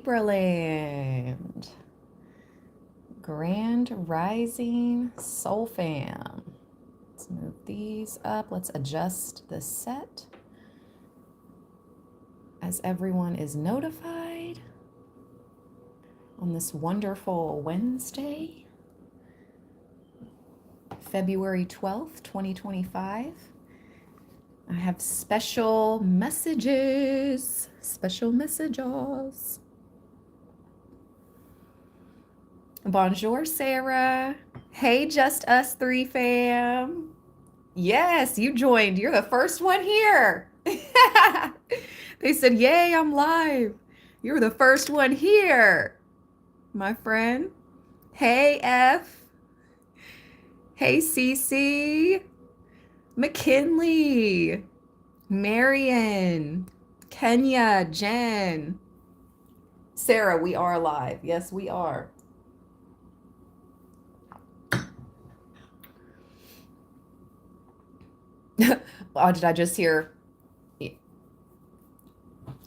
Libra land. Grand Rising Soul Fam. Let's move these up. Let's adjust the set as everyone is notified on this wonderful Wednesday, February 12th, 2025. I have special messages. Bonjour, Sarah. Hey, Just Us Three fam. Yes, you joined. You're the first one here. They said, yay, I'm live. You're the first one here, my friend. Hey, F. Hey, Cece. McKinley. Marion. Kenya. Jen. Sarah, we are live. Yes, we are. Oh, did I just hear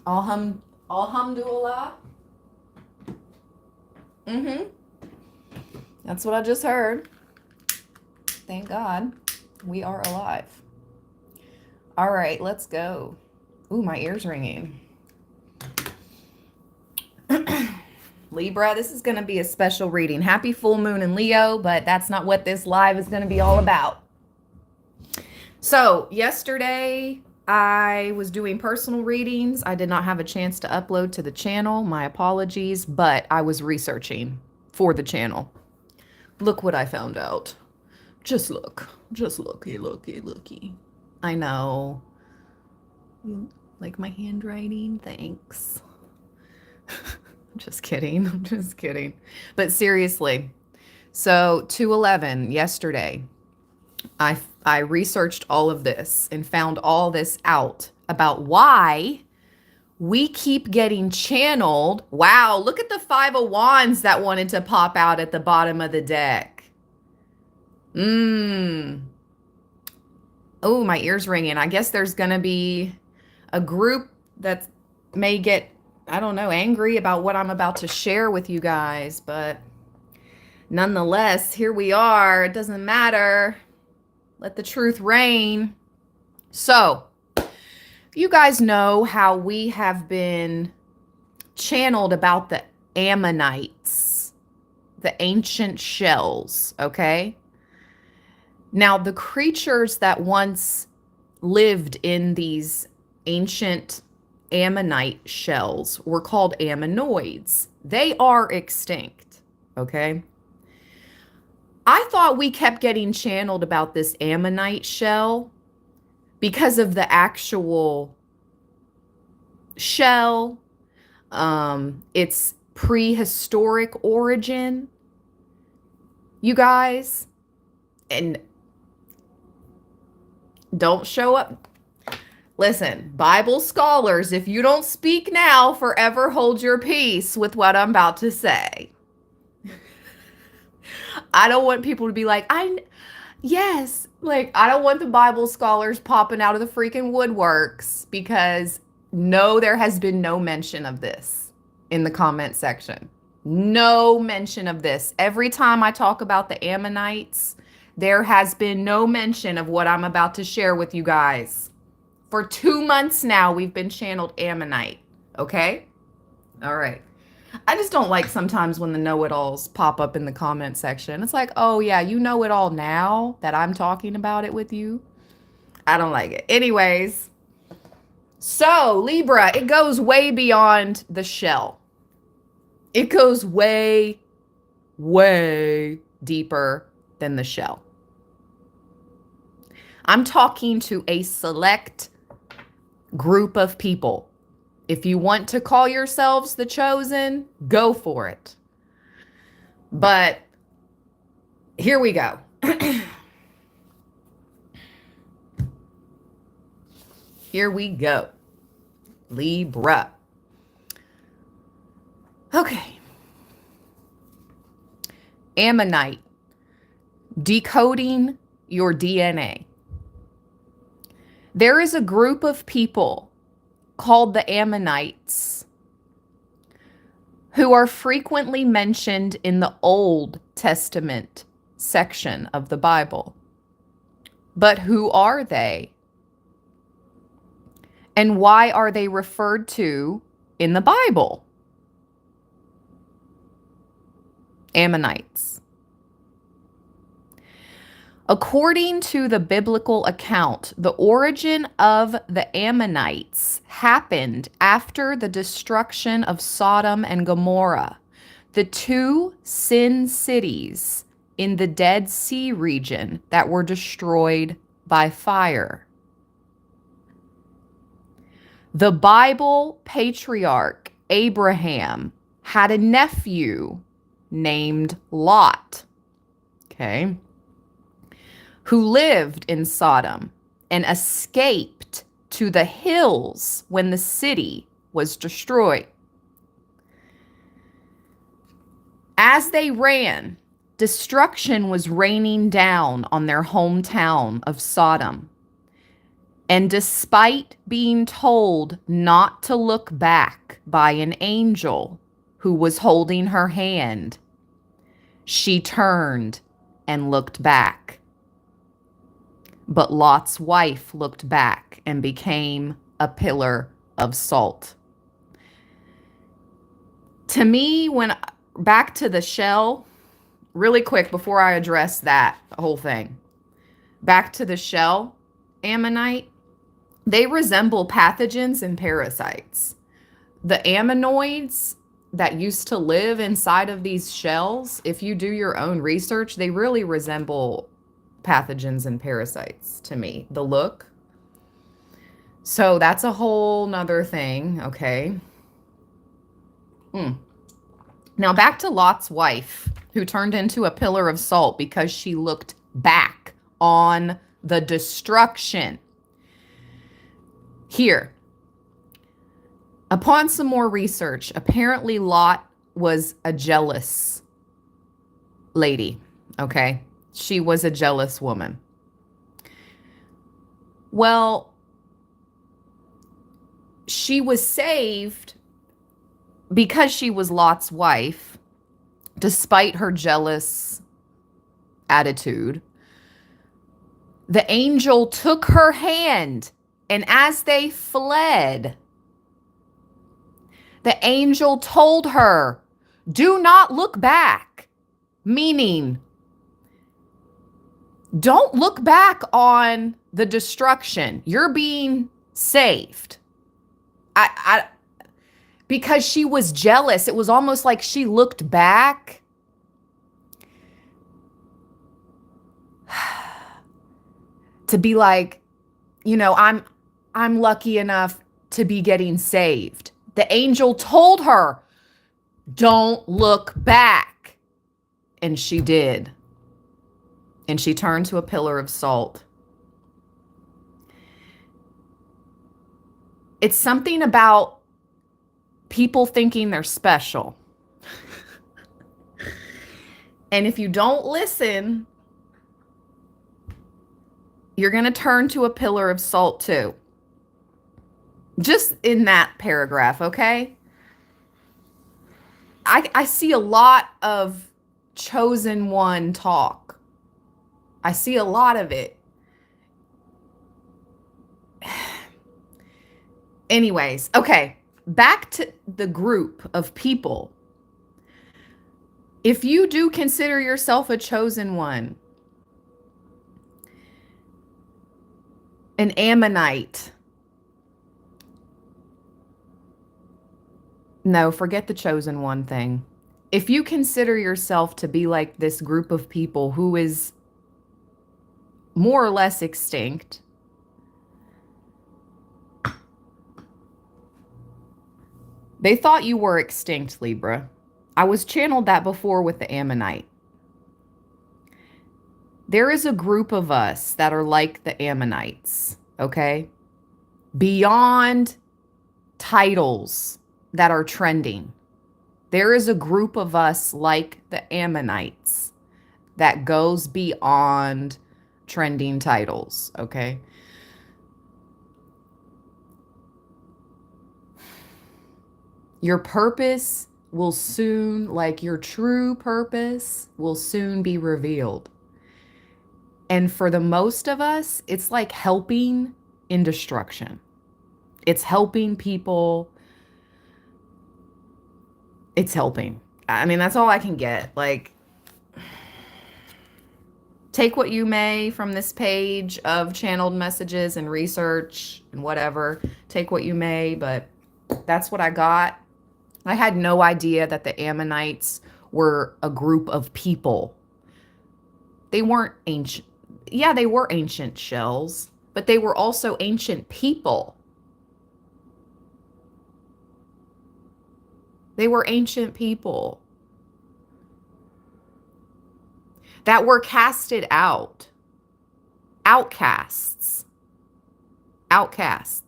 Alhamdulillah? Mm-hmm. That's what I just heard. Thank God we are alive. All right, let's go. Ooh, my ear's ringing. Libra, this is going to be a special reading. Happy full moon in Leo, but that's not what this live is going to be all about. So yesterday I was doing personal readings. I did not have a chance to upload to the channel. My apologies, but I was researching for the channel. Look what I found out. Just look. Just looky. I know. You like my handwriting? Thanks. I'm just kidding. But seriously, so 211 yesterday, I researched all of this and found all this out about why we keep getting channeled. Wow, look at the Five of Wands that wanted to pop out at the bottom of the deck. Oh, my ear's ringing. I guess there's going to be a group that may get, I don't know, angry about what I'm about to share with you guys, but nonetheless, here we are. It doesn't matter. Let the truth reign. So, you guys know how we have been channeled about the Ammonites, the ancient shells, okay? Now, the creatures that once lived in these ancient Ammonite shells were called ammonoids. They are extinct, okay? I thought we kept getting channeled about this Ammonite shell because of the actual shell, its prehistoric origin, you guys, and don't show up. Listen, Bible scholars, if you don't speak now, forever hold your peace with what I'm about to say. I don't want people to be like, yes, like, I don't want the Bible scholars popping out of the freaking woodworks, because no, there has been no mention of this in the comment section. No mention of this. Every time I talk about the Ammonites, there has been no mention of what I'm about to share with you guys. For 2 months now, we've been channeled Ammonite, okay? All right. I just don't like sometimes when the know-it-alls pop up in the comment section. It's like, oh yeah, you know it all now that I'm talking about it with you. I don't like it. Anyways, so Libra, it goes way beyond the shell. It goes way, way deeper than the shell. I'm talking to a select group of people. If you want to call yourselves the chosen, go for it. But here we go. Here we go. Libra. Okay. Ammonite. Decoding your DNA. There is a group of people called the Ammonites who are frequently mentioned in the Old Testament section of the Bible. But who are they? And why are they referred to in the Bible? Ammonites. According to the biblical account, the origin of the Ammonites happened after the destruction of Sodom and Gomorrah, the two sin cities in the Dead Sea region that were destroyed by fire. The Bible patriarch Abraham had a nephew named Lot, okay, who lived in Sodom and escaped to the hills when the city was destroyed. As they ran, destruction was raining down on their hometown of Sodom. And despite being told not to look back by an angel who was holding her hand, she turned and looked back. But Lot's wife looked back and became a pillar of salt. To me, back to the shell, really quick before I address that whole thing, back to the shell ammonite, they resemble pathogens and parasites. The ammonoids that used to live inside of these shells, if you do your own research, they really resemble pathogens and parasites to me, the look. So that's a whole nother thing, okay? Now back to Lot's wife, who turned into a pillar of salt because she looked back on the destruction. Here, upon some more research, apparently Lot was a jealous lady, okay? She was a jealous woman. Well, she was saved because she was Lot's wife, despite her jealous attitude. The angel took her hand, and as they fled, the angel told her, "Do not look back," meaning, don't look back on the destruction. You're being saved. Because she was jealous. It was almost like she looked back to be like, I'm lucky enough to be getting saved. The angel told her, don't look back. And she did. And she turned to a pillar of salt. It's something about people thinking they're special. And if you don't listen, you're going to turn to a pillar of salt too. Just in that paragraph, okay? I see a lot of chosen one talk. I see a lot of it. Anyways, okay, back to the group of people. If you do consider yourself a chosen one, an Ammonite, no, forget the chosen one thing. If you consider yourself to be like this group of people who is more or less extinct, they thought you were extinct, Libra. I was channeled that before with the Ammonite. There is a group of us that are like the Ammonites, okay? Beyond titles that are trending, there is a group of us like the Ammonites that goes beyond trending titles, okay? Your purpose will soon, like your true purpose will soon be revealed. And for the most of us, it's like helping in destruction. It's helping people. It's helping. I mean, that's all I can get. Like, take what you may from this page of channeled messages and research and whatever. Take what you may, but that's what I got. I had no idea that the Ammonites were a group of people. They weren't ancient. Yeah, they were ancient shells, but they were also ancient people. They were ancient people that were casted out. Outcasts. Outcasts.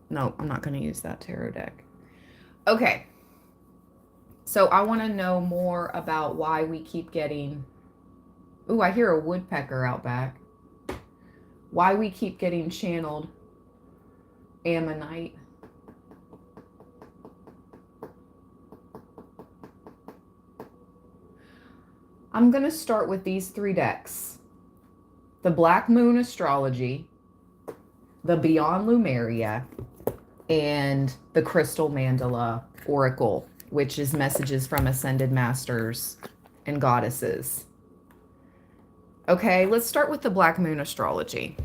No, I'm not going to use that tarot deck. Okay. So I want to know more about why we keep getting... Ooh, I hear a woodpecker out back. Why we keep getting channeled Ammonite. I'm going to start with these 3 decks. The Black Moon Astrology, the Beyond Lumeria, and the Crystal Mandala Oracle, which is messages from Ascended Masters and Goddesses. Okay, let's start with the Black Moon Astrology.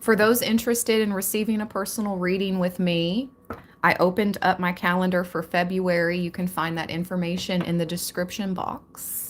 For those interested in receiving a personal reading with me, I opened up my calendar for February. You can find that information in the description box.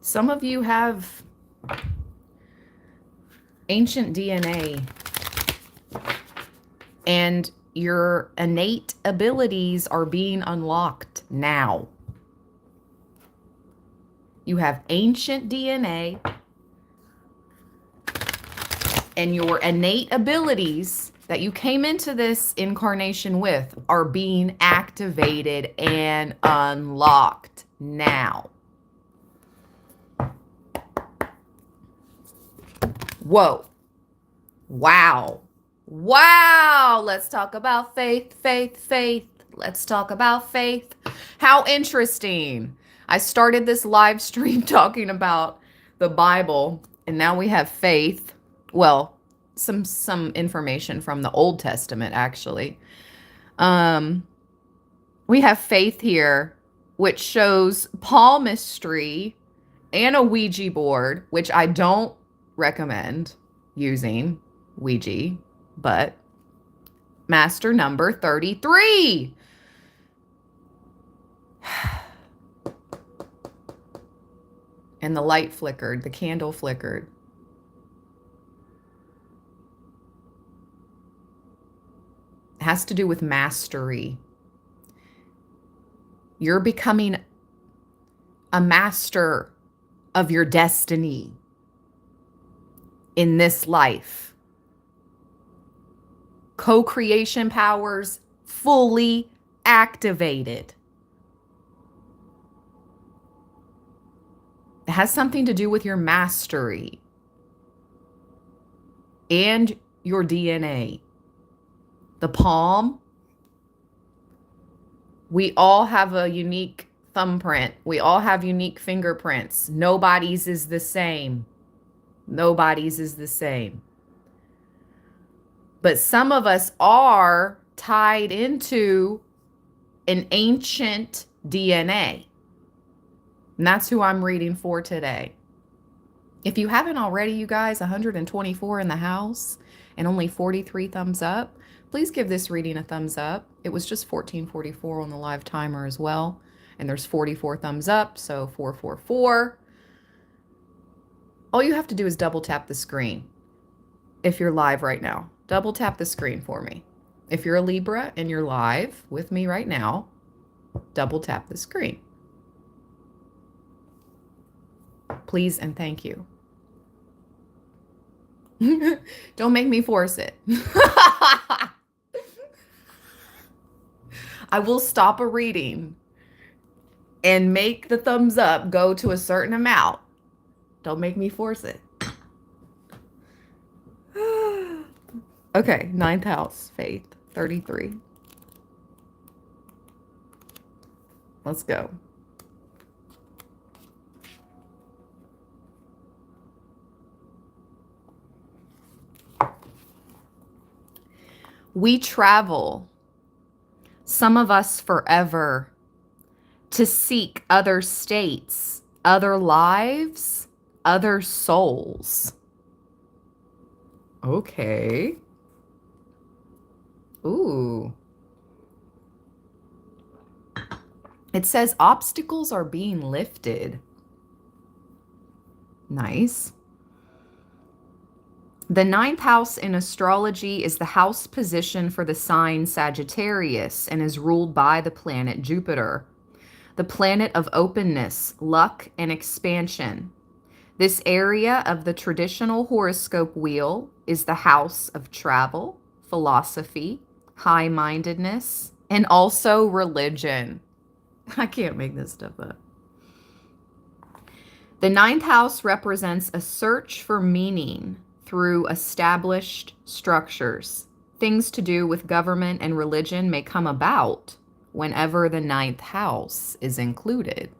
Some of you have ancient DNA, and your innate abilities are being unlocked now. You have ancient DNA, and your innate abilities that you came into this incarnation with are being activated and unlocked now. Whoa. Wow. Wow. Let's talk about faith, faith, faith. Let's talk about faith. How interesting. I started this live stream talking about the Bible, and now we have faith. Well, some information from the Old Testament, actually. We have faith here, which shows palmistry and a Ouija board, which I don't recommend using Ouija, but master number 33. And the light flickered, the candle flickered. It has to do with mastery. You're becoming a master of your destiny in this life. Co-creation powers fully activated. It has something to do with your mastery and your DNA. The palm. We all have a unique thumbprint. We all have unique fingerprints. Nobody's is the same. Nobody's is the same. But some of us are tied into an ancient DNA. And that's who I'm reading for today. If you haven't already, you guys, 124 in the house and only 43 thumbs up, please give this reading a thumbs up. It was just 1444 on the live timer as well. And there's 44 thumbs up, so 444. All you have to do is double tap the screen if you're live right now. Double tap the screen for me. If you're a Libra and you're live with me right now, Double tap the screen. Please and thank you. Don't make me force it. I will stop a reading and make the thumbs up go to a certain amount. Don't make me force it. Okay, ninth house, faith, 33. Let's go. We travel, some of us forever, to seek other states, other lives, other souls. Okay. Ooh. It says obstacles are being lifted. Nice. The ninth house in astrology is the house position for the sign Sagittarius and is ruled by the planet Jupiter, the planet of openness, luck, and expansion. This area of the traditional horoscope wheel is the house of travel, philosophy, high-mindedness, and also religion. I can't make this stuff up. The ninth house represents a search for meaning through established structures. Things to do with government and religion may come about whenever the ninth house is included.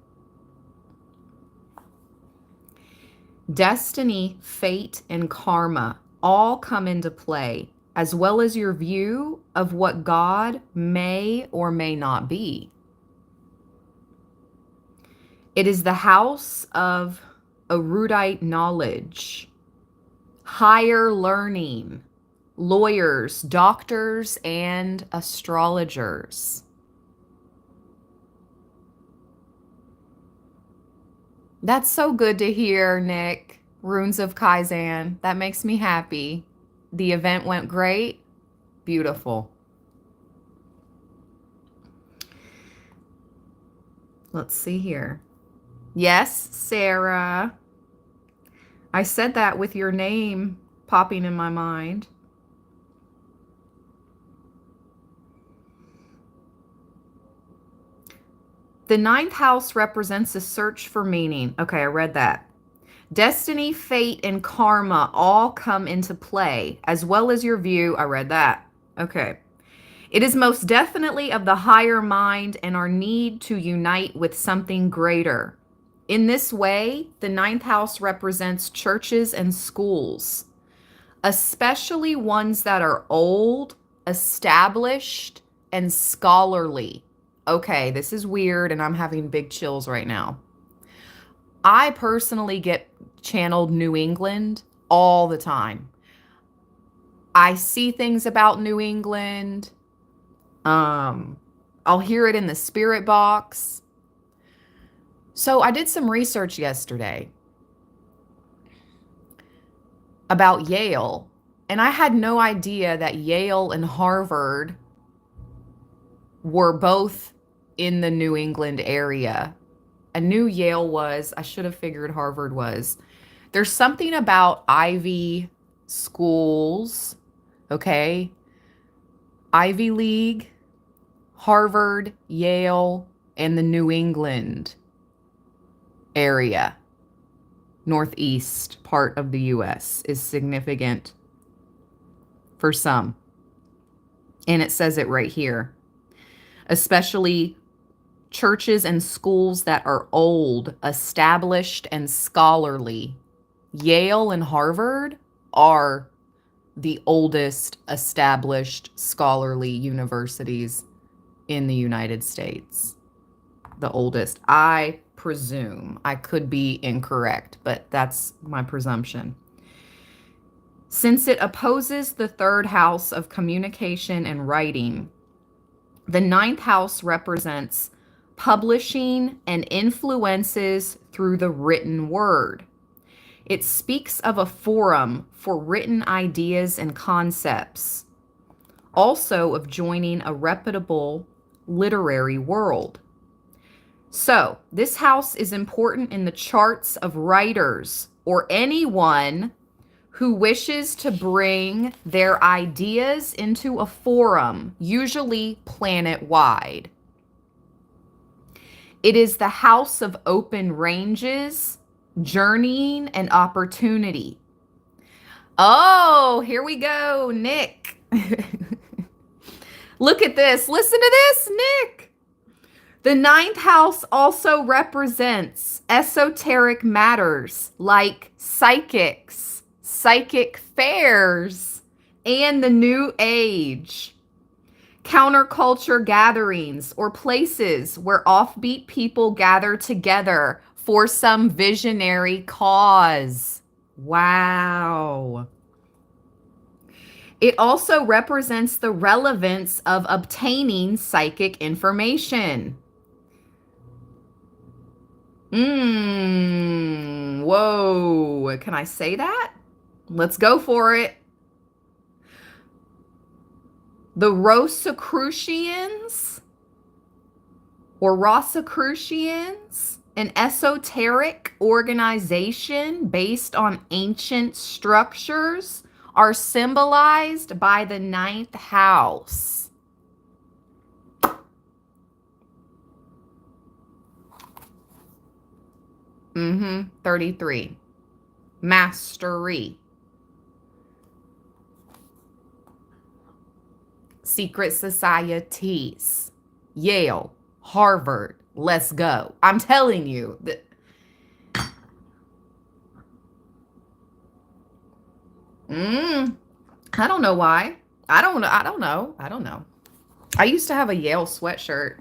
Destiny, fate, and karma all come into play, as well as your view of what God may or may not be. It is the house of erudite knowledge, higher learning, lawyers, doctors, and astrologers. That's so good to hear, Nick. Runes of Kaizen. That makes me happy. The event went great. Beautiful. Let's see here. Yes, Sarah. I said that with your name popping in my mind. The ninth house represents a search for meaning. Okay, I read that. Destiny, fate, and karma all come into play, as well as your view. I read that. Okay. It is most definitely of the higher mind and our need to unite with something greater. In this way, the ninth house represents churches and schools, especially ones that are old, established, and scholarly. Okay, this is weird, and I'm having big chills right now. I personally get channeled New England all the time. I see things about New England. I'll hear it in the spirit box. So I did some research yesterday about Yale, and I had no idea that Yale and Harvard were both in the New England area. I knew Yale was. I should have figured Harvard was. There's something about Ivy schools, okay? Ivy League, Harvard, Yale, and the New England area, northeast part of the U.S. is significant for some. And it says it right here. Especially churches and schools that are old, established, and scholarly. Yale and Harvard are the oldest established scholarly universities in the United States. The oldest, I presume. I could be incorrect, but that's my presumption. Since it opposes the third house of communication and writing, the ninth house represents publishing and influences through the written word. It speaks of a forum for written ideas and concepts, also of joining a reputable literary world. So, this house is important in the charts of writers or anyone who wishes to bring their ideas into a forum, usually planet-wide. It is the house of open ranges, journeying, and opportunity. Oh, here we go, Nick. Look at this. Listen to this, Nick. The ninth house also represents esoteric matters like psychics, psychic fairs, and the new age. Counterculture gatherings or places where offbeat people gather together for some visionary cause. Wow. It also represents the relevance of obtaining psychic information. Whoa. Can I say that? Let's go for it. The Rosicrucians or Rosicrucians, an esoteric organization based on ancient structures, are symbolized by the ninth house. 33. Mastery. Secret societies. Yale, Harvard, let's go. I'm telling you. I don't know why. I don't know. I used to have a Yale sweatshirt.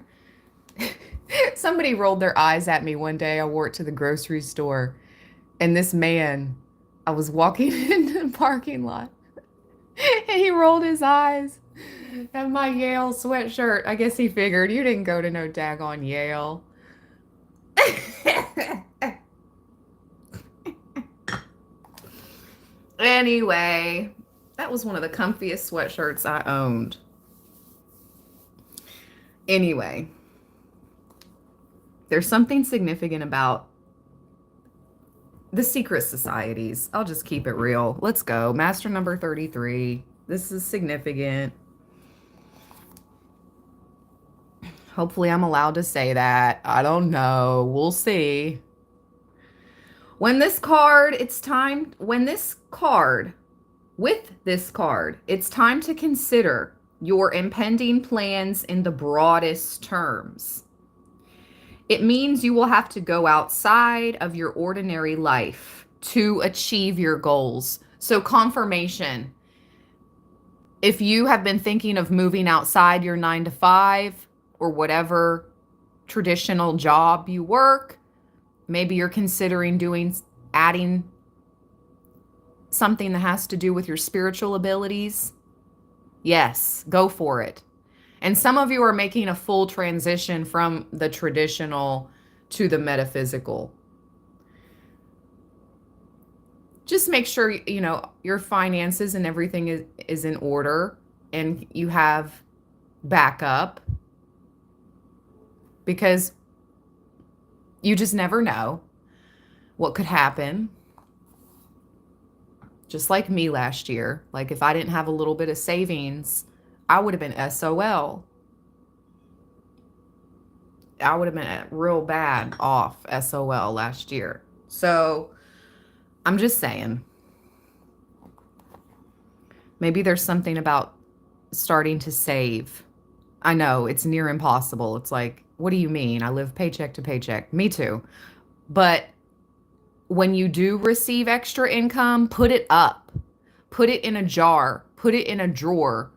Somebody rolled their eyes at me one day. I wore it to the grocery store. And this man, I was walking in the parking lot. And he rolled his eyes at my Yale sweatshirt. I guess he figured you didn't go to no daggone Yale. Anyway, that was one of the comfiest sweatshirts I owned. Anyway, there's something significant about the secret societies. I'll just keep it real. Let's go. Master number 33. This is significant. Hopefully I'm allowed to say that. I don't know. We'll see. With this card, it's time to consider your impending plans in the broadest terms. It means you will have to go outside of your ordinary life to achieve your goals. So confirmation. If you have been thinking of moving outside your 9-to-5 or whatever traditional job you work, maybe you're considering adding something that has to do with your spiritual abilities. Yes, go for it. And some of you are making a full transition from the traditional to the metaphysical. Just make sure, your finances and everything is in order and you have backup, because you just never know what could happen. Just like me last year. Like if I didn't have a little bit of savings, I would have been SOL. I would have been real bad off SOL last year. So I'm just saying, maybe there's something about starting to save. I know it's near impossible. It's like, what do you mean? I live paycheck to paycheck. Me too. But when you do receive extra income, put it up. Put it in a jar. Put it in a drawer.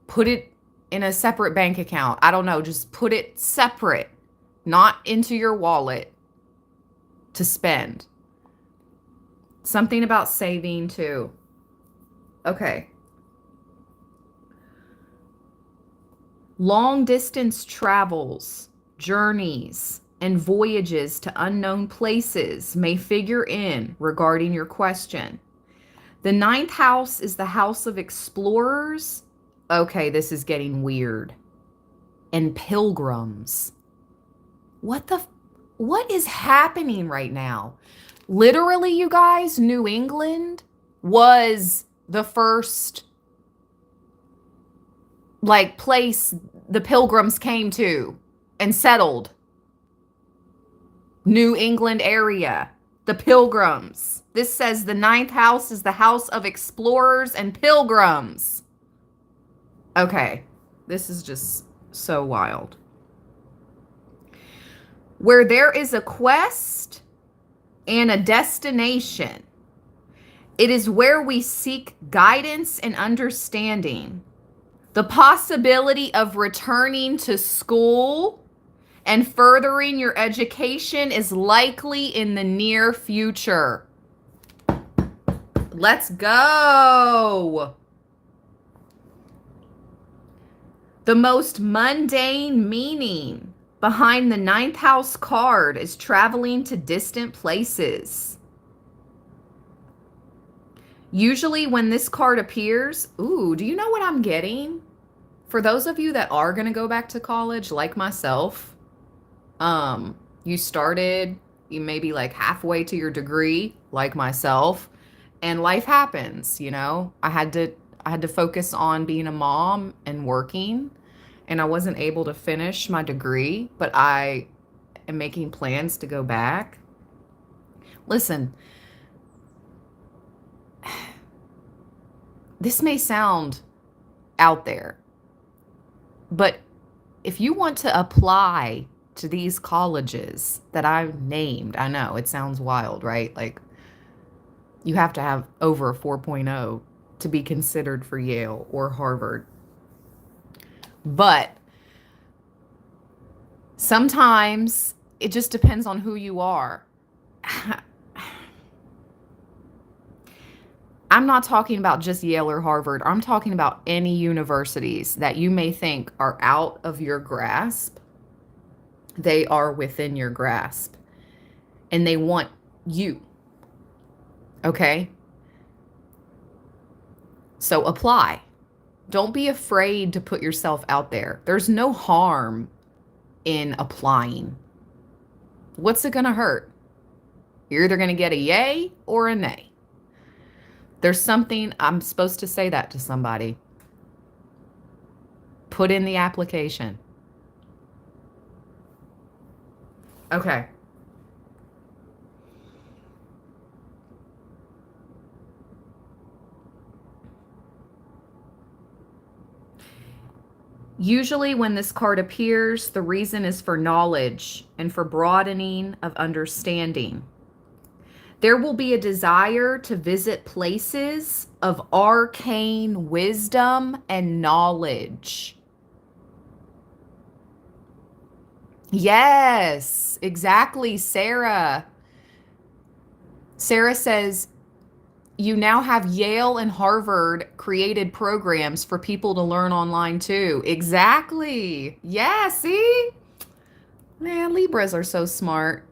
Put it in a separate bank account. I don't know. Just put it separate, not into your wallet to spend. Something about saving too. Okay. Long distance travels, journeys, and voyages to unknown places may figure in regarding your question. The ninth house is the house of explorers. Okay, this is getting weird. And pilgrims. What the? What is happening right now? Literally, you guys, New England was the first like place the pilgrims came to and settled. New England area, the pilgrims. This says the ninth house is the house of explorers and pilgrims. Okay, this is just so wild. Where there is a quest and a destination, it is where we seek guidance and understanding. The possibility of returning to school and furthering your education is likely in the near future. Let's go. The most mundane meaning behind the ninth house card is traveling to distant places. Usually when this card appears, ooh, do you know what I'm getting? For those of you that are going to go back to college, like myself, you started, you may be like halfway to your degree, like myself, and life happens, you know? I had to focus on being a mom and working, and I wasn't able to finish my degree, but I am making plans to go back. Listen, this may sound out there, but if you want to apply to these colleges that I've named, I know it sounds wild, right? Like you have to have over a 4.0 to be considered for Yale or Harvard. But sometimes it just depends on who you are. I'm not talking about just Yale or Harvard. I'm talking about any universities that you may think are out of your grasp. They are within your grasp. And they want you. Okay? So apply. Don't be afraid to put yourself out there. There's no harm in applying. What's it going to hurt? You're either going to get a yay or a nay. There's something, I'm supposed to say that to somebody. Put in the application. Okay. Usually when this card appears, the reason is for knowledge and for broadening of understanding. There will be a desire to visit places of arcane wisdom and knowledge. Yes, exactly, Sarah. Sarah says, you now have Yale and Harvard created programs for people to learn online too. Exactly. Yeah, see? Man, Libras are so smart.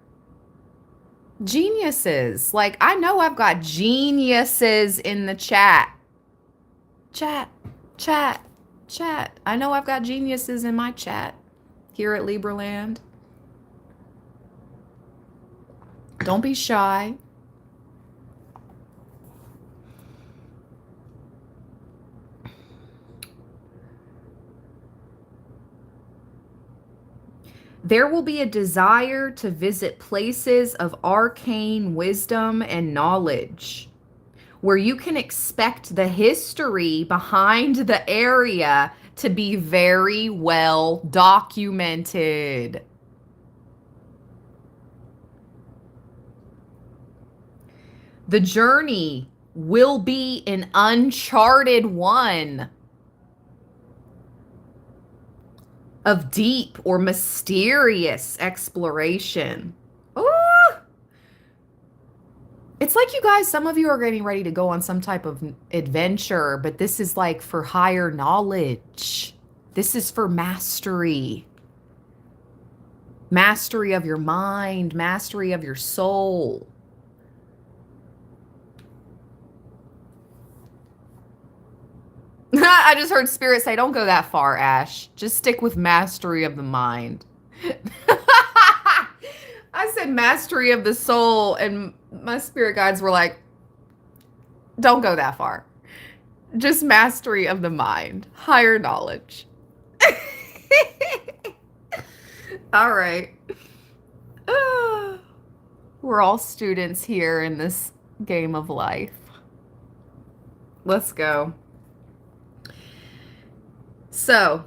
Geniuses. Like, I know I've got geniuses in the chat. Chat. I know I've got geniuses in my chat here at Libraland. Don't be shy. There will be a desire to visit places of arcane wisdom and knowledge, where you can expect the history behind the area to be very well documented. The journey will be an uncharted one of deep or mysterious exploration. Ooh! It's like you guys, some of you are getting ready to go on some type of adventure, but this is like for higher knowledge. This is for mastery. Mastery of your mind, mastery of your soul. I just heard Spirit say, don't go that far, Ash. Just stick with mastery of the mind. I mastery of the soul, and my spirit guides were like, don't go that far. Just mastery of the mind, higher knowledge. All right. We're all students here in this game of life. Let's go. So,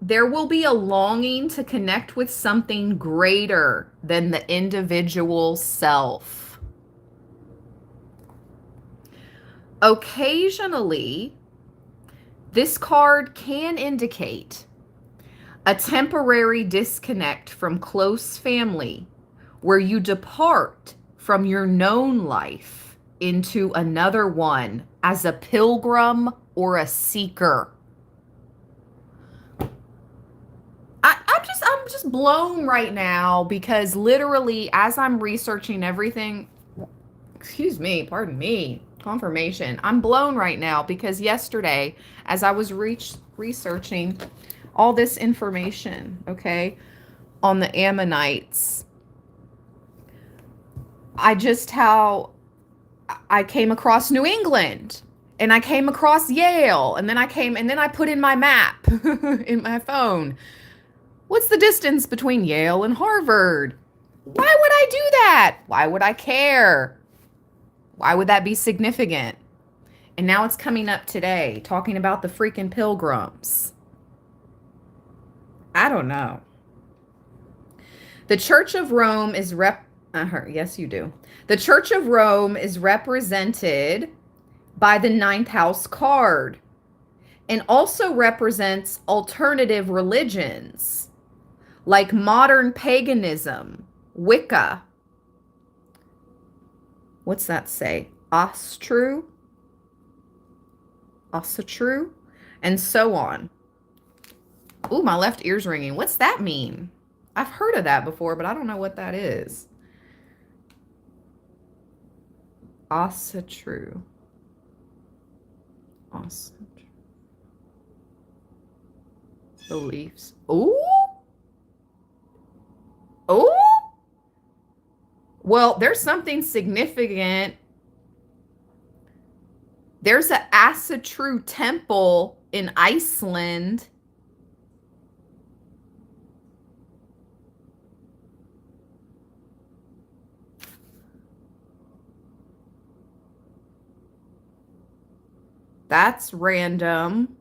there will be a longing to connect with something greater than the individual self. Occasionally, this card can indicate a temporary disconnect from close family where you depart from your known life into another one as a pilgrim or a seeker. I'm just blown right now because literally as I'm researching everything, excuse me, pardon me, confirmation, I'm blown right now because yesterday as I was researching all this information, okay, on the Ammonites, I came across New England and I came across Yale and then I put in my map in my phone. What's the distance between Yale and Harvard? Why would I do that? Why would I care? Why would that be significant? And now it's coming up today, talking about the freaking pilgrims. I don't know. The Church of Rome is yes, you do. The Church of Rome is represented by the ninth house card and also represents alternative religions like modern paganism, Wicca. What's that say? Ostru, and so on. Ooh, my left ear's ringing. What's that mean? I've heard of that before, but I don't know what that is. Ossetru. Beliefs. Ooh. Oh, well, there's something significant. There's an Asatru temple in Iceland. That's random.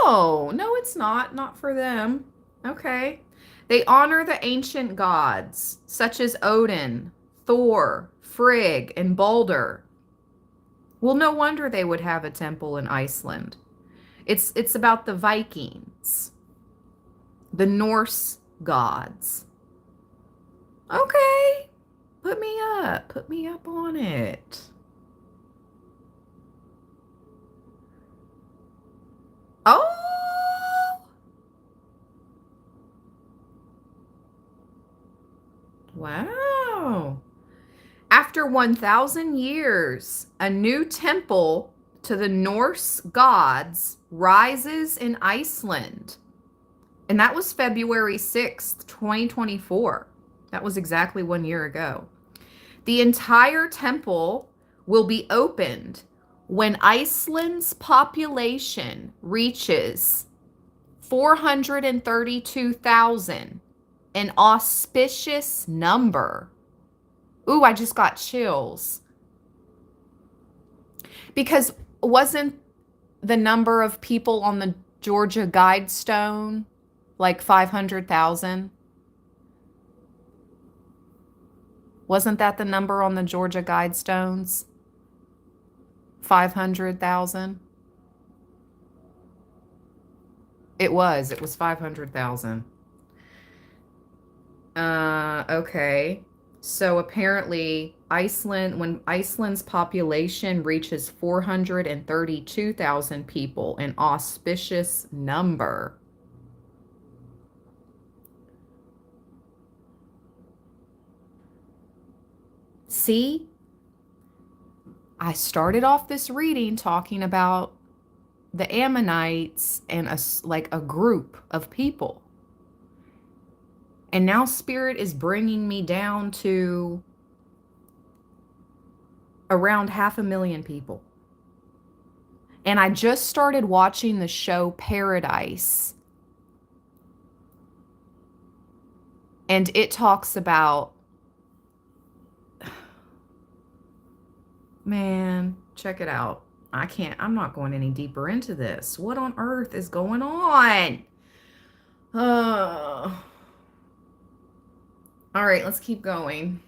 Oh, no, it's not. Not for them. Okay. They honor the ancient gods, such as Odin, Thor, Frigg, and Balder. Well, no wonder they would have a temple in Iceland. It's about the Vikings, the Norse gods. Okay. Put me up. Put me up on it. Oh! Wow. After 1,000 years, a new temple to the Norse gods rises in Iceland. And that was February 6th, 2024. That was exactly 1 year ago. The entire temple will be opened when Iceland's population reaches 432,000, an auspicious number. Ooh, I just got chills. Because wasn't the number of people on the Georgia Guidestone like 500,000? Wasn't that the number on the Georgia Guidestones? 500,000? It was 500,000. Okay. So apparently when Iceland's population reaches 432,000 people, an auspicious number. See? I started off this reading talking about the Ammonites and like a group of people. And now Spirit is bringing me down to around 500,000 people. And I just started watching the show Paradise. And it talks about, man, check it out. I'm not going any deeper into this. What on earth is going on? All right, let's keep going.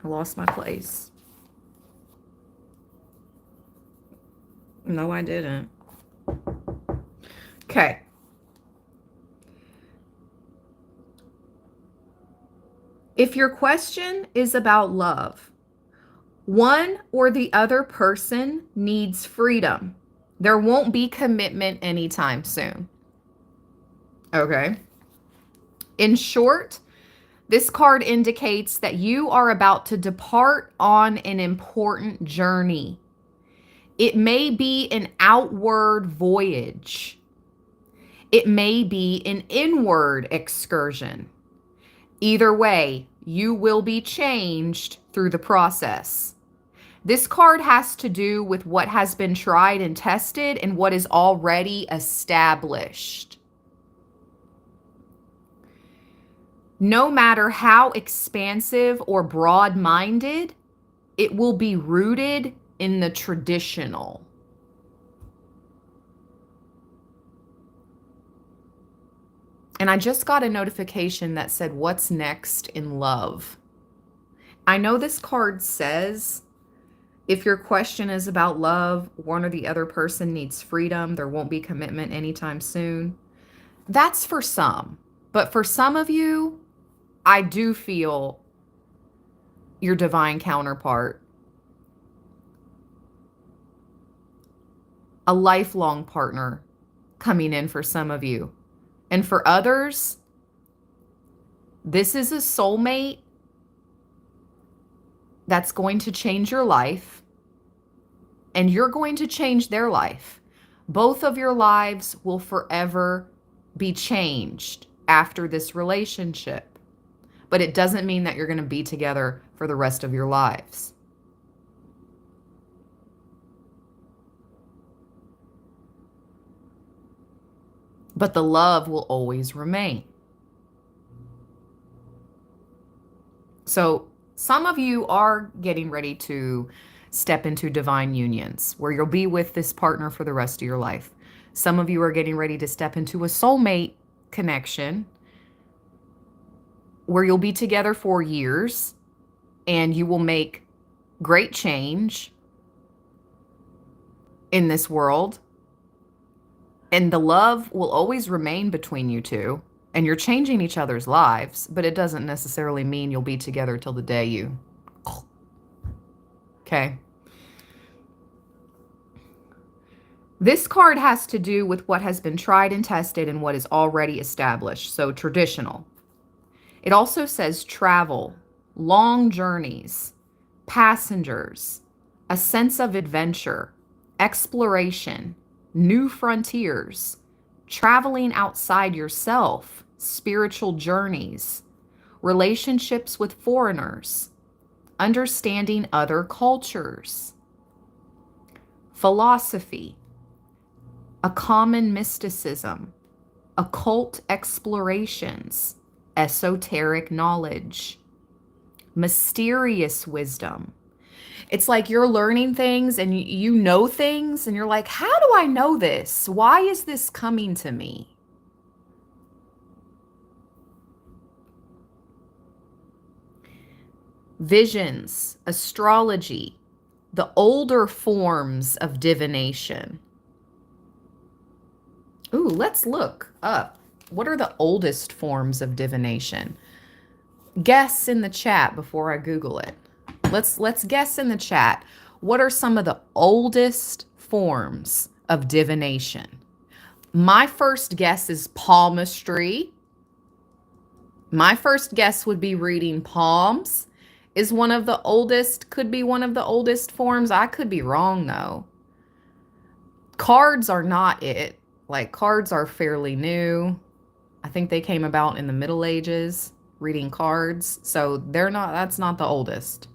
I lost my place. No, I didn't. Okay. If your question is about love, one or the other person needs freedom. There won't be commitment anytime soon. Okay. In short, this card indicates that you are about to depart on an important journey. It may be an outward voyage. It may be an inward excursion. Either way, you will be changed through the process. This card has to do with what has been tried and tested and what is already established. No matter how expansive or broad-minded, it will be rooted in the traditional. And I just got a notification that said, what's next in love? I know this card says, if your question is about love, one or the other person needs freedom, there won't be commitment anytime soon. That's for some. But for some of you, I do feel your divine counterpart. A lifelong partner coming in for some of you. And for others, this is a soulmate that's going to change your life, and you're going to change their life. Both of your lives will forever be changed after this relationship. But it doesn't mean that you're going to be together for the rest of your lives. But the love will always remain. So some of you are getting ready to step into divine unions where you'll be with this partner for the rest of your life. Some of you are getting ready to step into a soulmate connection where you'll be together for years and you will make great change in this world. And the love will always remain between you two. And you're changing each other's lives, but it doesn't necessarily mean you'll be together till the day you... Okay. This card has to do with what has been tried and tested and what is already established. So traditional. It also says travel, long journeys, passengers, a sense of adventure, exploration, new frontiers, traveling outside yourself, spiritual journeys, relationships with foreigners, understanding other cultures, philosophy, a common mysticism, occult explorations, esoteric knowledge, mysterious wisdom. It's like you're learning things and you know things and you're like, how do I know this? Why is this coming to me? Visions, astrology, the older forms of divination. Ooh, let's look up. What are the oldest forms of divination? Guess in the chat before I Google it. Let's guess in the chat. What are some of the oldest forms of divination? My first guess is palmistry. My first guess would be reading palms is one of the oldest, could be one of the oldest forms. I could be wrong though. Cards are not it. Like cards are fairly new. I think they came about in the Middle Ages, reading cards. So that's not the oldest.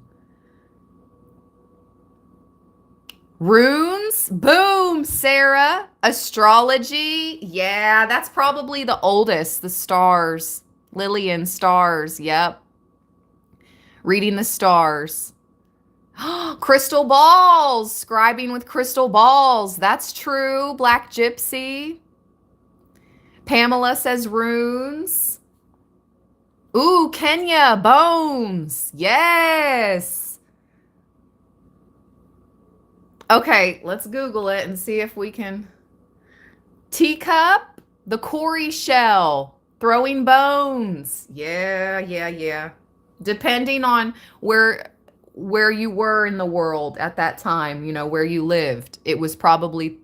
Runes, boom, Sarah. Astrology, yeah, that's probably the oldest. The stars, Lillian stars, yep. Reading the stars. Crystal balls, scribing with crystal balls. That's true, Black Gypsy. Pamela says runes. Ooh, Kenya, bones. Yes. Okay, let's Google it and see if we can. Teacup, the Corey shell, throwing bones. Yeah. Depending on where you were in the world at that time, you know, where you lived, it was probably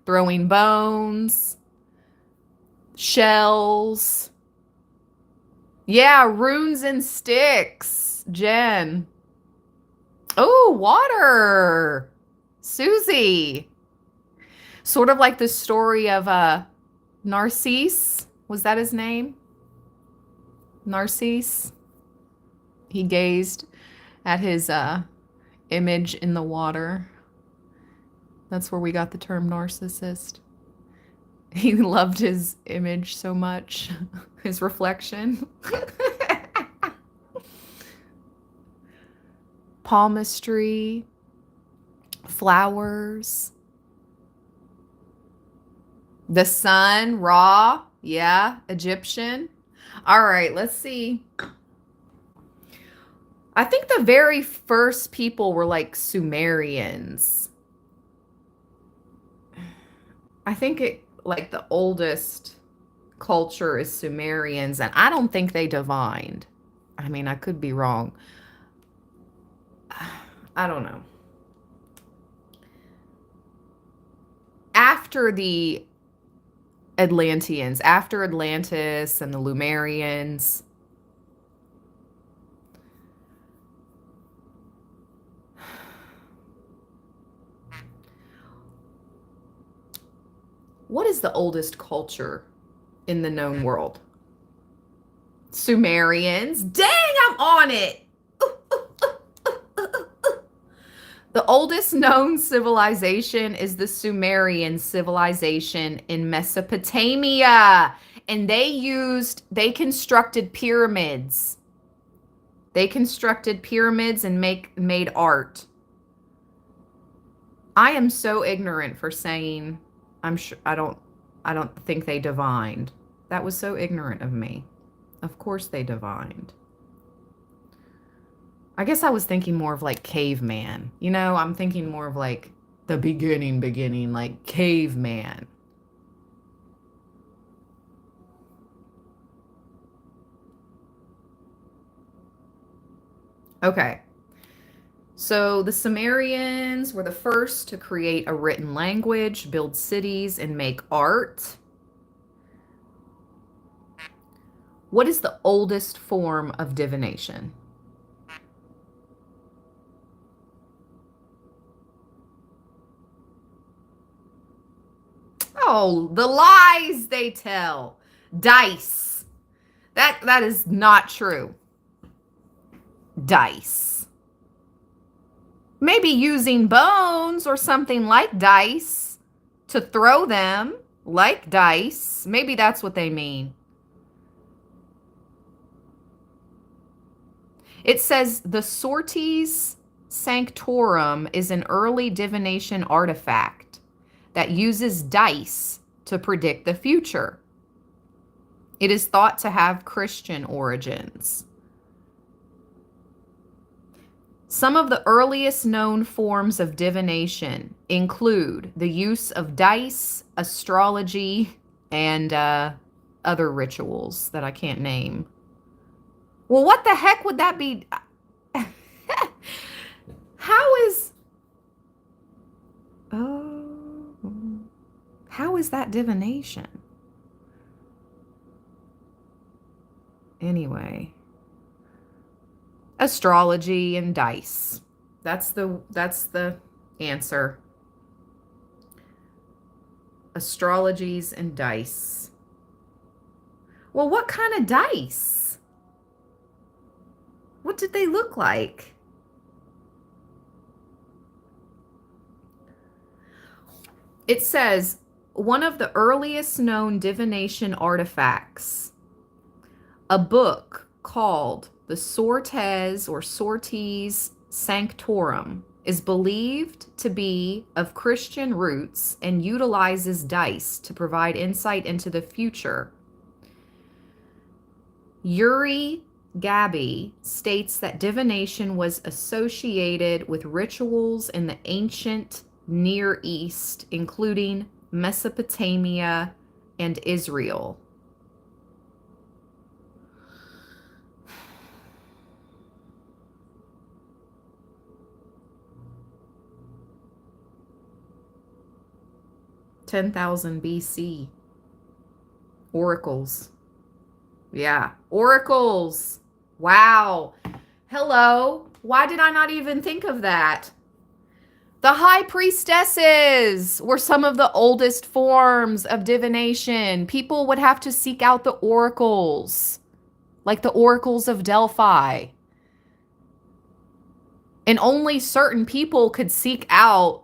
throwing bones, shells. Yeah, runes and sticks, Jen. Oh, water. Susie. Sort of like the story of Narcisse. Was that his name? Narcisse. He gazed at his image in the water. That's where we got the term narcissist. He loved his image so much, his reflection. Palmistry, flowers, the sun, Ra, yeah, Egyptian. All right, let's see. I think the very first people were like Sumerians. I think like the oldest culture is Sumerians, and I don't think they divined. I mean, I could be wrong. I don't know. After the Atlanteans, after Atlantis and the Lemurians, what is the oldest culture in the known world? Sumerians. Dang, I'm on it. The oldest known civilization is the Sumerian civilization in Mesopotamia. And they constructed pyramids. They constructed pyramids and made art. I am so ignorant for saying I don't think they divined. That was so ignorant of me. Of course they divined. I guess I was thinking more of like caveman. You know, I'm thinking more of like the beginning, like caveman. Okay. So the Sumerians were the first to create a written language, build cities, and make art. What is the oldest form of divination? Oh, the lies they tell. Dice. That is not true. Dice. Maybe using bones or something like dice to throw them, like dice. Maybe that's what they mean. It says the Sortes Sanctorum is an early divination artifact that uses dice to predict the future. It is thought to have Christian origins. Some of the earliest known forms of divination include the use of dice, astrology, and other rituals that I can't name. Well, what the heck would that be? How is How is that divination? Anyway, astrology and dice. That's the answer. Astrologies and dice. Well, what kind of dice? What did they look like? It says, one of the earliest known divination artifacts, a book called the Sortes or Sortes Sanctorum, is believed to be of Christian roots and utilizes dice to provide insight into the future. Yuri Gabi states that divination was associated with rituals in the ancient Near East, including Mesopotamia and Israel. (10,000 BC). Oracles. Yeah, oracles. Wow. Hello. Why did I not even think of that? The high priestesses were some of the oldest forms of divination. People would have to seek out the oracles, like the oracles of Delphi. And only certain people could seek out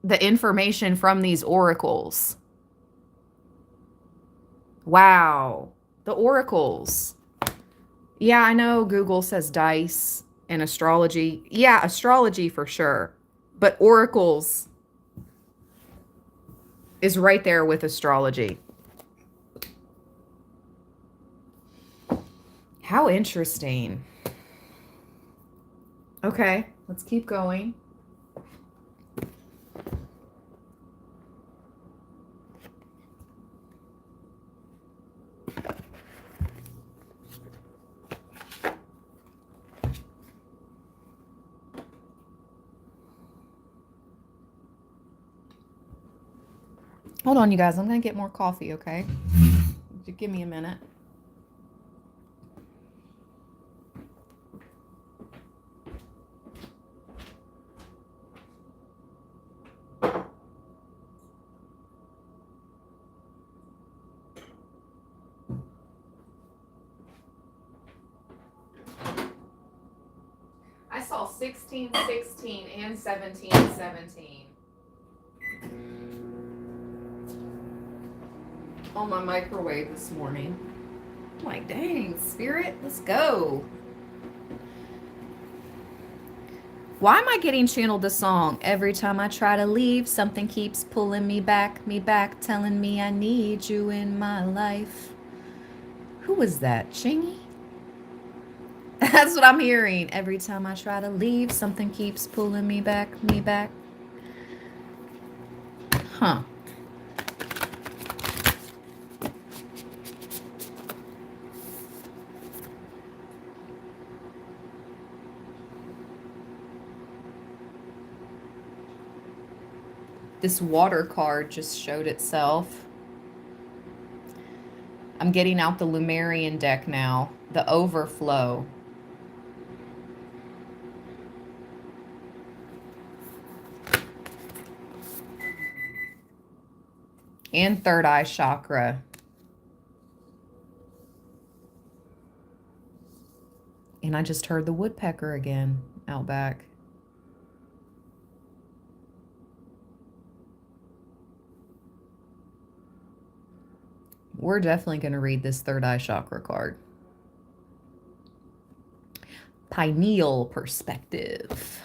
the information from these oracles. Wow. The oracles. Yeah, I know Google says dice and astrology. Yeah, astrology for sure. But oracles is right there with astrology. How interesting. Okay, let's keep going. Hold on, you guys. I'm going to get more coffee, okay? Just give me a minute. I saw 1616 and 1717 on my microwave this morning. I'm like, dang, spirit, let's go. Why am I getting channeled this song? Every time I try to leave, something keeps pulling me back, telling me I need you in my life. Who was that? Chingy? That's what I'm hearing. Every time I try to leave, something keeps pulling me back. Huh. This water card just showed itself. I'm getting out the Lumerian deck now. The Overflow. And third eye chakra. And I just heard the woodpecker again out back. We're definitely going to read this third eye chakra card. Pineal perspective.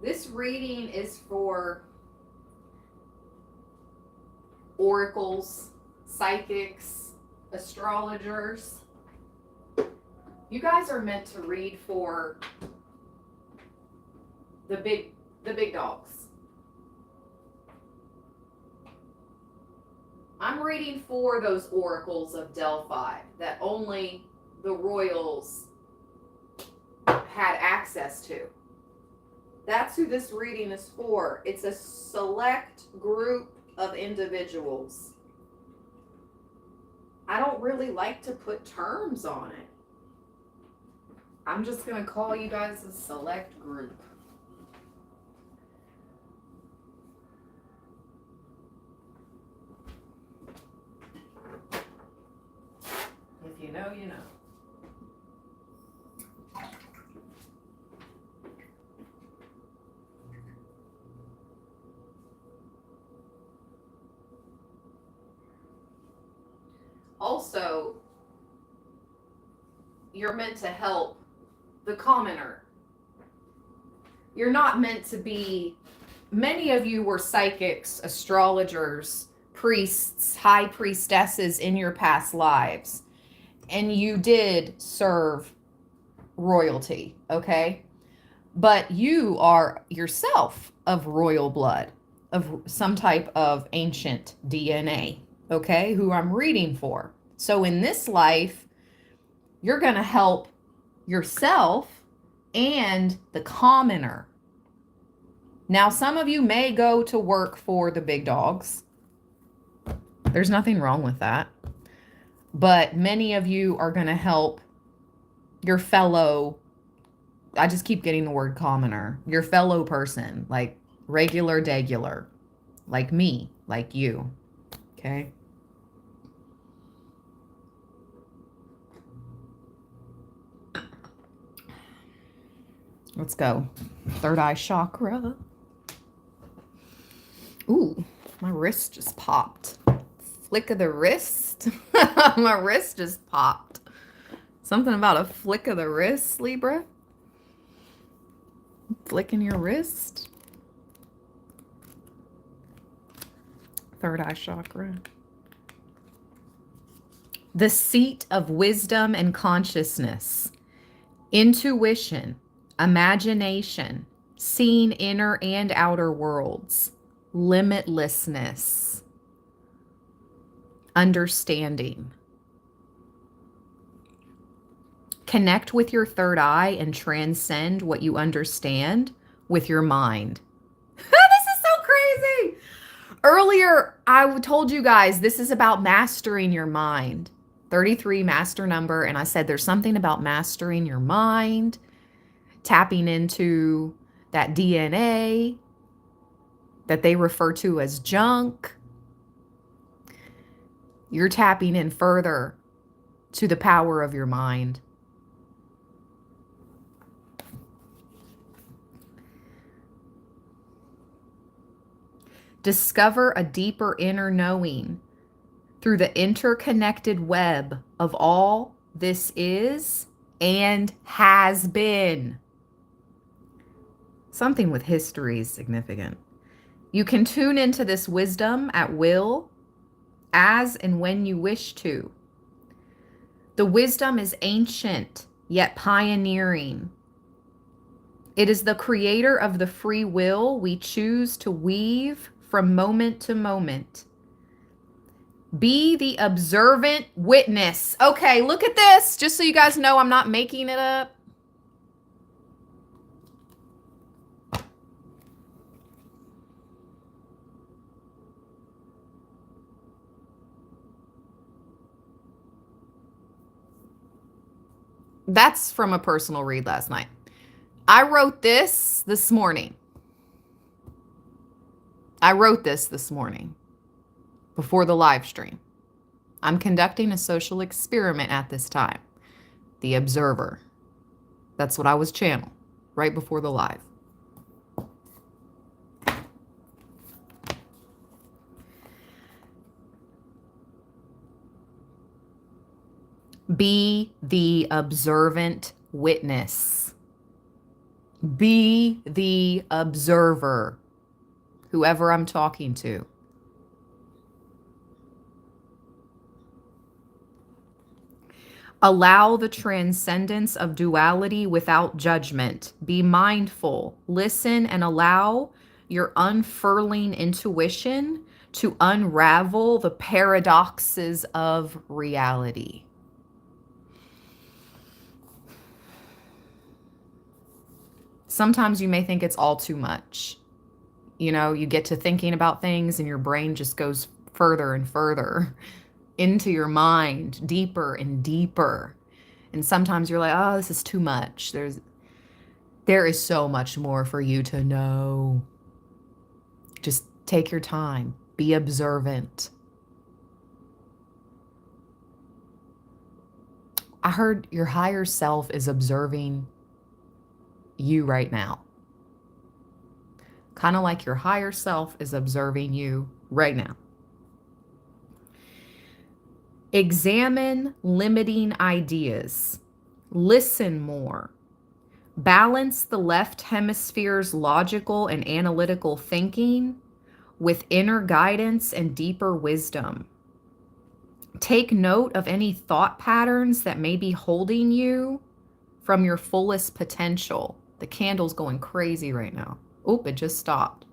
This reading is for oracles, psychics, astrologers. You guys are meant to read for the big dogs. I'm reading for those oracles of Delphi that only the royals had access to. That's who this reading is for. It's a select group of individuals. I don't really like to put terms on it. I'm just going to call you guys a select group. If you know, you know. Also, you're meant to help the commoner. You're not meant to be, many of you were psychics, astrologers, priests, high priestesses in your past lives. And you did serve royalty, okay? But you are yourself of royal blood, of some type of ancient DNA, okay? Who I'm reading for. So in this life, you're going to help yourself and the commoner. Now, some of you may go to work for the big dogs. There's nothing wrong with that. But many of you are going to help your fellow, I just keep getting the word commoner, your fellow person, like regular, degular, like me, like you, okay? Let's go. Third eye chakra. Ooh, my wrist just popped. Flick of the wrist. My wrist just popped. Something about a flick of the wrist, Libra. Flicking your wrist. Third eye chakra. The seat of wisdom and consciousness. Intuition. Imagination. Seeing inner and outer worlds. Limitlessness. Understanding. Connect with your third eye and transcend what you understand with your mind. This is so crazy. Earlier, I told you guys this is about mastering your mind. 33 master number. And I said there's something about mastering your mind, tapping into that DNA that they refer to as junk. You're tapping in further to the power of your mind. Discover a deeper inner knowing through the interconnected web of all this is and has been. Something with history is significant. You can tune into this wisdom at will, as and when you wish to. The wisdom is ancient, yet pioneering. It is the creator of the free will we choose to weave from moment to moment. Be the observant witness. Okay, look at this, just so you guys know I'm not making it up. That's from a personal read last night. I wrote this morning. I wrote this morning before the live stream. I'm conducting a social experiment at this time. The observer. That's what I was channeled right before the live. Be the observant witness. Be the observer, whoever I'm talking to. Allow the transcendence of duality without judgment. Be mindful, listen, and allow your unfurling intuition to unravel the paradoxes of reality. Sometimes you may think it's all too much. You know, you get to thinking about things and your brain just goes further and further into your mind, deeper and deeper. And sometimes you're like, oh, this is too much. There is so much more for you to know. Just take your time. Be observant. I heard your higher self is observing you right now. Kind of like your higher self is observing you right now. Examine limiting ideas. Listen more. Balance the left hemisphere's logical and analytical thinking with inner guidance and deeper wisdom. Take note of any thought patterns that may be holding you from your fullest potential. The candle's going crazy right now. Oop, it just stopped.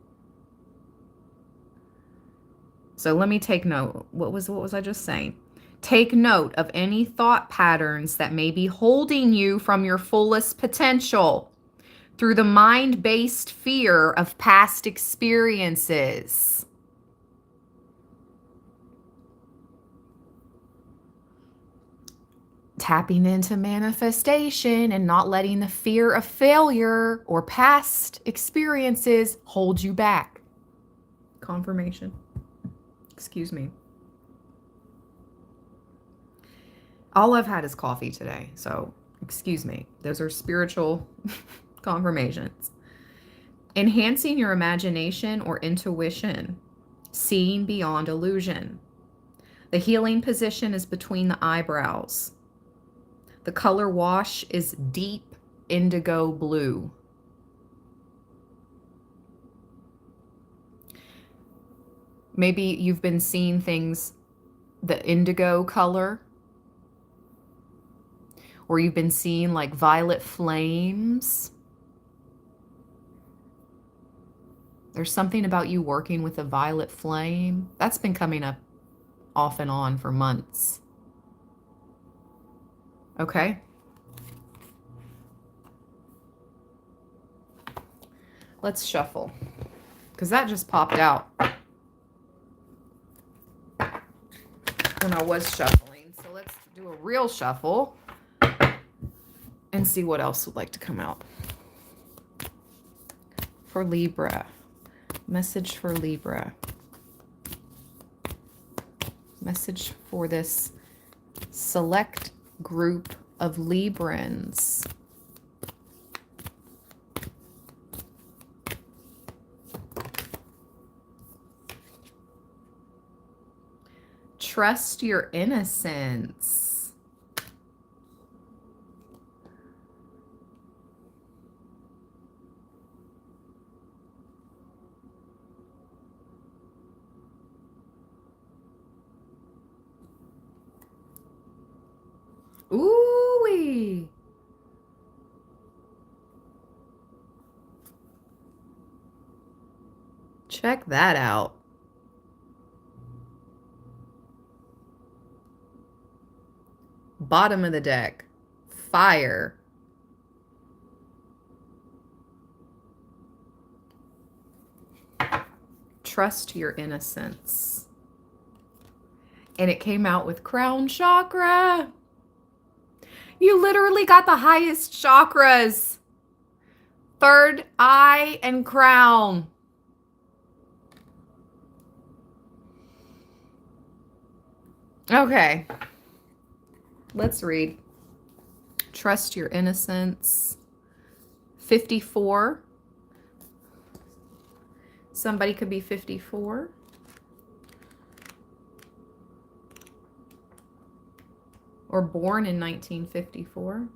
So let me take note. What was I just saying? Take note of any thought patterns that may be holding you from your fullest potential through the mind-based fear of past experiences. Tapping into manifestation and not letting the fear of failure or past experiences hold you back. Confirmation. Excuse me. All I've had is coffee today, so excuse me. Those are spiritual confirmations. Enhancing your imagination or intuition. Seeing beyond illusion. The healing position is between the eyebrows. The color wash is deep indigo blue. Maybe you've been seeing things, the indigo color, or you've been seeing like violet flames. There's something about you working with a violet flame. That's been coming up off and on for months. Okay. Let's shuffle, because that just popped out when I was shuffling. So let's do a real shuffle and see what else would like to come out. For Libra. Message for Libra. Message for this select group of Librans. Trust your innocence. Ooh-wee. Check that out. Bottom of the deck. Fire. Trust your innocence. And it came out with crown chakra. You literally got the highest chakras. Third eye and crown. Okay. Let's read. Trust your innocence. 54. Somebody could be 54. Or born in 1954.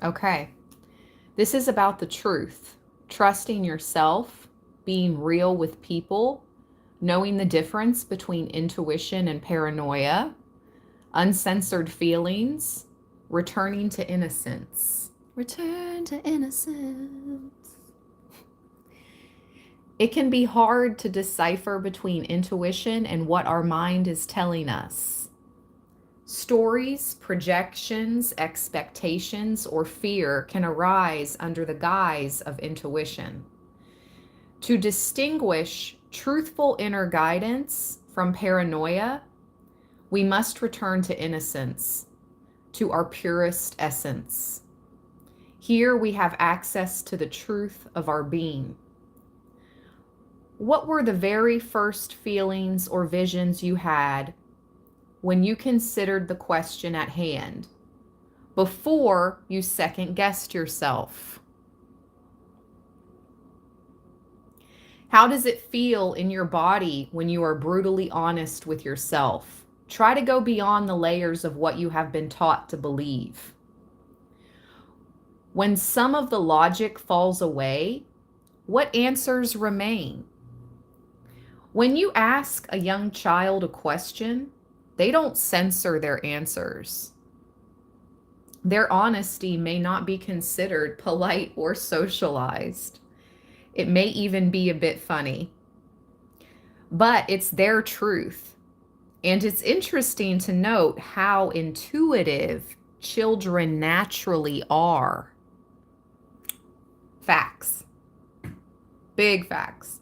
Okay. This is about the truth. Trusting yourself, being real with people, knowing the difference between intuition and paranoia, uncensored feelings, returning to innocence. Return to innocence. It can be hard to decipher between intuition and what our mind is telling us. Stories, projections, expectations, or fear can arise under the guise of intuition. To distinguish truthful inner guidance from paranoia, we must return to innocence, to our purest essence. Here we have access to the truth of our being. What were the very first feelings or visions you had when you considered the question at hand, before you second-guessed yourself? How does it feel in your body when you are brutally honest with yourself? Try to go beyond the layers of what you have been taught to believe. When some of the logic falls away, what answers remain? When you ask a young child a question, they don't censor their answers. Their honesty may not be considered polite or socialized. It may even be a bit funny. But it's their truth. And it's interesting to note how intuitive children naturally are. Facts. Big facts.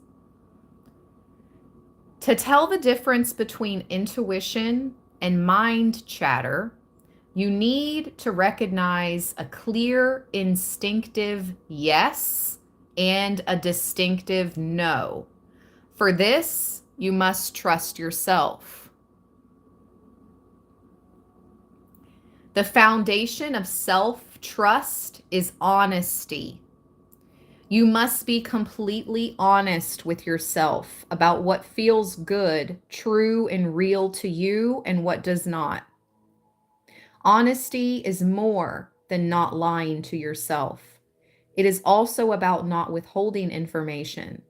To tell the difference between intuition and mind chatter, you need to recognize a clear, instinctive yes and a distinctive no. For this, you must trust yourself. The foundation of self-trust is honesty. You must be completely honest with yourself about what feels good, true, and real to you and what does not. Honesty is more than not lying to yourself. It is also about not withholding information.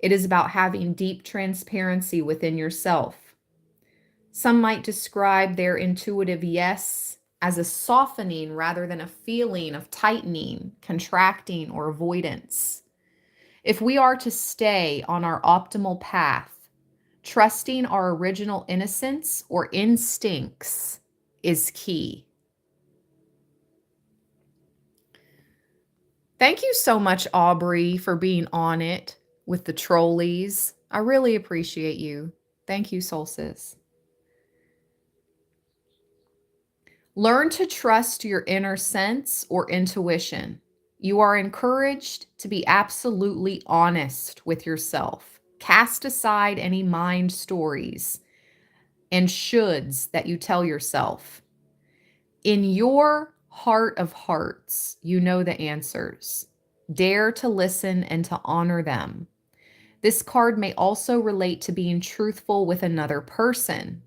It is about having deep transparency within yourself. Some might describe their intuitive yes as a softening rather than a feeling of tightening, contracting, or avoidance. If we are to stay on our optimal path, trusting our original innocence or instincts is key. Thank you so much, Aubrey, for being on it with the trolleys. I really appreciate you. Thank you, Solstice. Learn to trust your inner sense or intuition. You are encouraged to be absolutely honest with yourself. Cast aside any mind stories and shoulds that you tell yourself. In your heart of hearts, you know the answers. Dare to listen and to honor them. This card may also relate to being truthful with another person.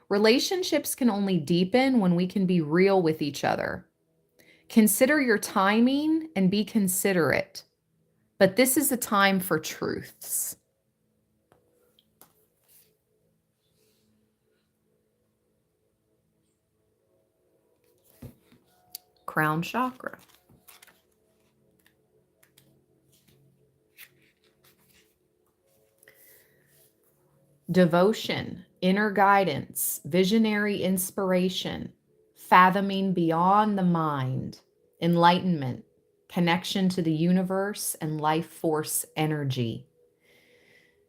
Relationships can only deepen when we can be real with each other. Consider your timing and be considerate. But this is a time for truths. Crown chakra. Devotion, inner guidance, visionary inspiration, fathoming beyond the mind, enlightenment, connection to the universe and life force energy.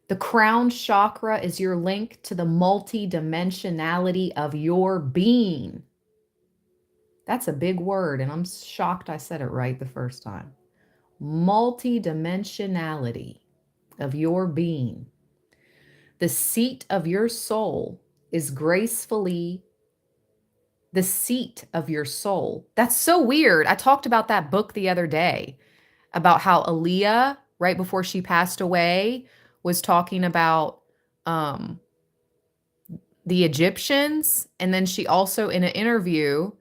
The crown chakra is your link to the multi-dimensionality of your being. That's a big word, and I'm shocked I said it right the first time. Multi-dimensionality of your being. The seat of your soul is gracefully the seat of your soul. That's so weird. I talked about that book the other day about how Aaliyah, right before she passed away, was talking about the Egyptians. And then she also, in an interview,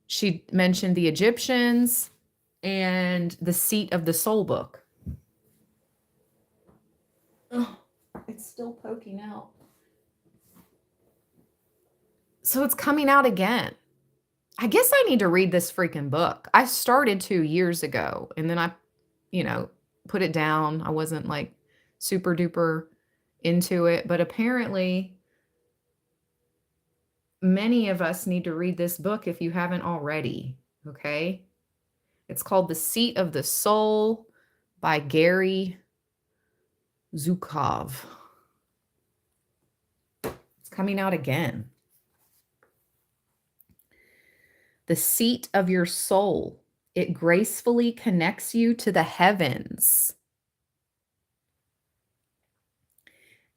she mentioned the Egyptians and the seat of the soul book. Oh, it's still poking out. So it's coming out again. I guess I need to read this freaking book. I started 2 years ago and then I, put it down. I wasn't like super duper into it, but apparently many of us need to read this book if you haven't already, okay? It's called The Seat of the Soul by Gary Zukov. It's coming out again. The seat of your soul. It gracefully connects you to the heavens.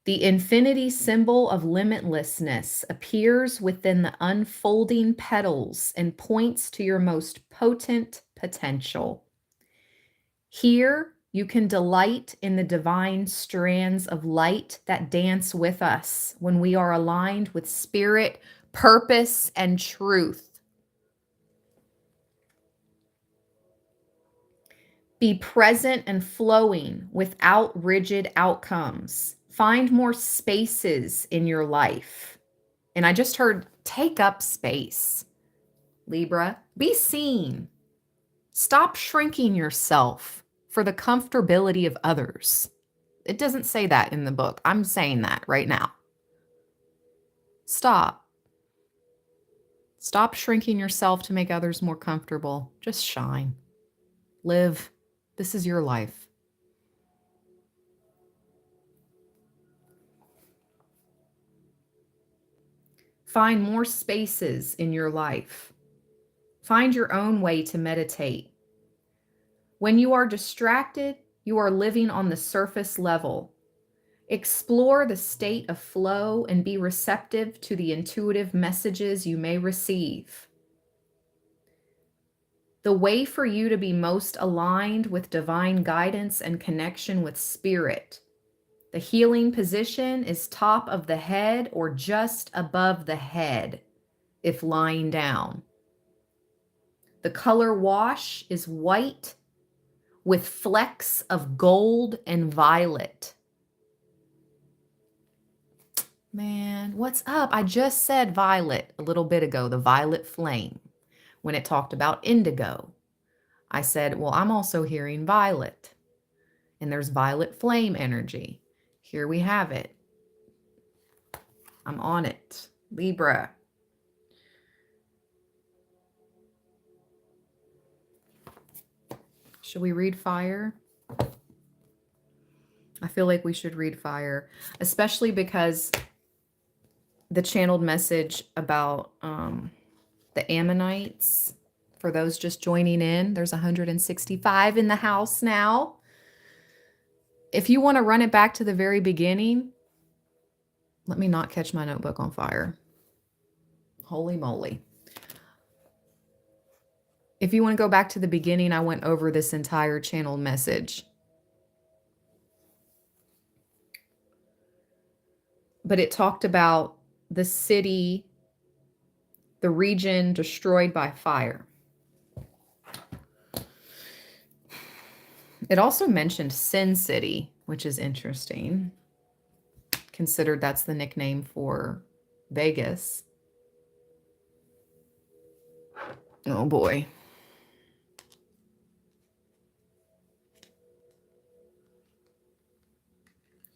The infinity symbol of limitlessness appears within the unfolding petals and points to your most potent potential. Here, you can delight in the divine strands of light that dance with us when we are aligned with spirit, purpose, and truth. Be present and flowing without rigid outcomes. Find more spaces in your life. And I just heard, take up space, Libra. Be seen. Stop shrinking yourself for the comfortability of others. It doesn't say that in the book. I'm saying that right now. Stop. Stop shrinking yourself to make others more comfortable. Just shine. Live. This is your life. Find more spaces in your life. Find your own way to meditate. When you are distracted, you are living on the surface level. Explore the state of flow and be receptive to the intuitive messages you may receive. The way for you to be most aligned with divine guidance and connection with spirit. The healing position is top of the head or just above the head if lying down. The color wash is white with flecks of gold and violet. Man, what's up? I just said violet a little bit ago, the violet flame, when it talked about indigo. I said, well, I'm also hearing violet, and there's violet flame energy. Here we have it. I'm on it. Libra. Should we read fire? I feel like we should read fire, especially because the channeled message about the Ammonites, for those just joining in, there's 165 in the house now. If you want to run it back to the very beginning, let me not catch my notebook on fire. Holy moly. If you want to go back to the beginning, I went over this entire channeled message. But it talked about the city, the region destroyed by fire. It also mentioned Sin City, which is interesting, considered that's the nickname for Vegas. Oh boy.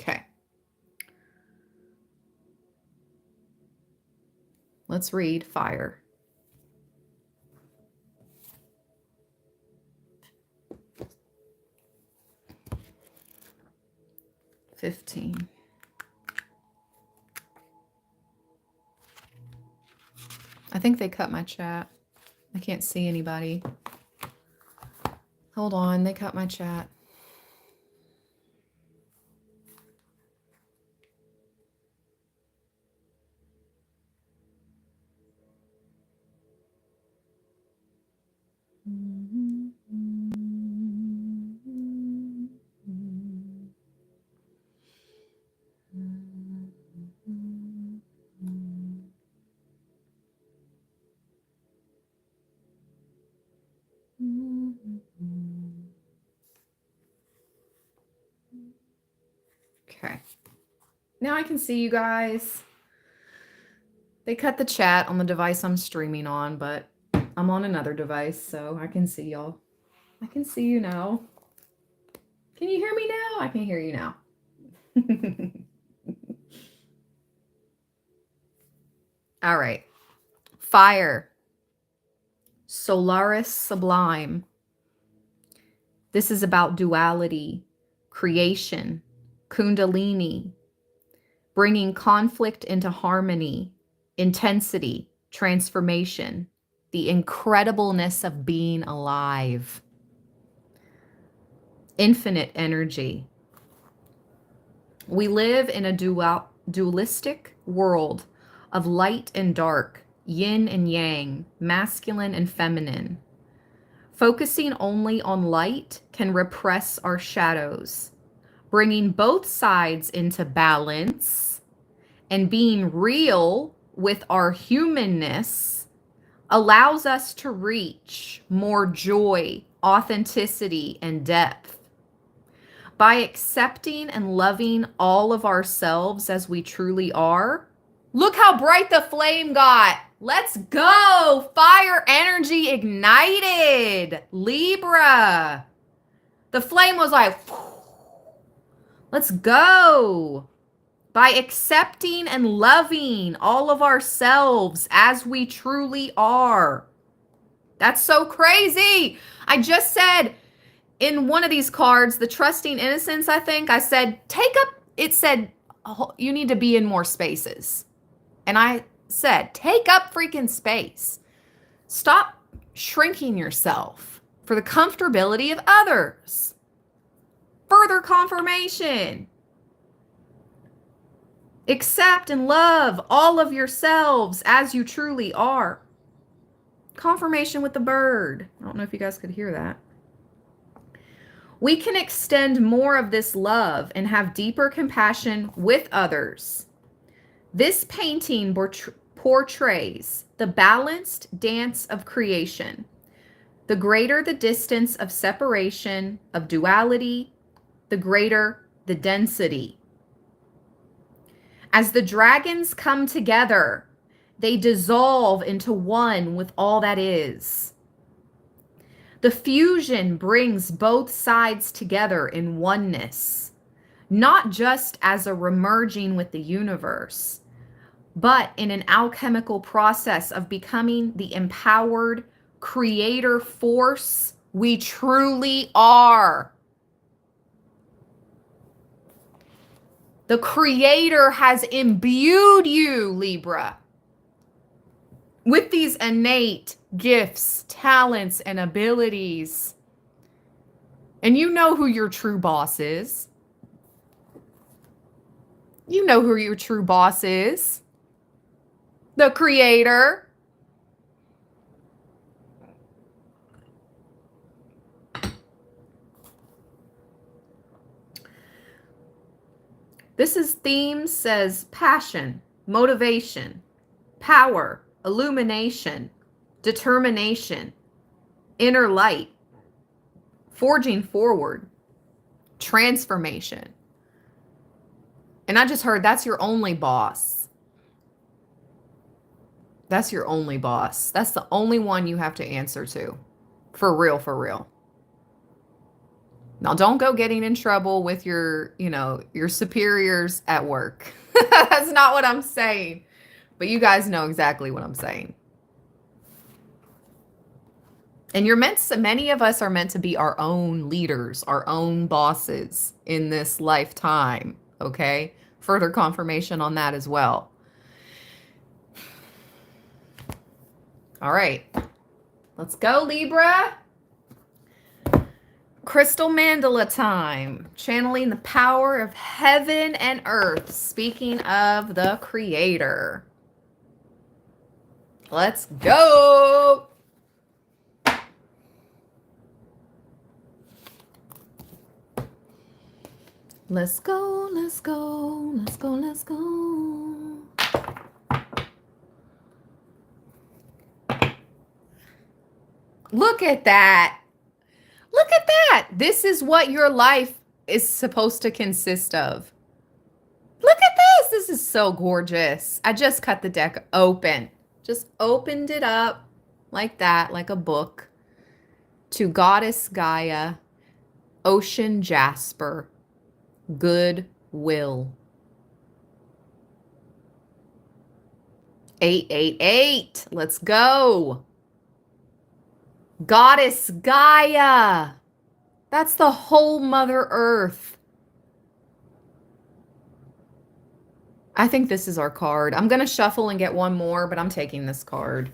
Okay. Let's read fire. $15. I think they cut my chat. I can't see anybody. Hold on, they cut my chat. Okay. Now I can see you guys. They cut the chat on the device I'm streaming on, but I'm on another device, so I can see y'all. I can see you now. Can you hear me now? I can hear you now. All right. Fire. Solaris Sublime. This is about duality, creation, kundalini, bringing conflict into harmony, intensity, transformation, the incredibleness of being alive. Infinite energy. We live in a dualistic world of light and dark, yin and yang, masculine and feminine. Focusing only on light can repress our shadows. Bringing both sides into balance and being real with our humanness allows us to reach more joy, authenticity, and depth. By accepting and loving all of ourselves as we truly are, look how bright the flame got. Let's go. Fire energy ignited. Libra. The flame was like, let's go. By accepting and loving all of ourselves as we truly are. That's so crazy. I just said in one of these cards, the trusting innocence, I think, I said, it said, you need to be in more spaces. And I said, take up freaking space. Stop shrinking yourself for the comfortability of others. Further confirmation. Accept and love all of yourselves as you truly are. Confirmation with the bird. I don't know if you guys could hear that. We can extend more of this love and have deeper compassion with others. This painting portrays the balanced dance of creation. The greater the distance of separation, of duality, the greater the density. As the dragons come together, they dissolve into one with all that is. The fusion brings both sides together in oneness, not just as a remerging with the universe, but in an alchemical process of becoming the empowered creator force we truly are. The creator has imbued you, Libra, with these innate gifts, talents, and abilities. And you know who your true boss is. You know who your true boss is. The creator. This theme says passion, motivation, power, illumination, determination, inner light, forging forward, transformation. And I just heard that's your only boss. That's your only boss. That's the only one you have to answer to. For real, for real. Now, don't go getting in trouble with your superiors at work. That's not what I'm saying. But you guys know exactly what I'm saying. And many of us are meant to be our own leaders, our own bosses in this lifetime. Okay? Further confirmation on that as well. All right. Let's go, Libra. Crystal mandala time. Channeling the power of heaven and earth. Speaking of the creator. Let's go. Let's go, let's go, let's go, let's go. Look at that. Look at that. This is what your life is supposed to consist of. so gorgeous. I just cut the deck open. Just opened it up like that, like a book. To Goddess Gaia, Ocean Jasper, Good Will. 888. Let's go. Goddess Gaia. That's the whole Mother Earth. I think this is our card. I'm going to shuffle and get one more, but I'm taking this card.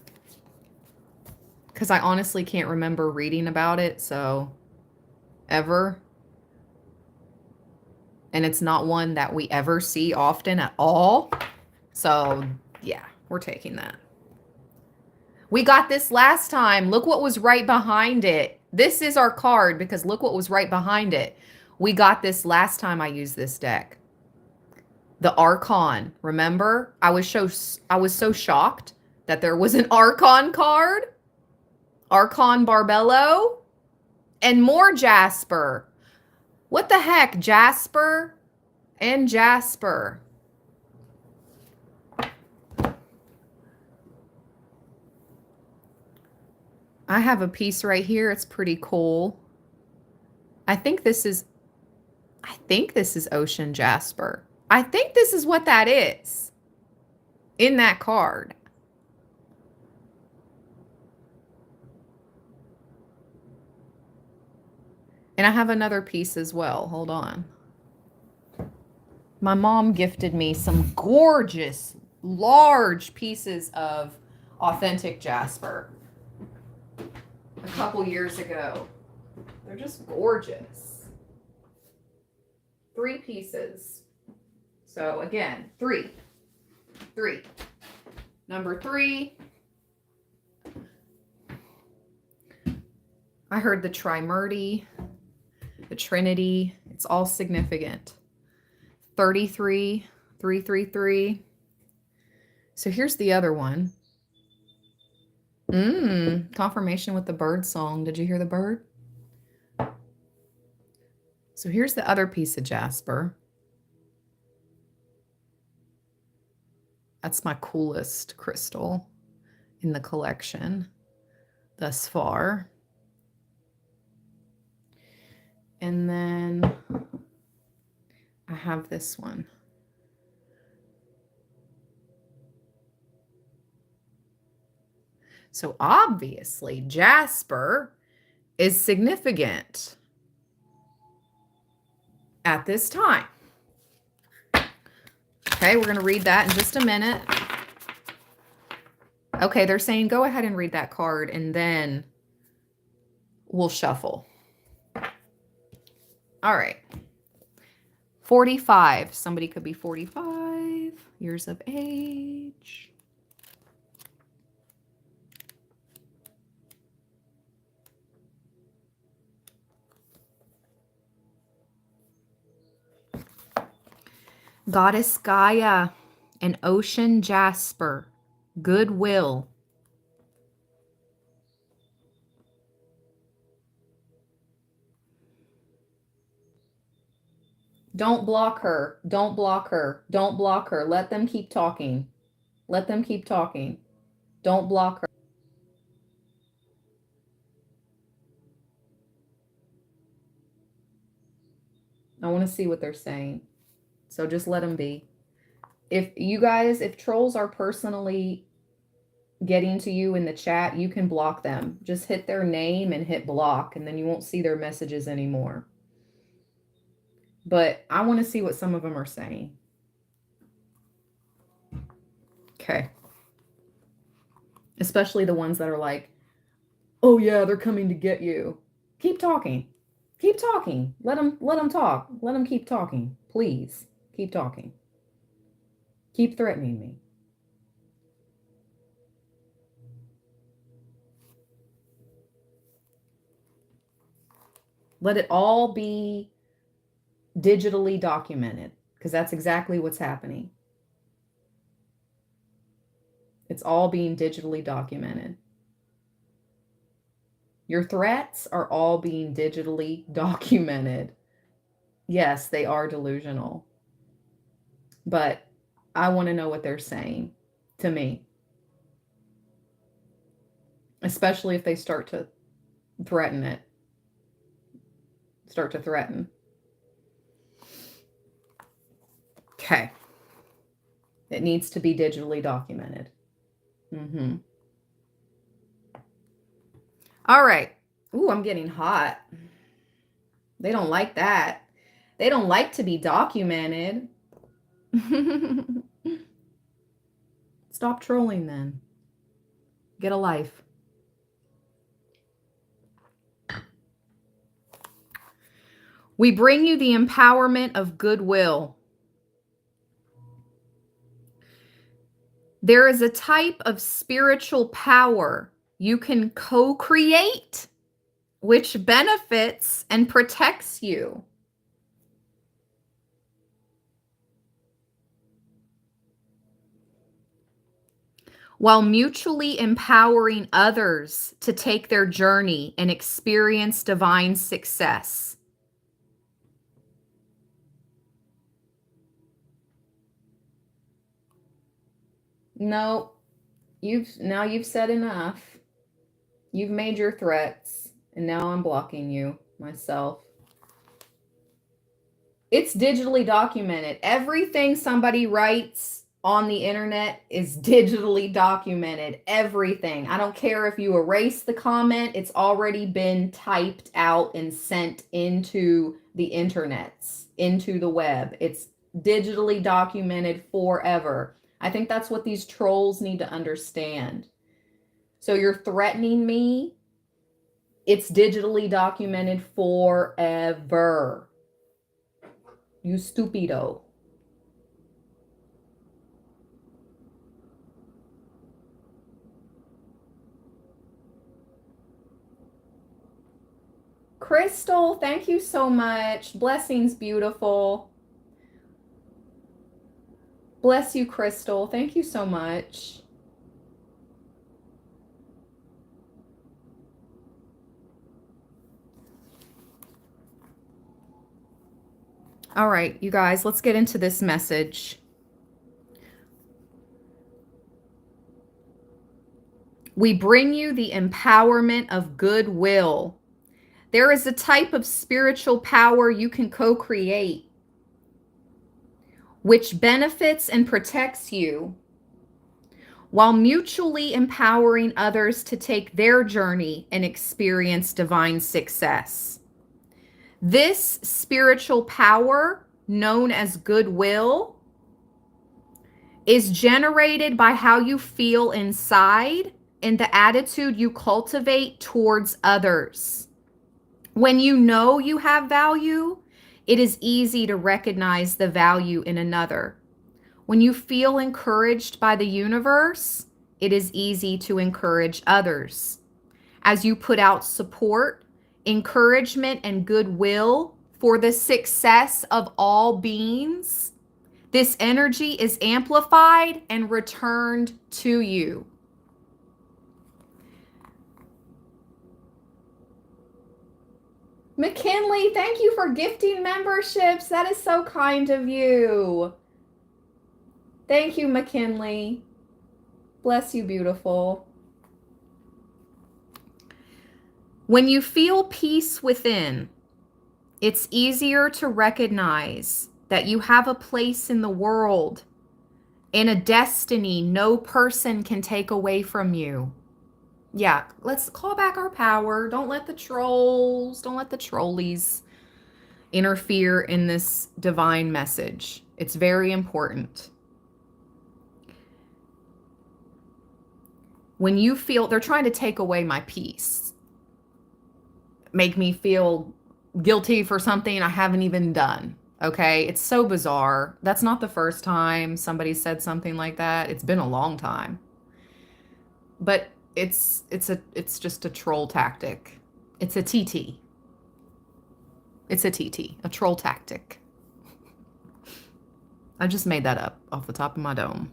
Because I honestly can't remember reading about it, so ever. And it's not one that we ever see often at all. So, yeah, we're taking that. We got this last time. Look what was right behind it. This is our card because look what was right behind it. We got this last time I used this deck. The Archon. Remember? I was so shocked that there was an Archon card. Archon Barbello. And more Jasper. What the heck? Jasper and Jasper. I have a piece right here. It's pretty cool. I think this is Ocean Jasper. I think this is what that is in that card. And I have another piece as well. Hold on. My mom gifted me some gorgeous, large pieces of authentic Jasper a couple years ago. They're just gorgeous. 3 pieces. So again, 3. Number 3. I heard the Trimurti, the Trinity. It's all significant. 33, 333. So here's the other one. Confirmation with the bird song. Did you hear the bird? So here's the other piece of Jasper. That's my coolest crystal in the collection thus far. And then I have this one. So obviously Jasper is significant at this time. Okay, we're going to read that in just a minute. Okay, they're saying go ahead and read that card and then we'll shuffle. All right. 45. Somebody could be 45 years of age. Goddess Gaia, an Ocean Jasper, Goodwill. Don't block her. Don't block her. Don't block her. Let them keep talking. Let them keep talking. Don't block her. I want to see what they're saying. So just let them be. If trolls are personally getting to you in the chat, you can block them. Just hit their name and hit block, and then you won't see their messages anymore. But I want to see what some of them are saying. Okay. Especially the ones that are like, oh yeah, they're coming to get you. Keep talking. Keep talking. Let them talk. Let them keep talking. Please. Keep talking. Keep threatening me. Let it all be digitally documented, because that's exactly what's happening. It's all being digitally documented. Your threats are all being digitally documented. Yes, they are delusional. But I want to know what they're saying to me, especially if they start to threaten it. Start to threaten. Okay. It needs to be digitally documented. Mm-hmm. All right. Ooh, I'm getting hot. They don't like that. They don't like to be documented. Stop trolling then. Get a life. We bring you the empowerment of goodwill. There is a type of spiritual power you can co-create, which benefits and protects you. While mutually empowering others to take their journey and experience divine success. No, you've said enough. You've made your threats, and now I'm blocking you myself. It's digitally documented. Everything somebody writes on the internet is digitally documented. Everything. I don't care if you erase the comment, it's already been typed out and sent into the internets, into the web. It's digitally documented forever. I think that's what these trolls need to understand. So you're threatening me. It's digitally documented forever. You stupido. Crystal, thank you so much. Blessings, beautiful. Bless you, Crystal. Thank you so much. All right, you guys, let's get into this message. We bring you the empowerment of goodwill. There is a type of spiritual power you can co-create, which benefits and protects you, while mutually empowering others to take their journey and experience divine success. This spiritual power, known as goodwill, is generated by how you feel inside and the attitude you cultivate towards others. When you know you have value, it is easy to recognize the value in another. When you feel encouraged by the universe, it is easy to encourage others. As you put out support, encouragement, and goodwill for the success of all beings, this energy is amplified and returned to you. McKinley, thank you for gifting memberships. That is so kind of you. Thank you, McKinley. Bless you, beautiful. When you feel peace within, it's easier to recognize that you have a place in the world and a destiny no person can take away from you. Yeah, let's call back our power. Don't let the trolls, don't let the trolleys interfere in this divine message. It's very important. When you feel they're trying to take away my peace, make me feel guilty for something I haven't even done. Okay, it's so bizarre. That's not the first time somebody said something like that. It's been a long time. But it's just a troll tactic. It's a TT. It's a TT, a troll tactic. I just made that up off the top of my dome.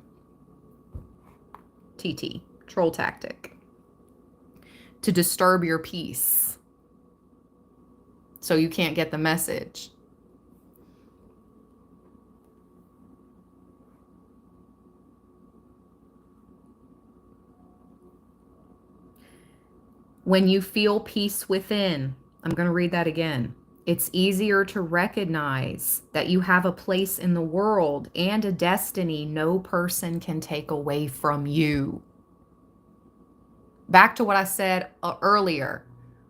TT, troll tactic. To disturb your peace so you can't get the message. When you feel peace within, I'm going to read that again. It's easier to recognize that you have a place in the world and a destiny no person can take away from you. Back to what I said earlier.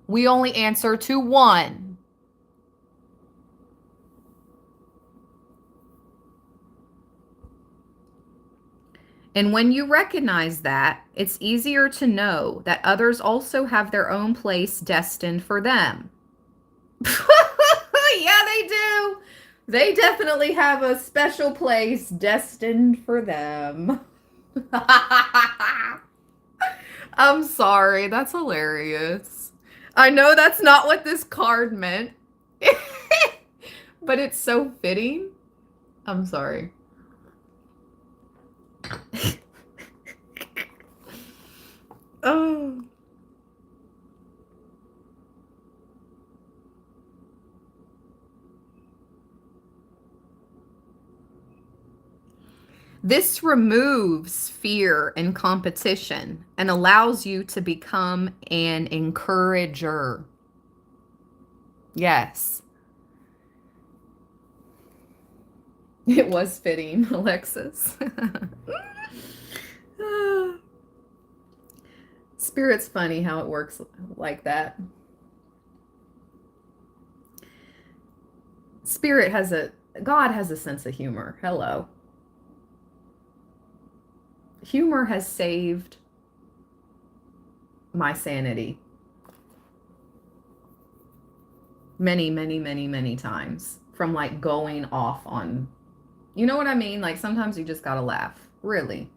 We only answer to one. And when you recognize that, it's easier to know that others also have their own place destined for them. Yeah, they do. They definitely have a special place destined for them. I'm sorry. That's hilarious. I know that's not what this card meant, but it's so fitting. I'm sorry. Oh. This removes fear and competition and allows you to become an encourager. Yes. It was fitting, Alexis. Spirit's funny how it works like that. God has a sense of humor. Hello. Humor has saved my sanity many, many, many, many times from like going off on, you know what I mean? Like sometimes you just gotta laugh, really.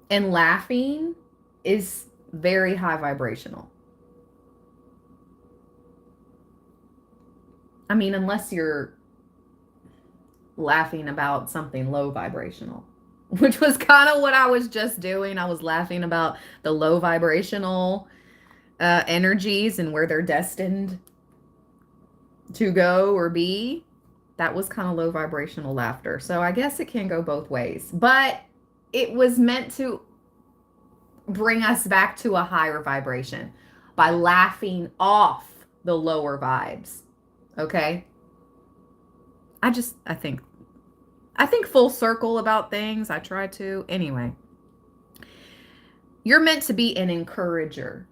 And laughing is very high vibrational. I mean, unless you're laughing about something low vibrational, which was kind of what I was just doing. I was laughing about the low vibrational energies and where they're destined to go or be. That was kind of low vibrational laughter. So I guess it can go both ways, but it was meant to bring us back to a higher vibration by laughing off the lower vibes. Okay? I think full circle about things. I try to. Anyway, you're meant to be an encourager.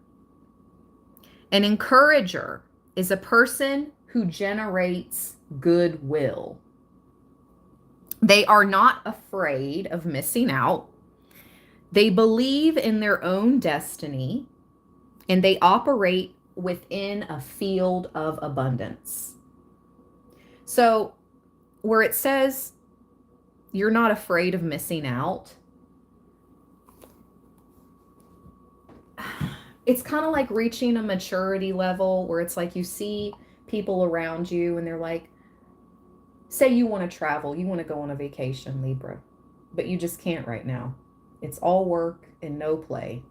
An encourager is a person who generates goodwill. They are not afraid of missing out. They believe in their own destiny, and they operate within a field of abundance. So, where it says you're not afraid of missing out, it's kind of like reaching a maturity level where it's like you see people around you and they're like, say you want to travel, you want to go on a vacation, Libra, but you just can't right now. It's all work and no play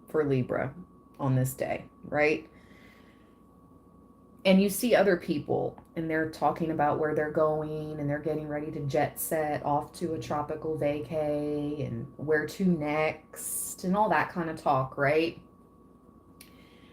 for Libra on this day, right? And you see other people and they're talking about where they're going and they're getting ready to jet set off to a tropical vacay and where to next and all that kind of talk, right?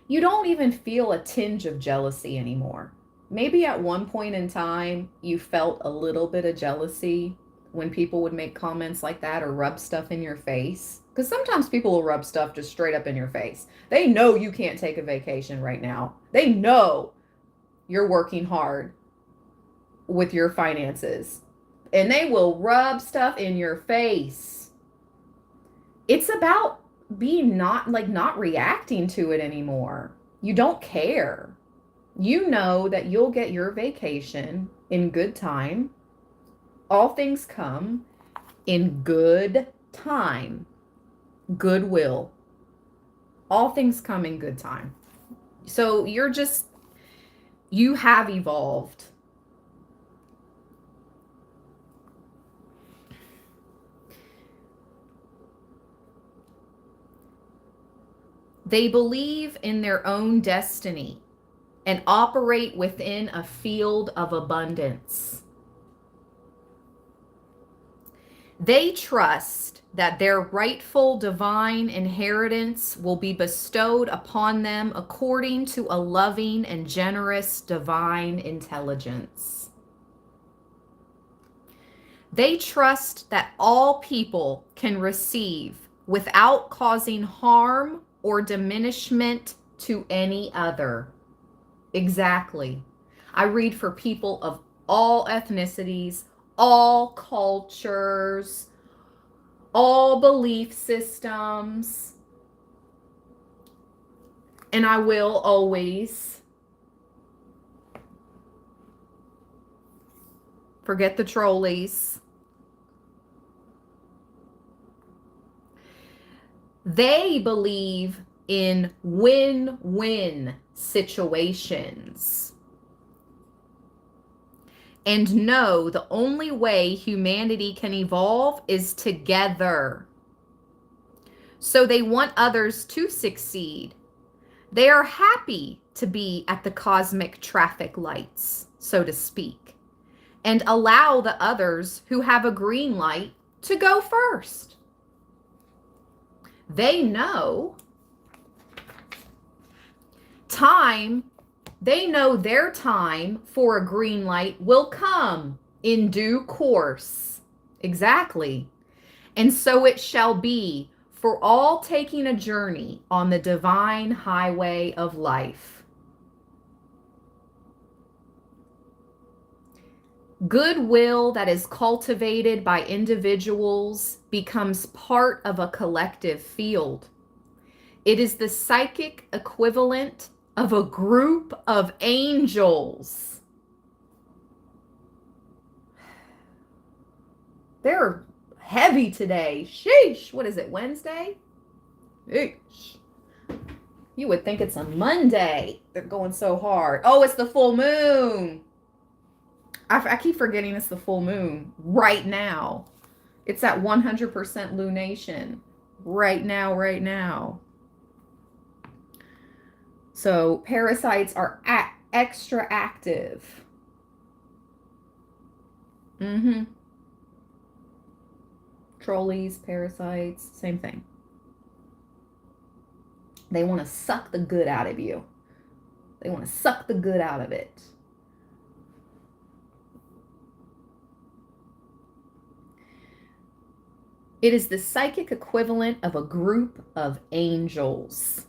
You don't even feel a tinge of jealousy anymore. Maybe at one point in time, you felt a little bit of jealousy when people would make comments like that or rub stuff in your face. Because sometimes people will rub stuff just straight up in your face. They know you can't take a vacation right now. They know you're working hard with your finances. And they will rub stuff in your face. It's about being not reacting to it anymore. You don't care. You know that you'll get your vacation in good time. All things come in good time. Goodwill. All things come in good time. So you have evolved. They believe in their own destiny and operate within a field of abundance. They trust that their rightful divine inheritance will be bestowed upon them according to a loving and generous divine intelligence. They trust that all people can receive without causing harm or diminishment to any other. Exactly. I read for people of all ethnicities, all cultures, all belief systems, and I will always forget the trolleys. They believe in win-win situations and know the only way humanity can evolve is together. So they want others to succeed. They are happy to be at the cosmic traffic lights, so to speak, and allow the others who have a green light to go first. They know time, they know their time for a green light will come in due course. Exactly. And so it shall be for all taking a journey on the divine highway of life. Goodwill that is cultivated by individuals becomes part of a collective field. It is the psychic equivalent of a group of angels. They're heavy today. Sheesh. What is it, Wednesday? Sheesh. You would think it's a Monday. They're going so hard. Oh, it's the full moon. I keep forgetting it's the full moon right now. It's at 100% lunation right now. So parasites are extra active. Trolleys, parasites, same thing. They want to suck the good out of you. They want to suck the good out of it. It is the psychic equivalent of a group of angels.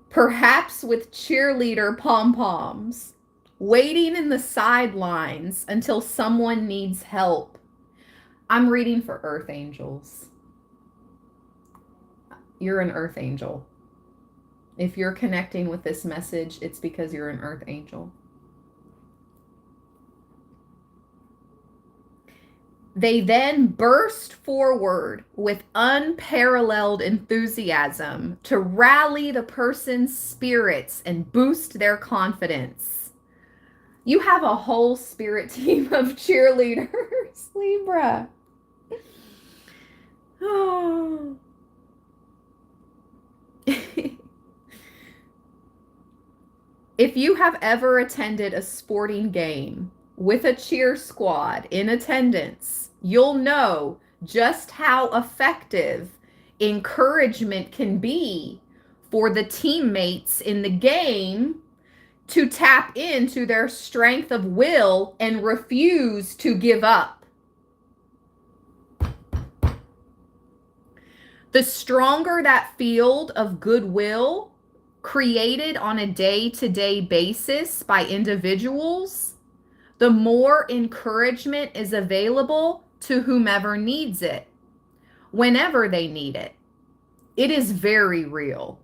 Perhaps with cheerleader pom-poms, waiting in the sidelines until someone needs help. I'm reading for Earth angels. You're an Earth angel. If you're connecting with this message, it's because you're an Earth angel. They then burst forward with unparalleled enthusiasm to rally the person's spirits and boost their confidence. You have a whole spirit team of cheerleaders, Libra. Oh. If you have ever attended a sporting game with a cheer squad in attendance, you'll know just how effective encouragement can be for the teammates in the game to tap into their strength of will and refuse to give up. The stronger that field of goodwill created on a day-to-day basis by individuals, the more encouragement is available to whomever needs it, whenever they need it. It is very real.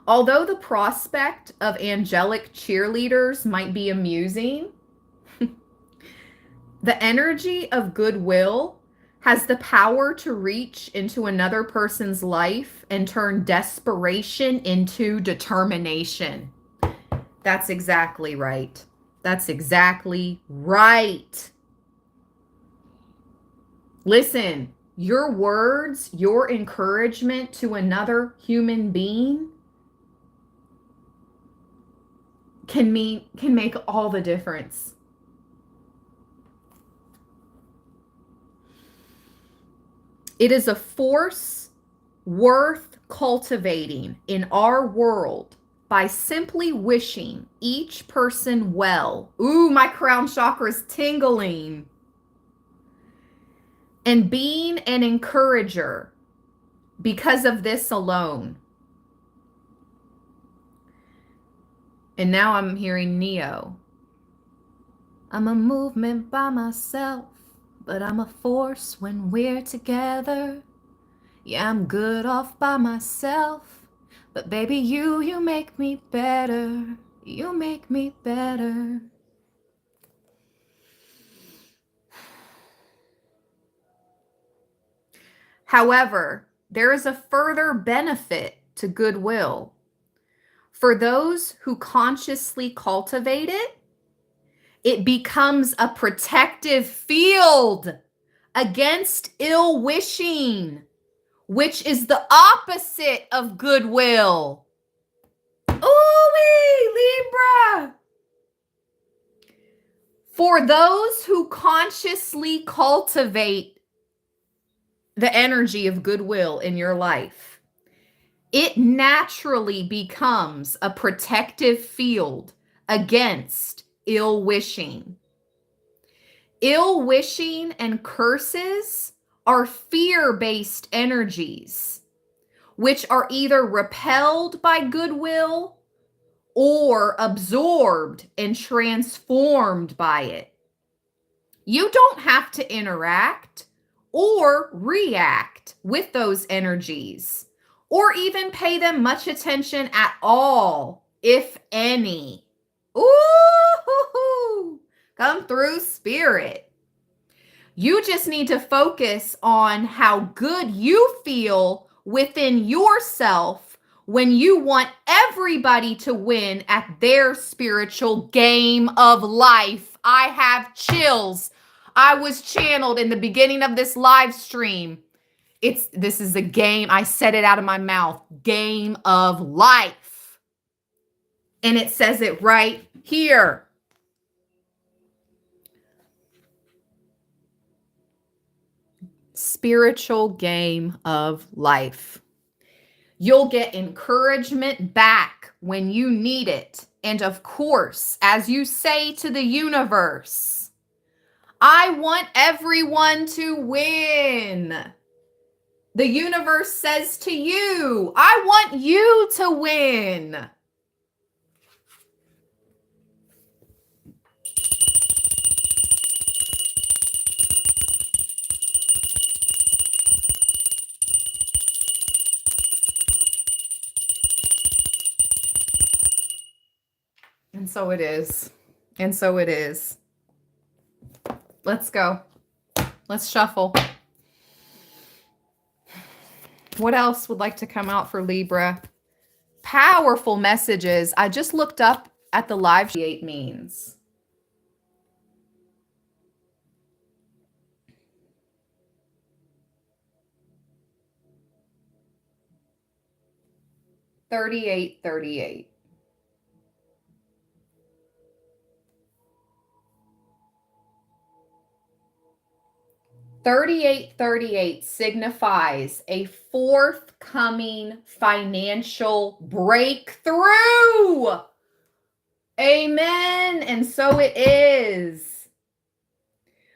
Although the prospect of angelic cheerleaders might be amusing, the energy of goodwill has the power to reach into another person's life and turn desperation into determination. That's exactly right. That's exactly right. Listen, your words, your encouragement to another human being can make all the difference. It is a force worth cultivating in our world by simply wishing each person well. Ooh, my crown chakra is tingling. And being an encourager because of this alone. And now I'm hearing Neo. I'm a movement by myself, but I'm a force when we're together. Yeah, I'm good off by myself, but baby, you make me better. You make me better. However, there is a further benefit to goodwill. For those who consciously cultivate it, it becomes a protective field against ill wishing, which is the opposite of goodwill. Ooh, Libra. For those who consciously cultivate the energy of goodwill in your life, it naturally becomes a protective field against ill wishing. Ill wishing and curses are fear-based energies, which are either repelled by goodwill or absorbed and transformed by it. You don't have to interact or react with those energies, or even pay them much attention at all, if any. Ooh, come through, spirit. You just need to focus on how good you feel within yourself when you want everybody to win at their spiritual game of life. I have chills. I was channeled in the beginning of this live stream. This is a game. I said it out of my mouth. Game of life. And it says it right here. Spiritual game of life. You'll get encouragement back when you need it. And of course, as you say to the universe, I want everyone to win. The universe says to you, I want you to win. And so it is. And so it is. Let's go. Let's shuffle. What else would like to come out for Libra? Powerful messages. I just looked up at the live 38 means. $38. 38 signifies a forthcoming financial breakthrough. Amen. And so it is.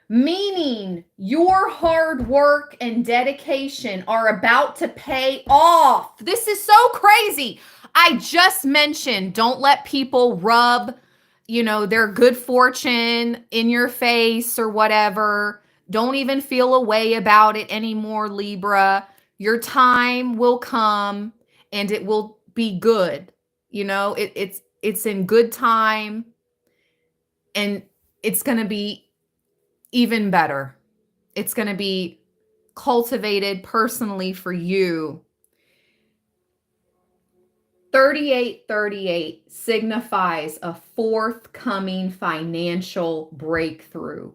Meaning your hard work and dedication are about to pay off. This is so crazy. I just mentioned don't let people rub, their good fortune in your face or whatever. Don't even feel a way about it anymore, Libra. Your time will come and it will be good. It's in good time and it's going to be even better. It's going to be cultivated personally for you. 38 signifies a forthcoming financial breakthrough,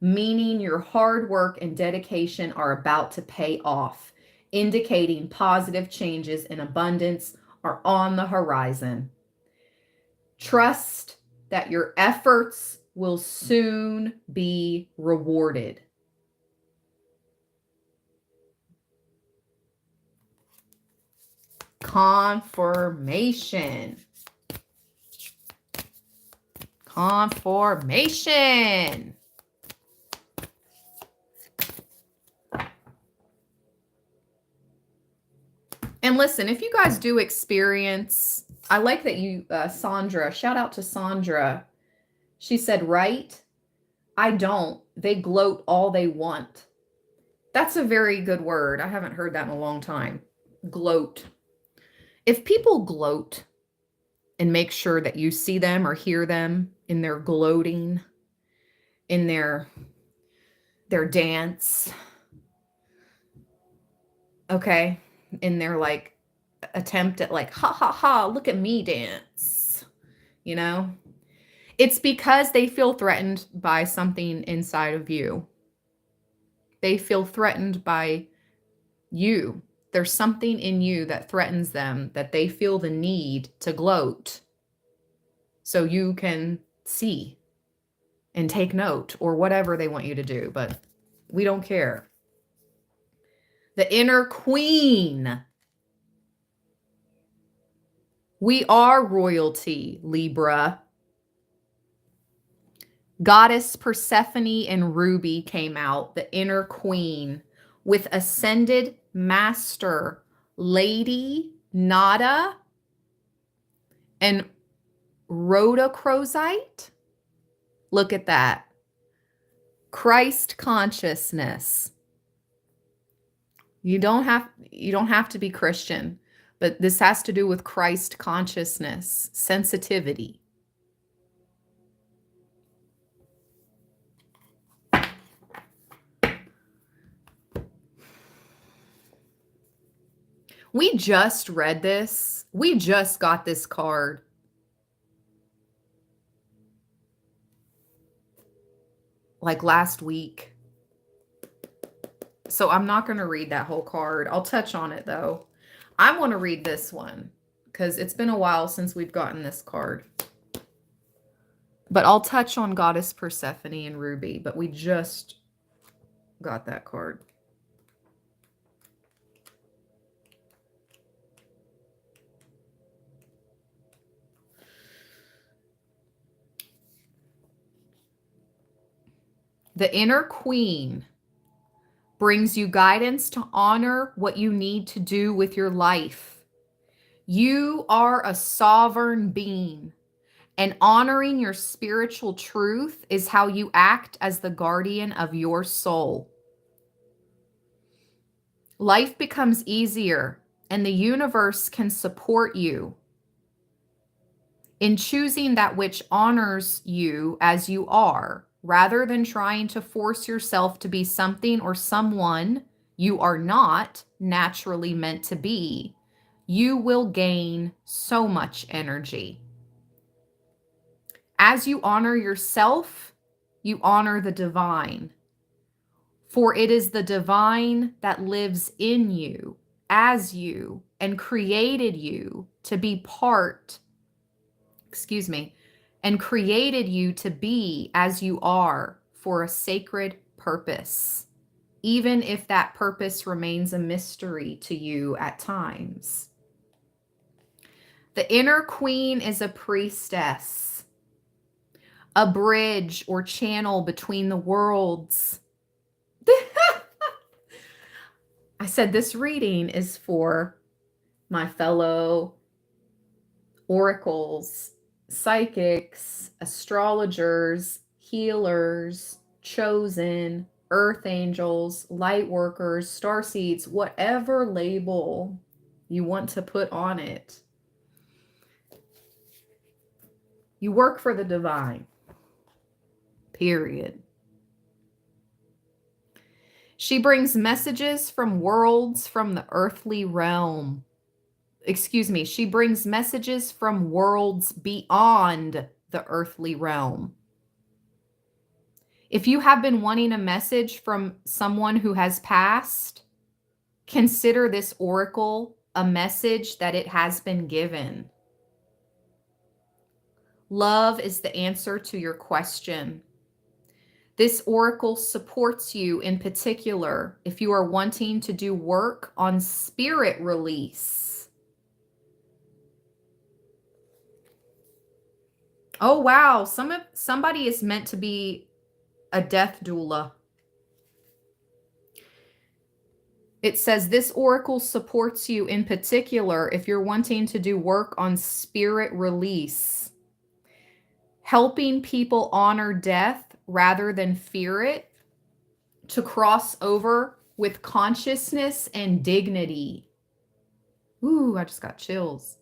meaning your hard work and dedication are about to pay off, indicating positive changes and abundance are on the horizon. Trust that your efforts will soon be rewarded. Confirmation. Confirmation. And listen, if you guys do experience, I like that you, Sandra, shout out to Sandra. She said, right? I don't. They gloat all they want. That's a very good word. I haven't heard that in a long time. Gloat. If people gloat and make sure that you see them or hear them in their gloating, in their dance, okay, in their like attempt at like, ha ha ha, look at me dance, you know, it's because they feel threatened by something inside of you. They feel threatened by you. There's something in you that threatens them, that they feel the need to gloat so you can see and take note or whatever they want you to do, but we don't care. The inner queen. We are royalty, Libra. Goddess Persephone and Ruby came out, the inner queen, with ascended master, Lady Nada and Rhodochrosite. Look at that. Christ consciousness. You don't have to be Christian, but this has to do with Christ consciousness, sensitivity. We just read this. We just got this card. Like last week. So I'm not going to read that whole card. I'll touch on it though. I want to read this one because it's been a while since we've gotten this card. But I'll touch on Goddess Persephone and Ruby, but we just got that card. The inner queen brings you guidance to honor what you need to do with your life. You are a sovereign being, and honoring your spiritual truth is how you act as the guardian of your soul. Life becomes easier, and the universe can support you in choosing that which honors you as you are, rather than trying to force yourself to be something or someone you are not naturally meant to be. You will gain so much energy. As you honor yourself, you honor the divine. For it is the divine that lives in you, as you, and created you to be part, and created you to be as you are for a sacred purpose, even if that purpose remains a mystery to you at times. The inner queen is a priestess, a bridge or channel between the worlds. I said this reading is for my fellow oracles, psychics, astrologers, healers, chosen, earth angels, light workers, starseeds, whatever label you want to put on it. You work for the divine. Period. She brings messages from worlds from the earthly realm. She brings messages from worlds beyond the earthly realm. If you have been wanting a message from someone who has passed, consider this oracle a message that it has been given. Love is the answer to your question. This oracle supports you in particular if you are wanting to do work on spirit release. Oh, wow. Somebody is meant to be a death doula. It says this oracle supports you in particular if you're wanting to do work on spirit release, helping people honor death rather than fear it, to cross over with consciousness and dignity. Ooh, I just got chills.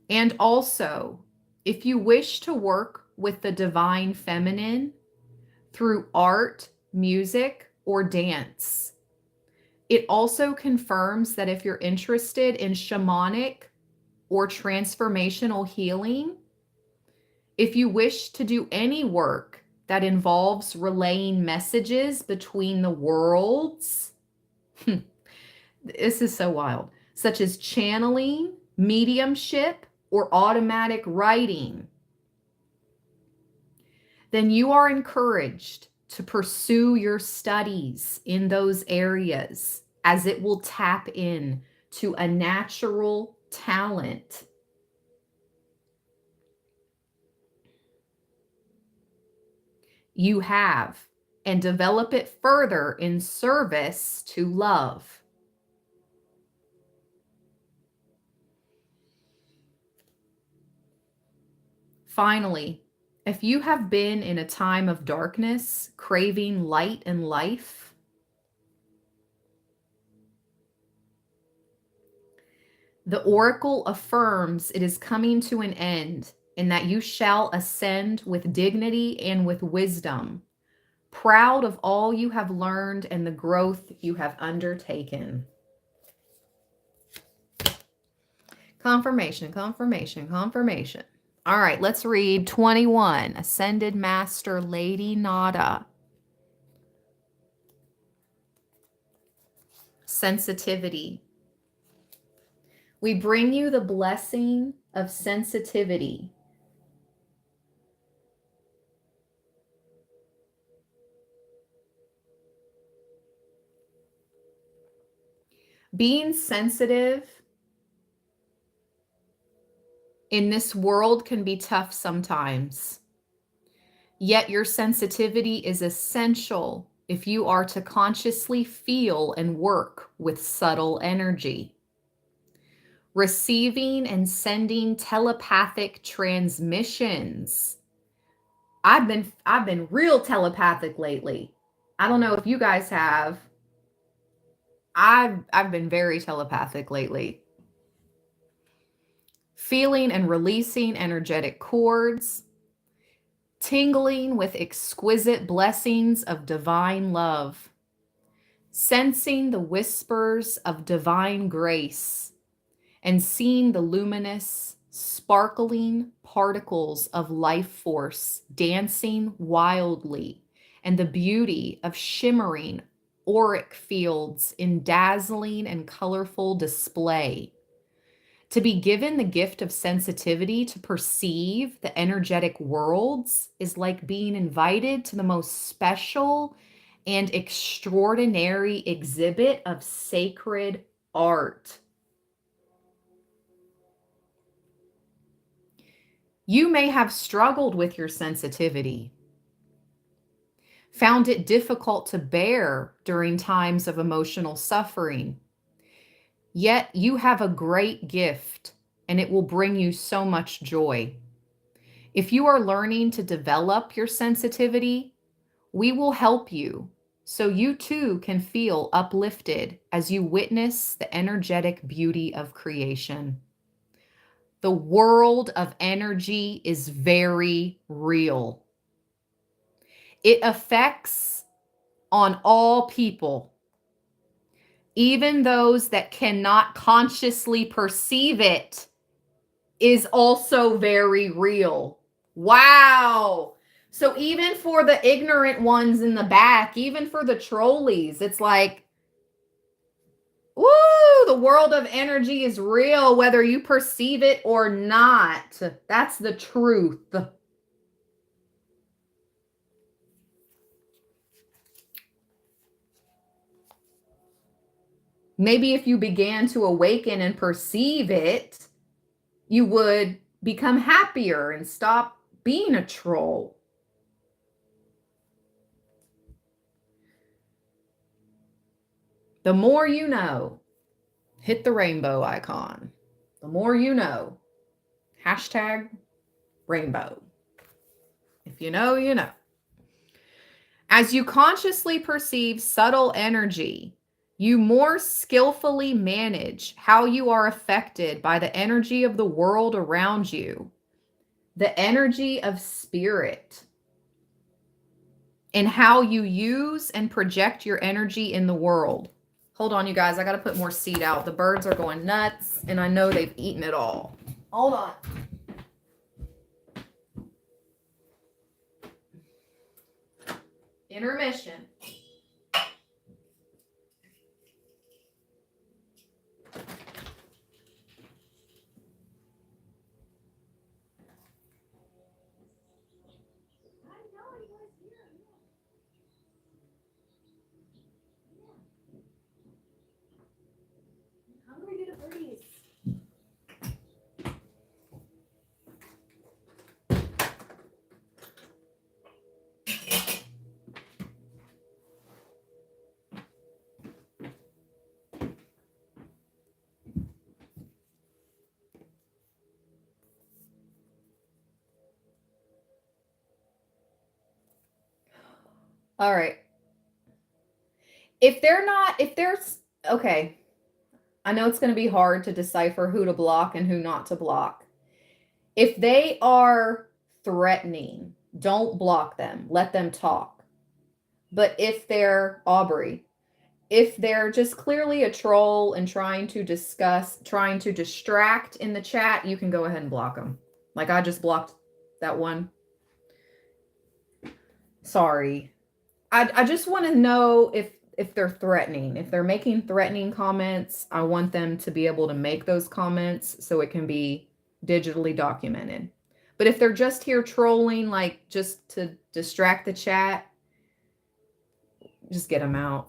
And also, if you wish to work with the divine feminine through art, music, or dance. It also confirms that if you're interested in shamanic or transformational healing, if you wish to do any work that involves relaying messages between the worlds, this is so wild, such as channeling, mediumship, or automatic writing, then you are encouraged to pursue your studies in those areas, as it will tap in to a natural talent. You have, and develop it further in service to love. Finally, if you have been in a time of darkness, craving light and life, the oracle affirms it is coming to an end, and that you shall ascend with dignity and with wisdom, proud of all you have learned and the growth you have undertaken. Confirmation, confirmation, confirmation. All right, let's read 21. Ascended Master Lady Nada. Sensitivity. We bring you the blessing of sensitivity. Being sensitive in this world can be tough sometimes. Yet your sensitivity is essential if you are to consciously feel and work with subtle energy. Receiving and sending telepathic transmissions. I've been real telepathic lately. I don't know if you guys have. I've been very telepathic lately. Feeling and releasing energetic cords, tingling with exquisite blessings of divine love, sensing the whispers of divine grace, and seeing the luminous, sparkling particles of life force dancing wildly, and the beauty of shimmering auric fields in dazzling and colorful display. To be given the gift of sensitivity to perceive the energetic worlds is like being invited to the most special and extraordinary exhibit of sacred art. You may have struggled with your sensitivity, found it difficult to bear during times of emotional suffering. Yet you have a great gift, and it will bring you so much joy. If you are learning to develop your sensitivity, we will help you so you too can feel uplifted as you witness the energetic beauty of creation. The world of energy is very real. It affects on all people, even those that cannot consciously perceive it, is also very real. Wow. So even for the ignorant ones in the back, even for the trolleys, it's like, woo, the world of energy is real, whether you perceive it or not. That's the truth. Maybe if you began to awaken and perceive it, you would become happier and stop being a troll. The more you know, hit the rainbow icon. The more you know. Hashtag rainbow. If you know, you know. As you consciously perceive subtle energy, you more skillfully manage how you are affected by the energy of the world around you, the energy of spirit, and how you use and project your energy in the world. Hold on, you guys. I got to put more seed out. The birds are going nuts, and I know they've eaten it all. Hold on. Intermission. All right. If there's, okay. I know it's going to be hard to decipher who to block and who not to block. If they are threatening, don't block them. Let them talk. But if they're Aubrey, if they're just clearly a troll and trying to distract in the chat, you can go ahead and block them. Like I just blocked that one. Sorry. I just want to know if they're threatening. If they're making threatening comments, I want them to be able to make those comments so it can be digitally documented. But if they're just here trolling, like just to distract the chat, just get them out.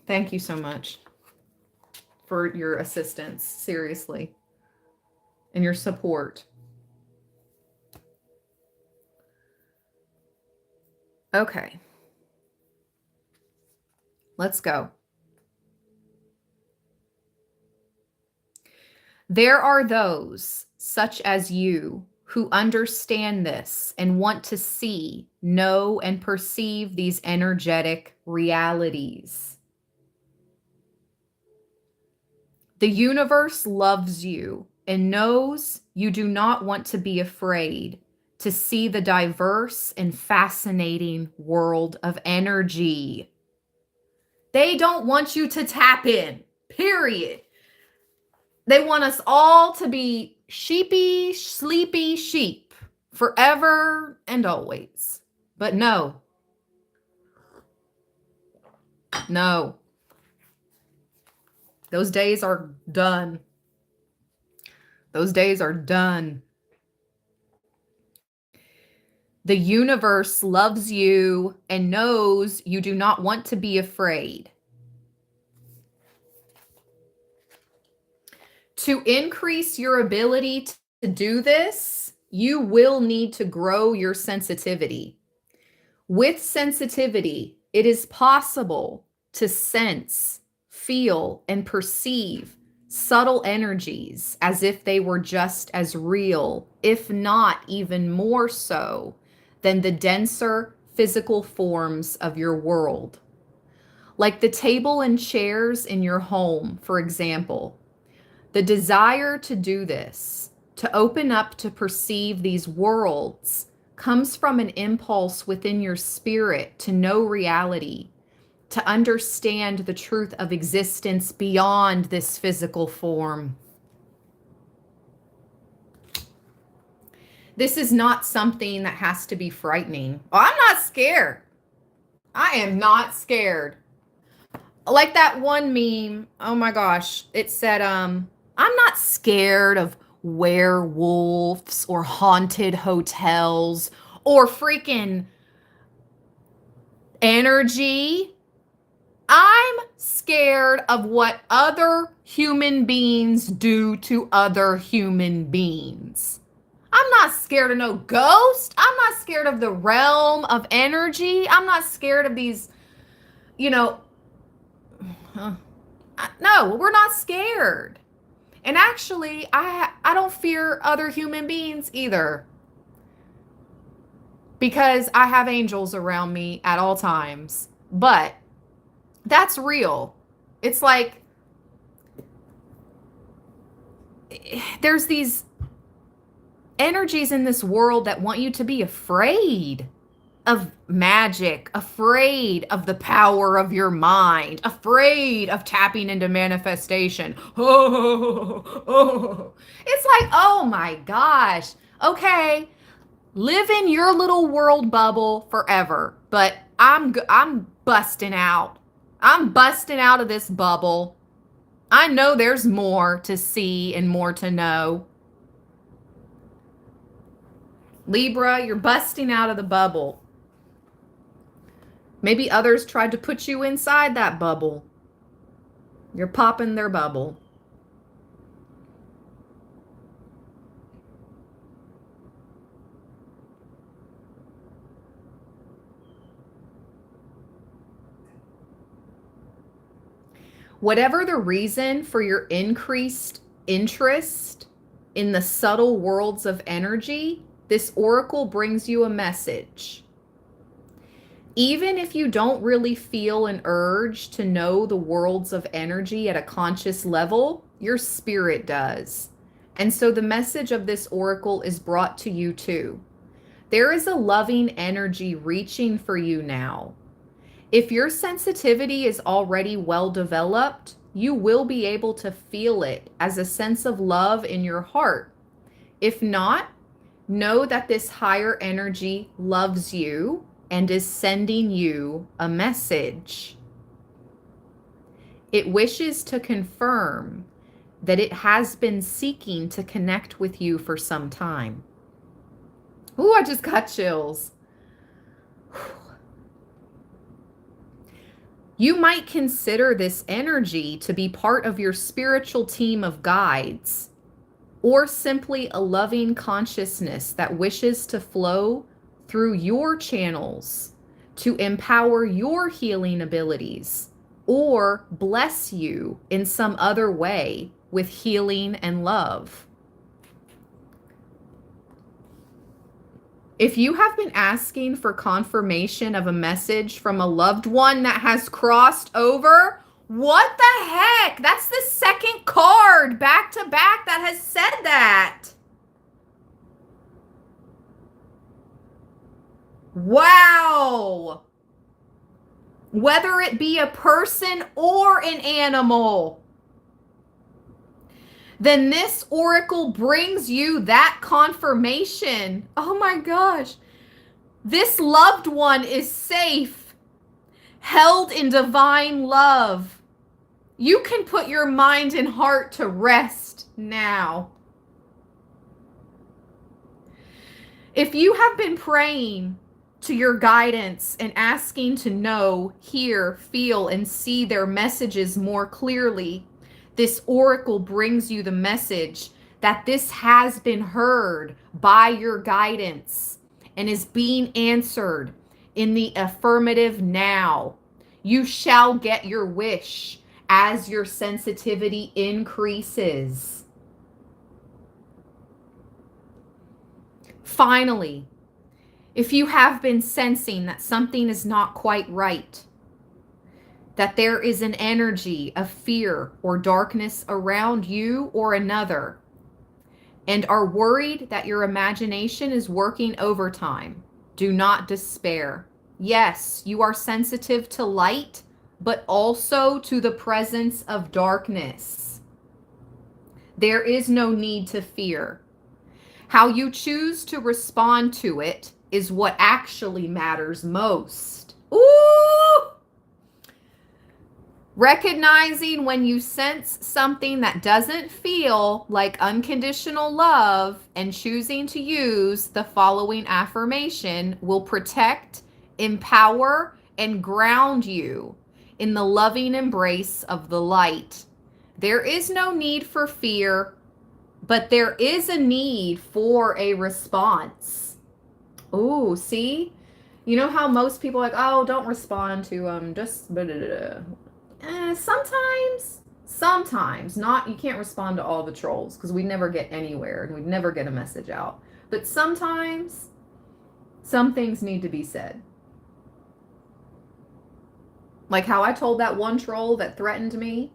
Thank you so much for your assistance, seriously, and your support. Okay. Let's go. There are those, such as you, who understand this and want to see, know, and perceive these energetic realities. The universe loves you and knows you do not want to be afraid to see the diverse and fascinating world of energy. They don't want you to tap in, period. They want us all to be sheepy, sleepy sheep forever and always. But no. No. Those days are done. Those days are done. The universe loves you and knows you do not want to be afraid. To increase your ability to do this, you will need to grow your sensitivity. With sensitivity, it is possible to sense, feel, and perceive subtle energies as if they were just as real, if not even more so, than the denser physical forms of your world. Like the table and chairs in your home, for example. The desire to do this, to open up to perceive these worlds, comes from an impulse within your spirit to know reality, to understand the truth of existence beyond this physical form. This is not something that has to be frightening. Oh, I'm not scared. I am not scared. Like that one meme, oh my gosh, it said, I'm not scared of werewolves or haunted hotels or freaking energy. I'm scared of what other human beings do to other human beings. I'm not scared of no ghost. I'm not scared of the realm of energy. I'm not scared of these, you know, no, we're not scared. And actually, I don't fear other human beings either, because I have angels around me at all times. But that's real. It's like there's these energies in this world that want you to be afraid of magic, afraid of the power of your mind, afraid of tapping into manifestation. Oh, oh. It's like, oh my gosh. Okay, live in your little world bubble forever, but I'm busting out. I'm busting out of this bubble. I know there's more to see and more to know. Libra, you're busting out of the bubble. Maybe others tried to put you inside that bubble. You're popping their bubble. Whatever the reason for your increased interest in the subtle worlds of energy, this oracle brings you a message. Even if you don't really feel an urge to know the worlds of energy at a conscious level, your spirit does. And so the message of this oracle is brought to you too. There is a loving energy reaching for you now. If your sensitivity is already well developed, you will be able to feel it as a sense of love in your heart. If not, know that this higher energy loves you and is sending you a message. It wishes to confirm that it has been seeking to connect with you for some time. Ooh, I just got chills. You might consider this energy to be part of your spiritual team of guides, or simply a loving consciousness that wishes to flow through your channels to empower your healing abilities, or bless you in some other way with healing and love. If you have been asking for confirmation of a message from a loved one that has crossed over, what the heck? That's the second card back to back that has said that. Wow. Whether it be a person or an animal, then this oracle brings you that confirmation. Oh my gosh. This loved one is safe, held in divine love. You can put your mind and heart to rest now. If you have been praying to your guidance and asking to know, hear, feel, and see their messages more clearly, this oracle brings you the message that this has been heard by your guidance and is being answered in the affirmative now. You shall get your wish as your sensitivity increases. Finally, if you have been sensing that something is not quite right, that there is an energy of fear or darkness around you or another, and are worried that your imagination is working overtime, do not despair. Yes, you are sensitive to light, but also to the presence of darkness. There is no need to fear. How you choose to respond to it is what actually matters most. Ooh! Recognizing when you sense something that doesn't feel like unconditional love and choosing to use the following affirmation will protect, empower, and ground you in the loving embrace of the light. There is no need for fear. But there is a need for a response. Ooh, see? You know how most people are like, oh, don't respond to just blah, blah, blah. Sometimes not. You can't respond to all the trolls because we never get anywhere and we'd never get a message out. But sometimes some things need to be said. Like how I told that one troll that threatened me,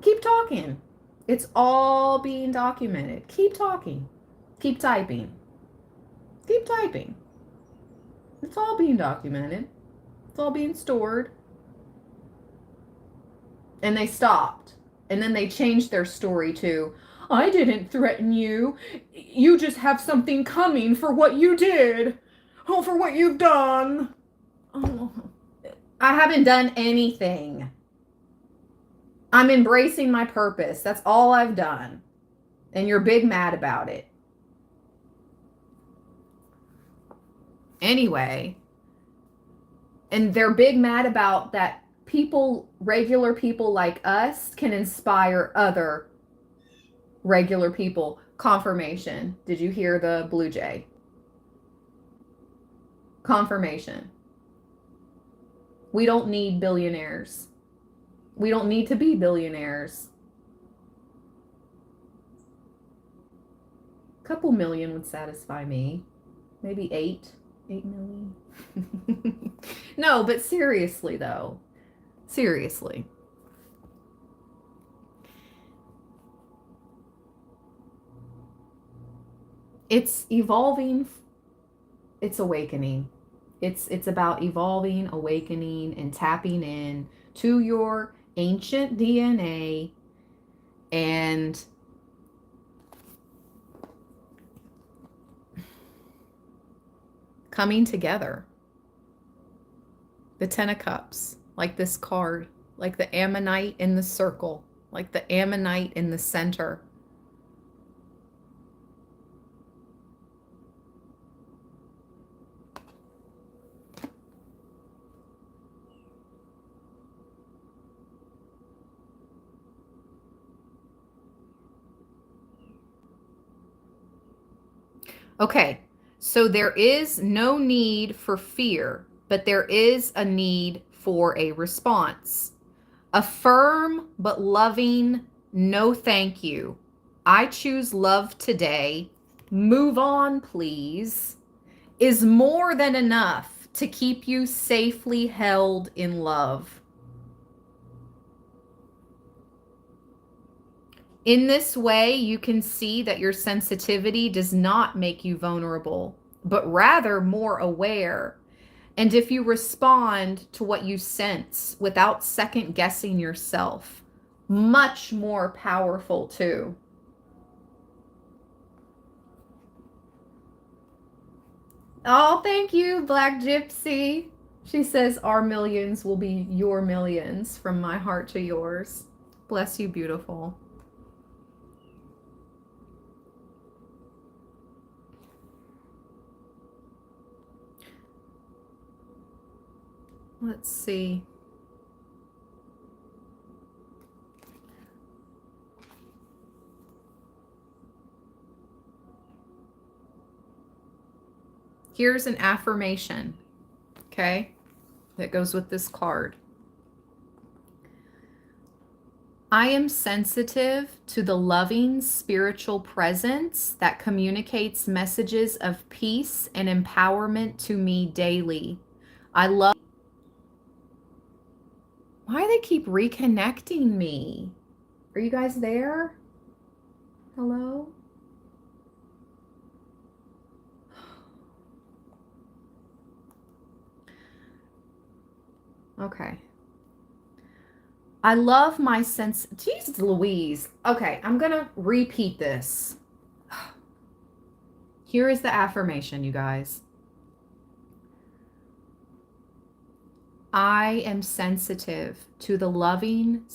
keep talking. It's all being documented. Keep talking. Keep typing. Keep typing. It's all being documented. It's all being stored. And they stopped. And then they changed their story to, I didn't threaten you. You just have something coming for what you did. Oh, for what you've done. Oh, I haven't done anything. I'm embracing my purpose. That's all I've done. And you're big mad about it. Anyway, and they're big mad about that people, regular people like us, can inspire other regular people. Confirmation. Did you hear the blue jay? Confirmation. We don't need billionaires. We don't need to be billionaires. A couple million would satisfy me. Maybe 8 million. No, but seriously though. Seriously. It's evolving. It's awakening. It's about evolving, awakening, and tapping in to your ancient DNA and coming together. The 10 of Cups, like this card, like the ammonite in the circle, like the ammonite in the center. Okay, so there is no need for fear, but there is a need for a response. A firm but loving no thank you. I choose love today. Move on, please, is more than enough to keep you safely held in love. In this way, you can see that your sensitivity does not make you vulnerable, but rather more aware. And if you respond to what you sense without second guessing yourself, much more powerful too. Oh, thank you, Black Gypsy. She says, our millions will be your millions, from my heart to yours. Bless you, beautiful. Let's see. Here's an affirmation, okay, that goes with this card. I am sensitive to the loving spiritual presence that communicates messages of peace and empowerment to me daily. I love. Why do they keep reconnecting me? Are you guys there? Hello? Okay. I love my sense. Jesus Louise. Okay, I'm going to repeat this. Here is the affirmation, you guys. I am sensitive to the loving.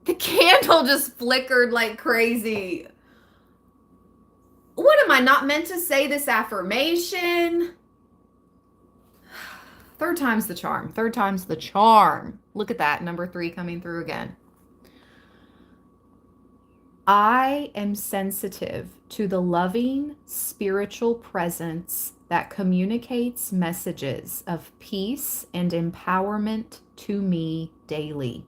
The candle just flickered like crazy. What am I not meant to say this affirmation? Third time's the charm. Third time's the charm. Look at that. Number 3 coming through again. I am sensitive to the loving spiritual presence that communicates messages of peace and empowerment to me daily.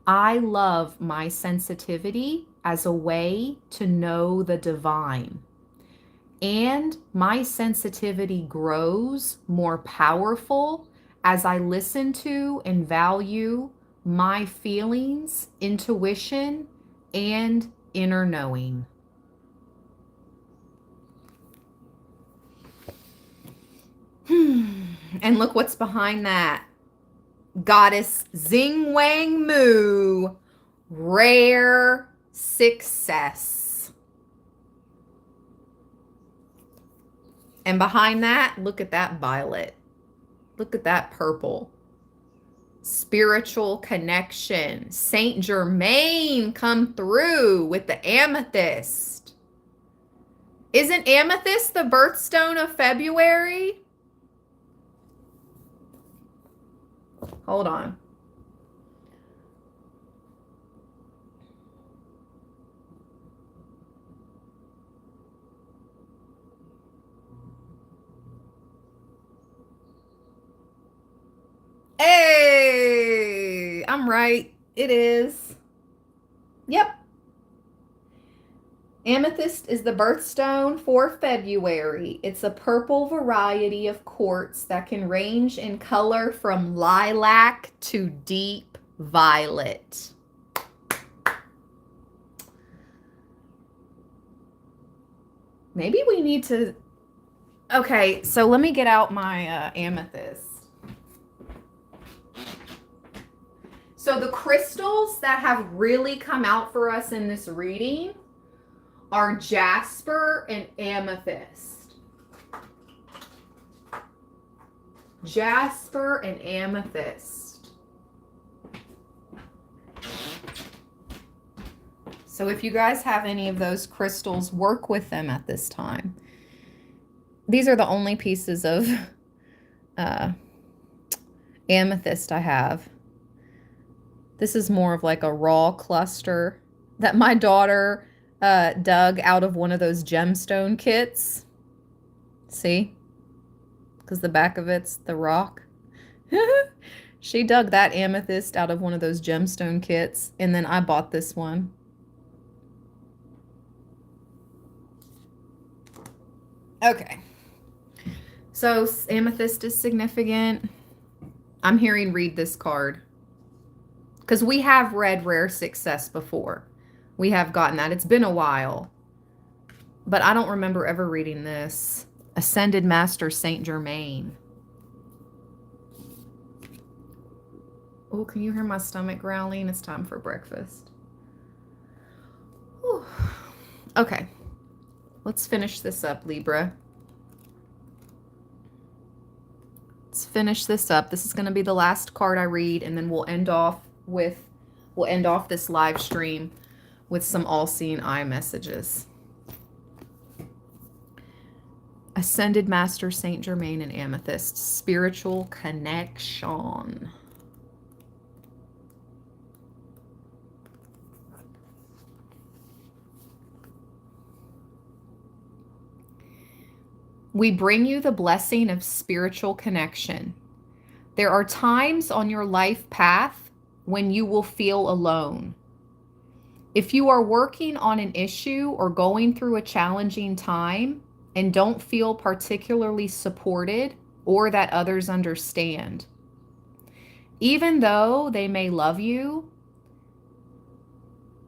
I love my sensitivity as a way to know the divine. And my sensitivity grows more powerful as I listen to and value my feelings, intuition, and inner knowing. And look what's behind that. Goddess Xing Wang Mu, rare success. And behind that, look at that violet. Look at that purple. Spiritual connection. Saint Germain come through with the amethyst. Isn't amethyst the birthstone of February? Hold on. Hey, I'm right. It is. Yep. Amethyst is the birthstone for February. It's a purple variety of quartz that can range in color from lilac to deep violet. Maybe we need to... Okay, so let me get out my amethyst. So the crystals that have really come out for us in this reading are jasper and amethyst. Jasper and amethyst. So if you guys have any of those crystals, work with them at this time. These are the only pieces of amethyst I have. This is more of like a raw cluster that my daughter dug out of one of those gemstone kits. See? Because the back of it's the rock. She dug that amethyst out of one of those gemstone kits, and then I bought this one. Okay. So amethyst is significant. I'm hearing read this card. Because we have read rare success before. We have gotten that. It's been a while. But I don't remember ever reading this. Ascended Master Saint Germain. Oh, can you hear my stomach growling? It's time for breakfast. Whew. Okay. Let's finish this up, Libra. Let's finish this up. This is going to be the last card I read, and then we'll end off this live stream with some all-seeing eye messages. Ascended Master Saint Germain and Amethyst, spiritual connection. We bring you the blessing of spiritual connection. There are times on your life path when you will feel alone. If you are working on an issue or going through a challenging time and don't feel particularly supported or that others understand, even though they may love you,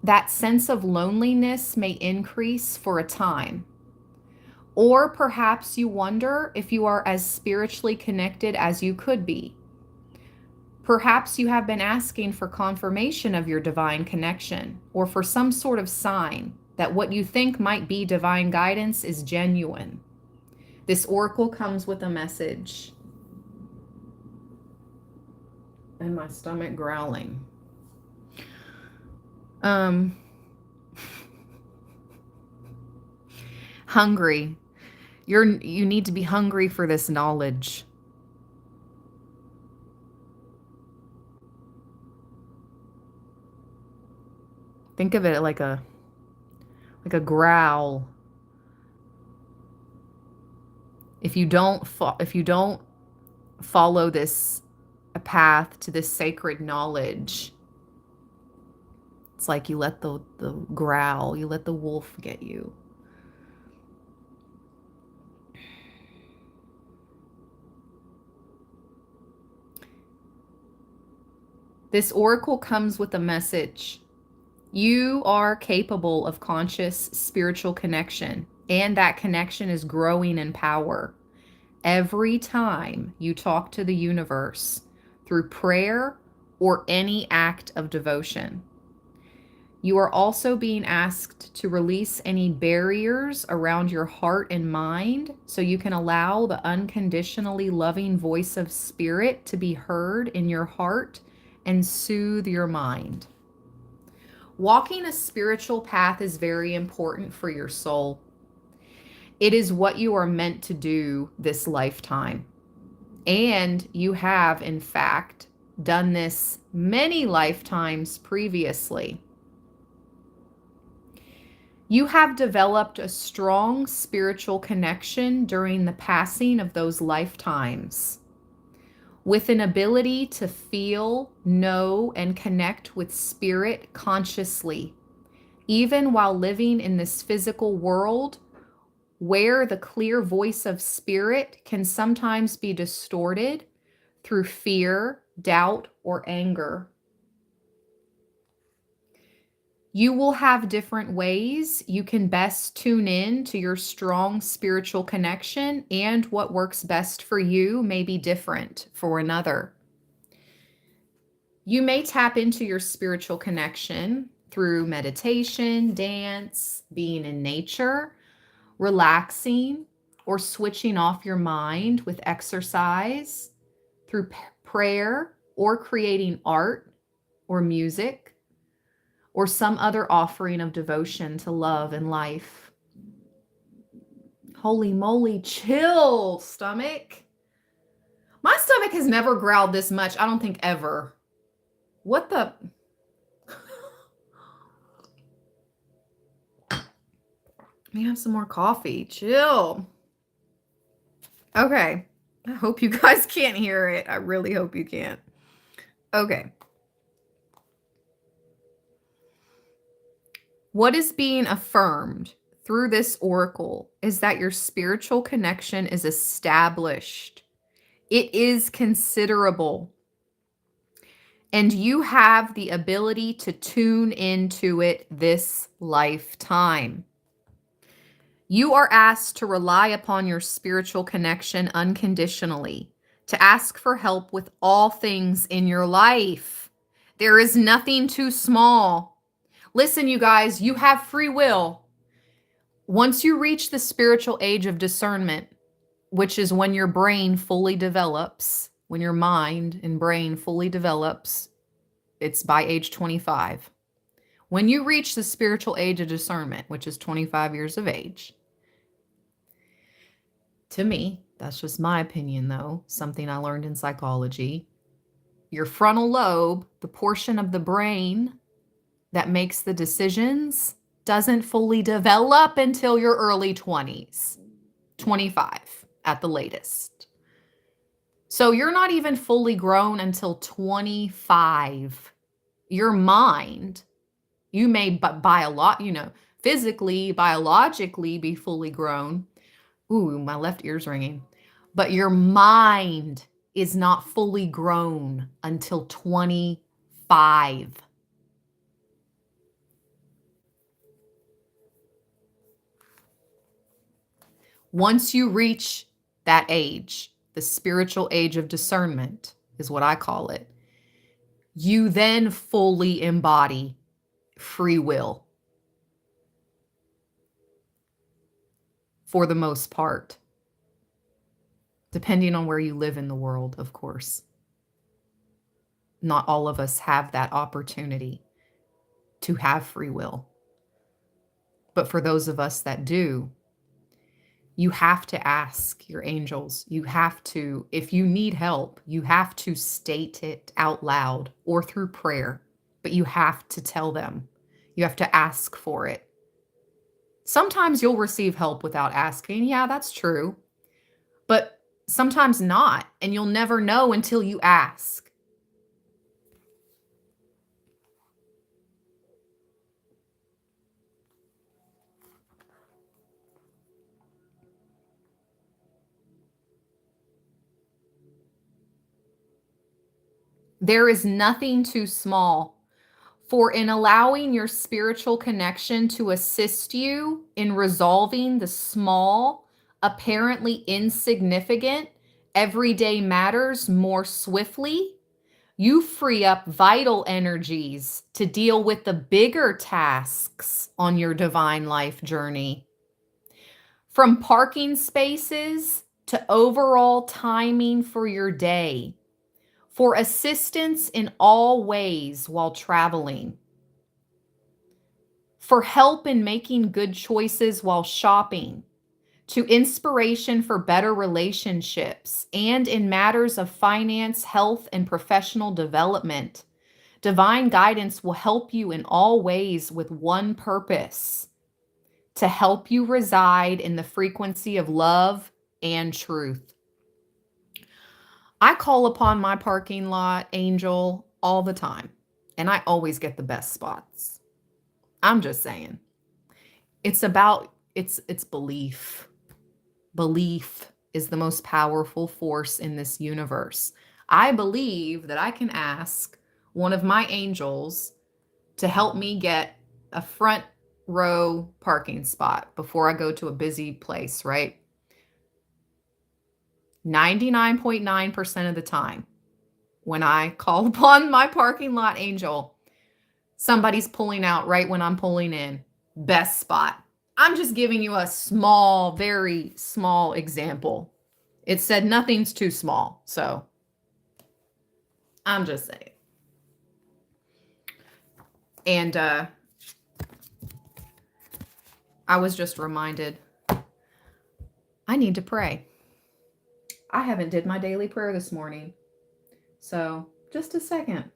that sense of loneliness may increase for a time. Or perhaps you wonder if you are as spiritually connected as you could be. Perhaps you have been asking for confirmation of your divine connection, or for some sort of sign that what you think might be divine guidance is genuine. This oracle comes with a message. And my stomach growling. Hungry. You need to be hungry for this knowledge. Think of it like a growl. If you don't follow this a path to this sacred knowledge, it's like you let the growl, you let the wolf get you. This oracle comes with a message. You are capable of conscious spiritual connection, and that connection is growing in power. Every time you talk to the universe through prayer or any act of devotion, you are also being asked to release any barriers around your heart and mind so you can allow the unconditionally loving voice of spirit to be heard in your heart and soothe your mind. Walking a spiritual path is very important for your soul. It is what you are meant to do this lifetime. And you have, in fact, done this many lifetimes previously. You have developed a strong spiritual connection during the passing of those lifetimes, with an ability to feel, know, and connect with spirit consciously, even while living in this physical world where the clear voice of spirit can sometimes be distorted through fear, doubt, or anger. You will have different ways you can best tune in to your strong spiritual connection, and what works best for you may be different for another. You may tap into your spiritual connection through meditation, dance, being in nature, relaxing, or switching off your mind with exercise, through prayer, or creating art or music, or some other offering of devotion to love and life. Holy moly, chill, stomach. My stomach has never growled this much, I don't think ever. What the? Let me have some more coffee. Chill. Okay. I hope you guys can't hear it. I really hope you can't. Okay. What is being affirmed through this oracle is that your spiritual connection is established. It is considerable. And you have the ability to tune into it this lifetime. You are asked to rely upon your spiritual connection unconditionally, to ask for help with all things in your life. There is nothing too small. Listen, you guys, you have free will. Once you reach the spiritual age of discernment, which is when your brain fully develops, when your mind and brain fully develops, it's by age 25. When you reach the spiritual age of discernment, which is 25 years of age, to me, that's just my opinion though, something I learned in psychology, your frontal lobe, the portion of the brain that makes the decisions, doesn't fully develop until your early 20s, 25 at the latest. So you're not even fully grown until 25. Your mind, you may physically, biologically be fully grown. Ooh, my left ear's ringing. But your mind is not fully grown until 25. Once you reach that age, the spiritual age of discernment is what I call it, you then fully embody free will. For the most part. Depending on where you live in the world, of course. Not all of us have that opportunity to have free will. But for those of us that do, you have to ask your angels. You have to, if you need help, you have to state it out loud or through prayer, but you have to tell them. You have to ask for it. Sometimes you'll receive help without asking. Yeah, that's true. But sometimes not, and you'll never know until you ask. There is nothing too small. For in allowing your spiritual connection to assist you in resolving the small, apparently insignificant, everyday matters more swiftly, you free up vital energies to deal with the bigger tasks on your divine life journey. From parking spaces to overall timing for your day, for assistance in all ways while traveling, for help in making good choices while shopping, to inspiration for better relationships, and in matters of finance, health, and professional development. Divine guidance will help you in all ways with one purpose: to help you reside in the frequency of love and truth. I call upon my parking lot angel all the time, and I always get the best spots. I'm just saying. It's belief. Belief is the most powerful force in this universe. I believe that I can ask one of my angels to help me get a front row parking spot before I go to a busy place, right? 99.9% of the time, when I call upon my parking lot angel, somebody's pulling out right when I'm pulling in. Best spot. I'm just giving you a small, very small example. It said nothing's too small, so I'm just saying. And I was just reminded I need to pray. I haven't did my daily prayer this morning. So, just a second.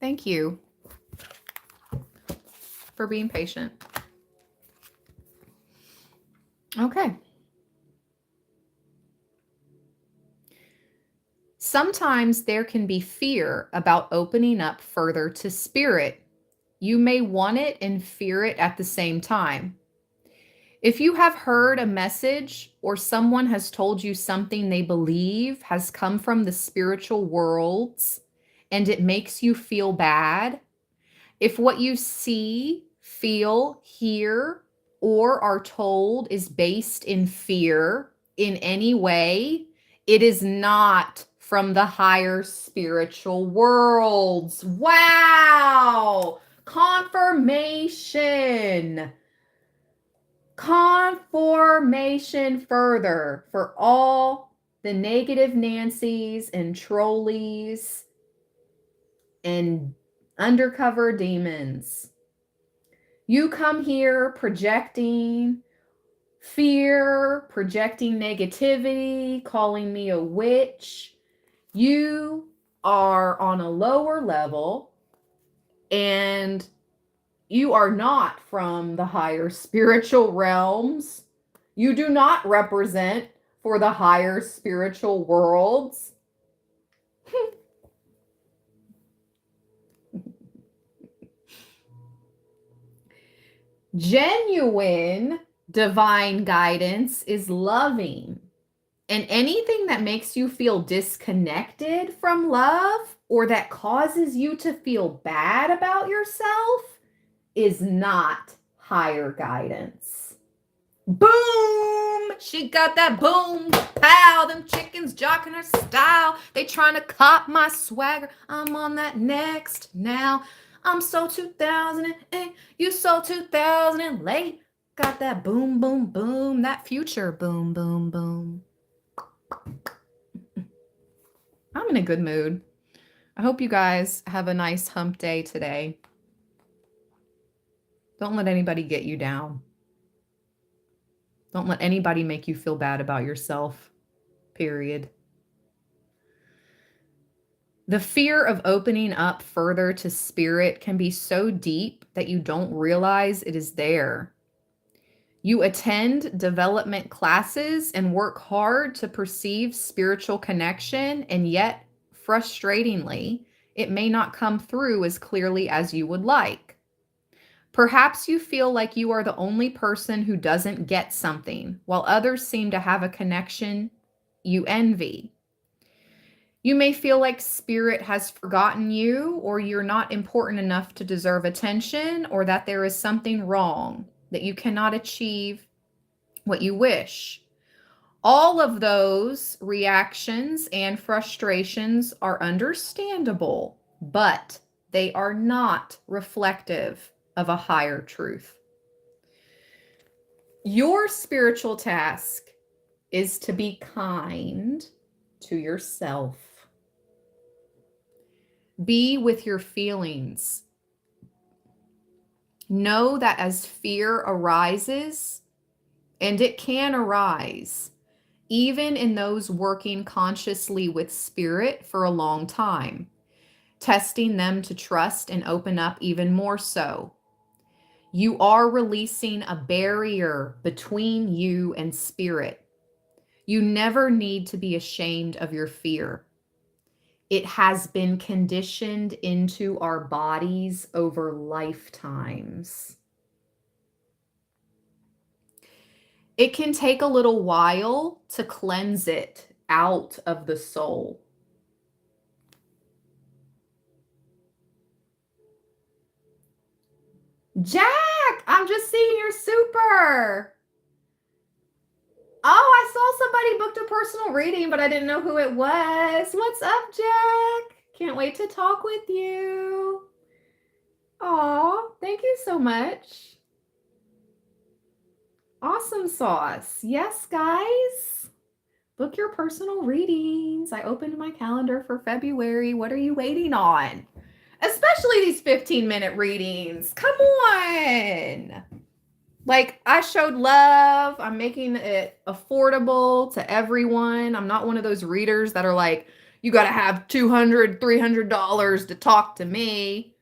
Thank you for being patient. Okay. Sometimes there can be fear about opening up further to spirit. You may want it and fear it at the same time. If you have heard a message or someone has told you something they believe has come from the spiritual worlds and it makes you feel bad, if what you see, feel, hear, or are told is based in fear in any way, it is not from the higher spiritual worlds. Wow! Confirmation. Confirmation further for all the negative Nancys and trolleys and undercover demons. You come here projecting fear, projecting negativity, calling me a witch. You are on a lower level, and You are not from the higher spiritual realms. You do not represent for the higher spiritual worlds. Genuine divine guidance is loving. And anything that makes you feel disconnected from love or that causes you to feel bad about yourself is not higher guidance. Boom! She got that boom, pow, them chickens jocking her style. They trying to cop my swagger. I'm on that next now. I'm so 2008, you so 2000 and late. Got that boom, boom, boom, that future boom, boom, boom. I'm in a good mood. I hope you guys have a nice hump day today. Don't let anybody get you down. Don't let anybody make you feel bad about yourself, period. The fear of opening up further to spirit can be so deep that you don't realize it is there. You attend development classes and work hard to perceive spiritual connection, and yet, frustratingly, it may not come through as clearly as you would like. Perhaps you feel like you are the only person who doesn't get something, while others seem to have a connection you envy. You may feel like spirit has forgotten you, or you're not important enough to deserve attention, or that there is something wrong, that you cannot achieve what you wish. All of those reactions and frustrations are understandable, but they are not reflective of a higher truth. Your spiritual task is to be kind to yourself. Be with your feelings. Know that as fear arises, and it can arise, even in those working consciously with spirit for a long time, testing them to trust and open up even more so. You are releasing a barrier between you and spirit. You never need to be ashamed of your fear. It has been conditioned into our bodies over lifetimes. It can take a little while to cleanse it out of the soul. Jack, I'm just seeing your super. Oh, I saw somebody booked a personal reading, but I didn't know who it was. What's up, Jack? Can't wait to talk with you. Aw, thank you so much. Awesome sauce. Yes, guys. Book your personal readings. I opened my calendar for February. What are you waiting on? Especially these 15-minute readings. Come on. Like, I showed love. I'm making it affordable to everyone. I'm not one of those readers that are like, you got to have $200, $300 to talk to me.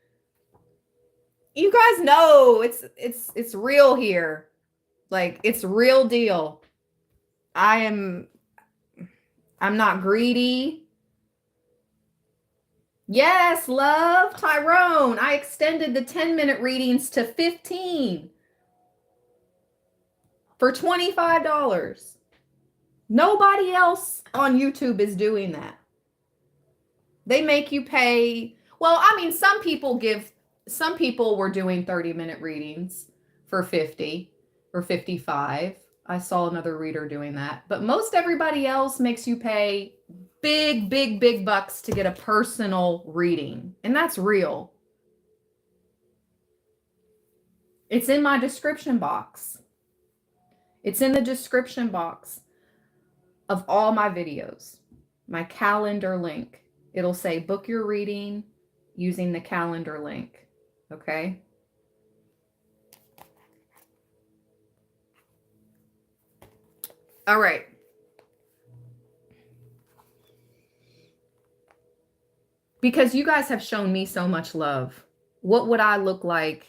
You guys know it's real here. Like, it's real deal. I'm not greedy. Yes, love. Tyrone, I extended the 10-minute readings to 15 for $25. Nobody else on YouTube is doing that. They make you pay. Well, I mean, some people were doing 30-minute readings for 50 or 55. I saw another reader doing that. But most everybody else makes you pay big, big, big bucks to get a personal reading. And that's real. It's in my description box. It's in the description box of all my videos. My calendar link. It'll say book your reading using the calendar link. Okay? All right. Because you guys have shown me so much love. What would I look like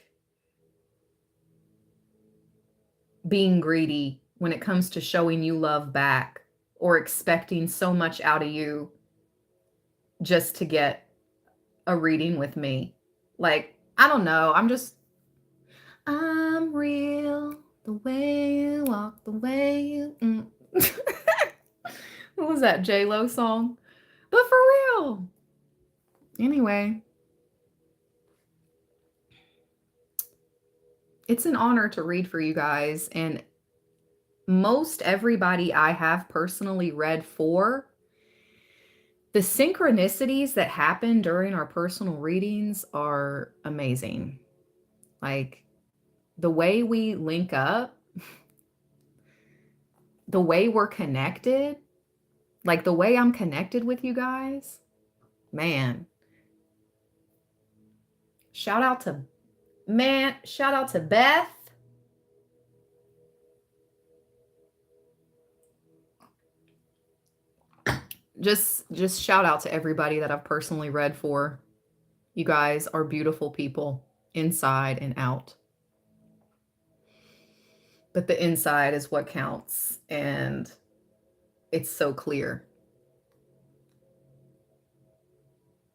being greedy when it comes to showing you love back or expecting so much out of you just to get a reading with me. Like, I don't know. I'm real the way you walk, the way you. What was that J-Lo song? But for real. Anyway, it's an honor to read for you guys. And most everybody I have personally read for, the synchronicities that happen during our personal readings are amazing. Like the way we link up, the way we're connected, like the way I'm connected with you guys, man. Shout out to Beth. Just shout out to everybody that I've personally read for. You guys are beautiful people inside and out. But the inside is what counts, and it's so clear.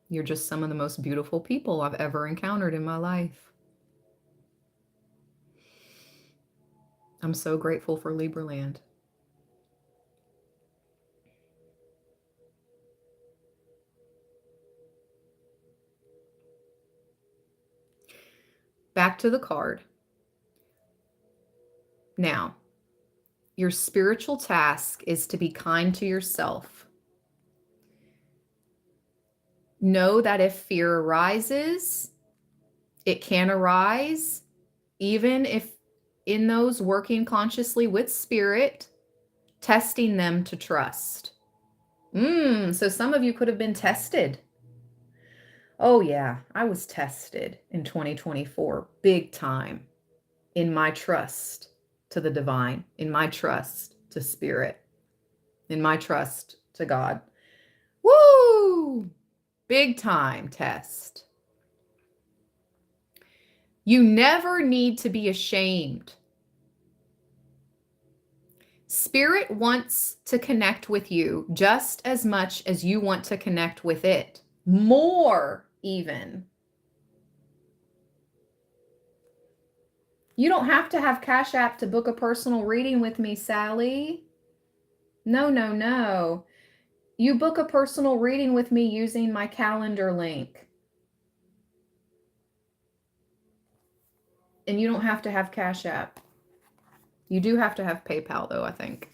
You're just some of the most beautiful people I've ever encountered in my life. I'm so grateful for Libraland. Back to the card. Now, your spiritual task is to be kind to yourself. Know that if fear arises, it can arise, even if in those working consciously with spirit, testing them to trust. So some of you could have been tested. Oh yeah, I was tested in 2024, big time, in my trust to the divine, in my trust to spirit, in my trust to God. Woo! Big time test. You never need to be ashamed. Spirit wants to connect with you just as much as you want to connect with it. More, even. You don't have to have Cash App to book a personal reading with me, Sally. No, no, no. You book a personal reading with me using my calendar link. And you don't have to have Cash App. You do have to have PayPal, though, I think.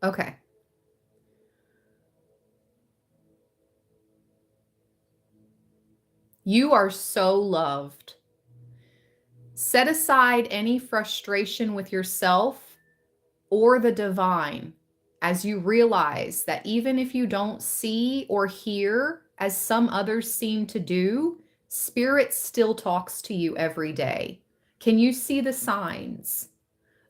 Okay. You are so loved. Set aside any frustration with yourself or the divine as you realize that even if you don't see or hear as some others seem to do, Spirit still talks to you every day. Can you see the signs,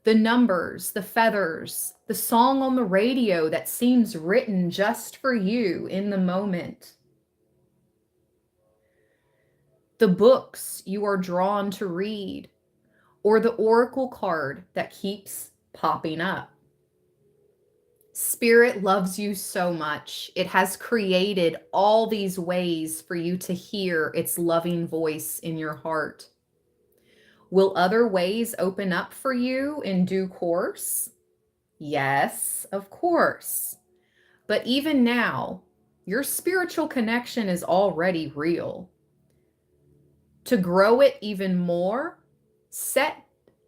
the numbers, the feathers, the song on the radio that seems written just for you in the moment? The books you are drawn to read, or the oracle card that keeps popping up. Spirit loves you so much. It has created all these ways for you to hear its loving voice in your heart. Will other ways open up for you in due course? Yes, of course. But even now, your spiritual connection is already real. To grow it even more, set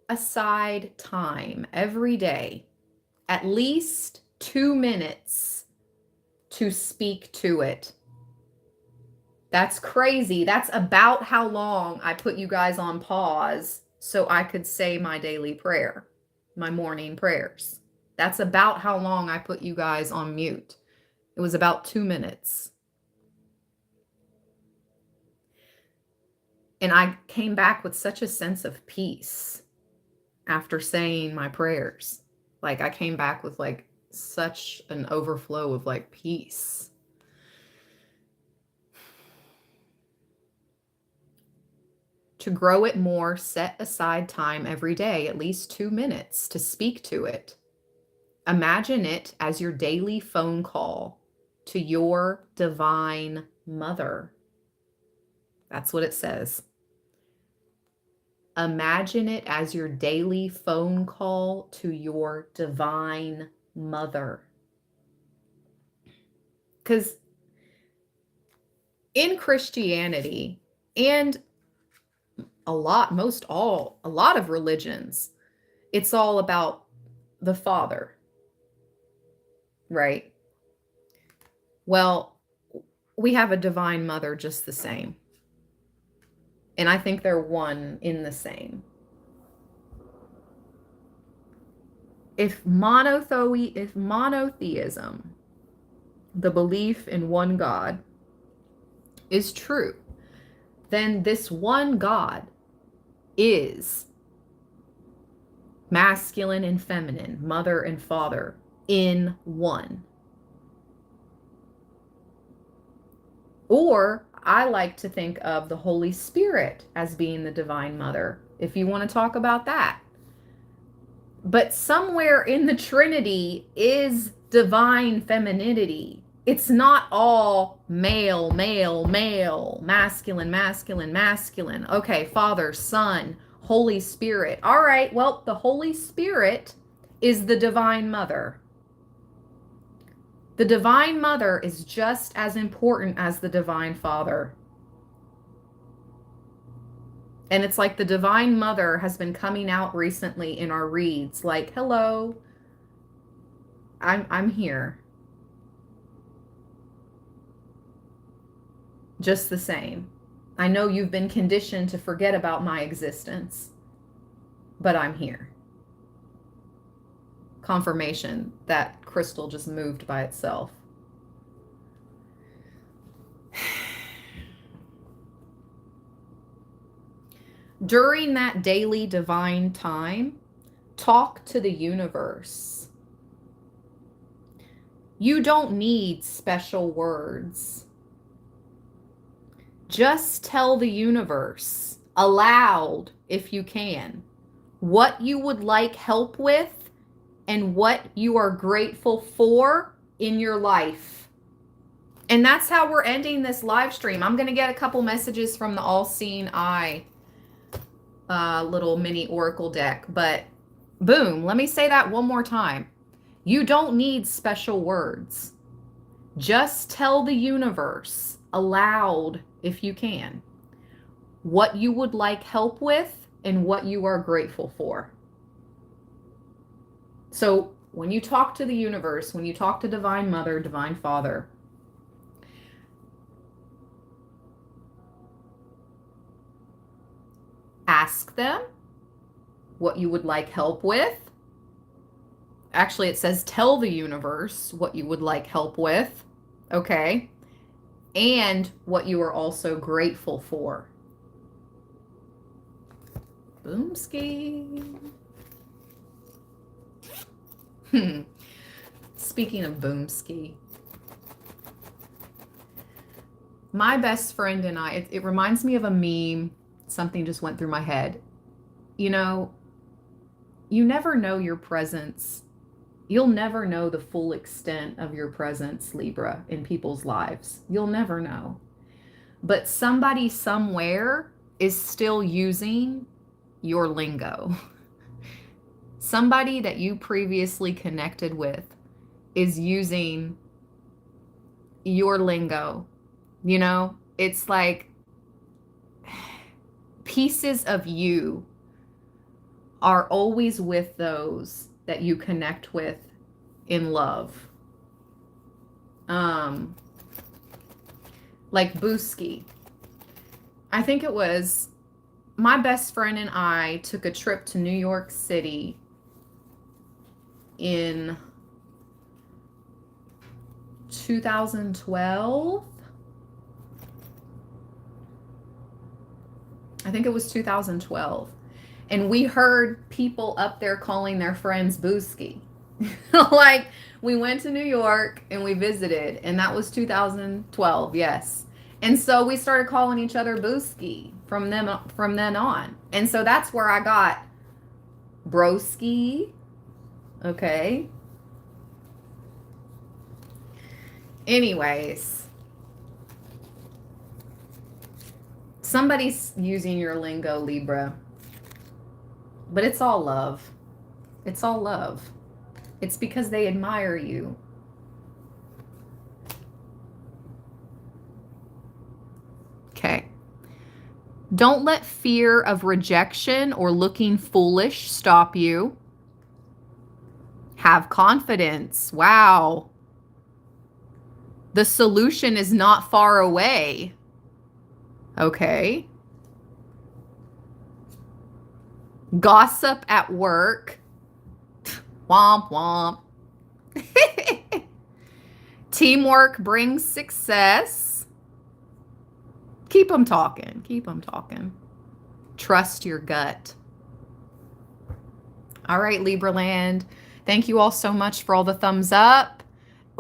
aside time every day, at least 2 minutes, to speak to it. That's crazy. That's about how long I put you guys on pause so I could say my daily prayer, my morning prayers. That's about how long I put you guys on mute. It was about 2 minutes. And I came back with such a sense of peace after saying my prayers. Like I came back with like such an overflow of like peace. To grow it more, set aside time every day, at least 2 minutes, to speak to it. Imagine it as your daily phone call to your divine mother. That's what it says. Imagine it as your daily phone call to your divine mother. Because in Christianity and a lot of religions, it's all about the Father, right? Well, we have a divine mother just the same. And I think they're one in the same. If monotheism, the belief in one God, is true, then this one God is masculine and feminine, mother and father in one. Or I like to think of the Holy Spirit as being the divine mother, if you want to talk about that. But somewhere in the Trinity is divine femininity. It's not all male, male, male, masculine, masculine, masculine. Okay, Father, Son, Holy Spirit. All right, well, the Holy Spirit is the divine mother. The divine mother is just as important as the divine father. And it's like the divine mother has been coming out recently in our reads, like, hello, I'm here. Just the same. I know you've been conditioned to forget about my existence, but I'm here. Confirmation that crystal just moved by itself. During that daily divine time, talk to the universe. You don't need special words. Just tell the universe, aloud if you can, what you would like help with and what you are grateful for in your life. And that's how we're ending this live stream. I'm going to get a couple messages from the All-Seeing Eye little mini oracle deck, but boom, let me say that one more time. You don't need special words. Just tell the universe aloud, if you can, what you would like help with and what you are grateful for. So when you talk to the universe, when you talk to Divine Mother, Divine Father, ask them what you would like help with. Actually, it says tell the universe what you would like help with, okay? And what you are also grateful for. Boomski. Speaking of Boomski, my best friend and I, it reminds me of a meme. Something just went through my head. You know, you never know your presence. You'll never know the full extent of your presence, Libra, in people's lives. You'll never know. But somebody somewhere is still using your lingo. Somebody that you previously connected with is using your lingo. You know, it's like pieces of you are always with those that you connect with in love. Like Booski. I think it was my best friend and I took a trip to New York City in 2012. I think it was 2012. And we heard people up there calling their friends Booski. Like, we went to New York and we visited, and that was 2012, yes. And so we started calling each other Booski from then on. And so that's where I got broski. Okay. Anyways, somebody's using your lingo, Libra, but it's all love. It's all love. It's because they admire you. Okay. Don't let fear of rejection or looking foolish stop you. Have confidence. Wow. The solution is not far away. Okay. Gossip at work. Womp womp. Teamwork brings success. Keep them talking. Keep them talking. Trust your gut. All right, Libra land. Thank you all so much for all the thumbs up.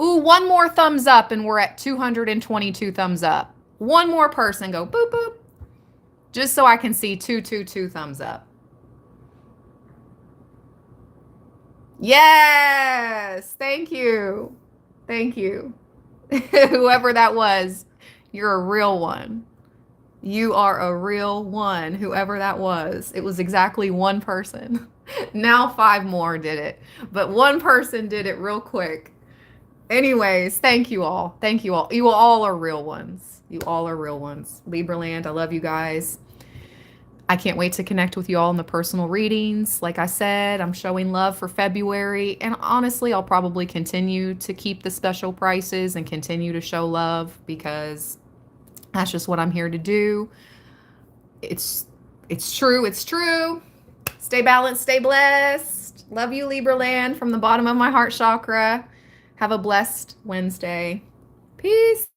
Ooh, one more thumbs up and we're at 222 thumbs up. One more person go boop, boop. Just so I can see 222 thumbs up. Yes, thank you. Thank you. Whoever that was, you're a real one. You are a real one, whoever that was. It was exactly one person. Now 5 more did it, but one person did it real quick. Anyways, thank you all. Thank you all. You all are real ones. You all are real ones. Libra land, I love you guys. I can't wait to connect with you all in the personal readings. Like I said, I'm showing love for February. And honestly, I'll probably continue to keep the special prices and continue to show love because that's just what I'm here to do. It's true. It's true. Stay balanced. Stay blessed. Love you, Libra land, from the bottom of my heart chakra. Have a blessed Wednesday. Peace.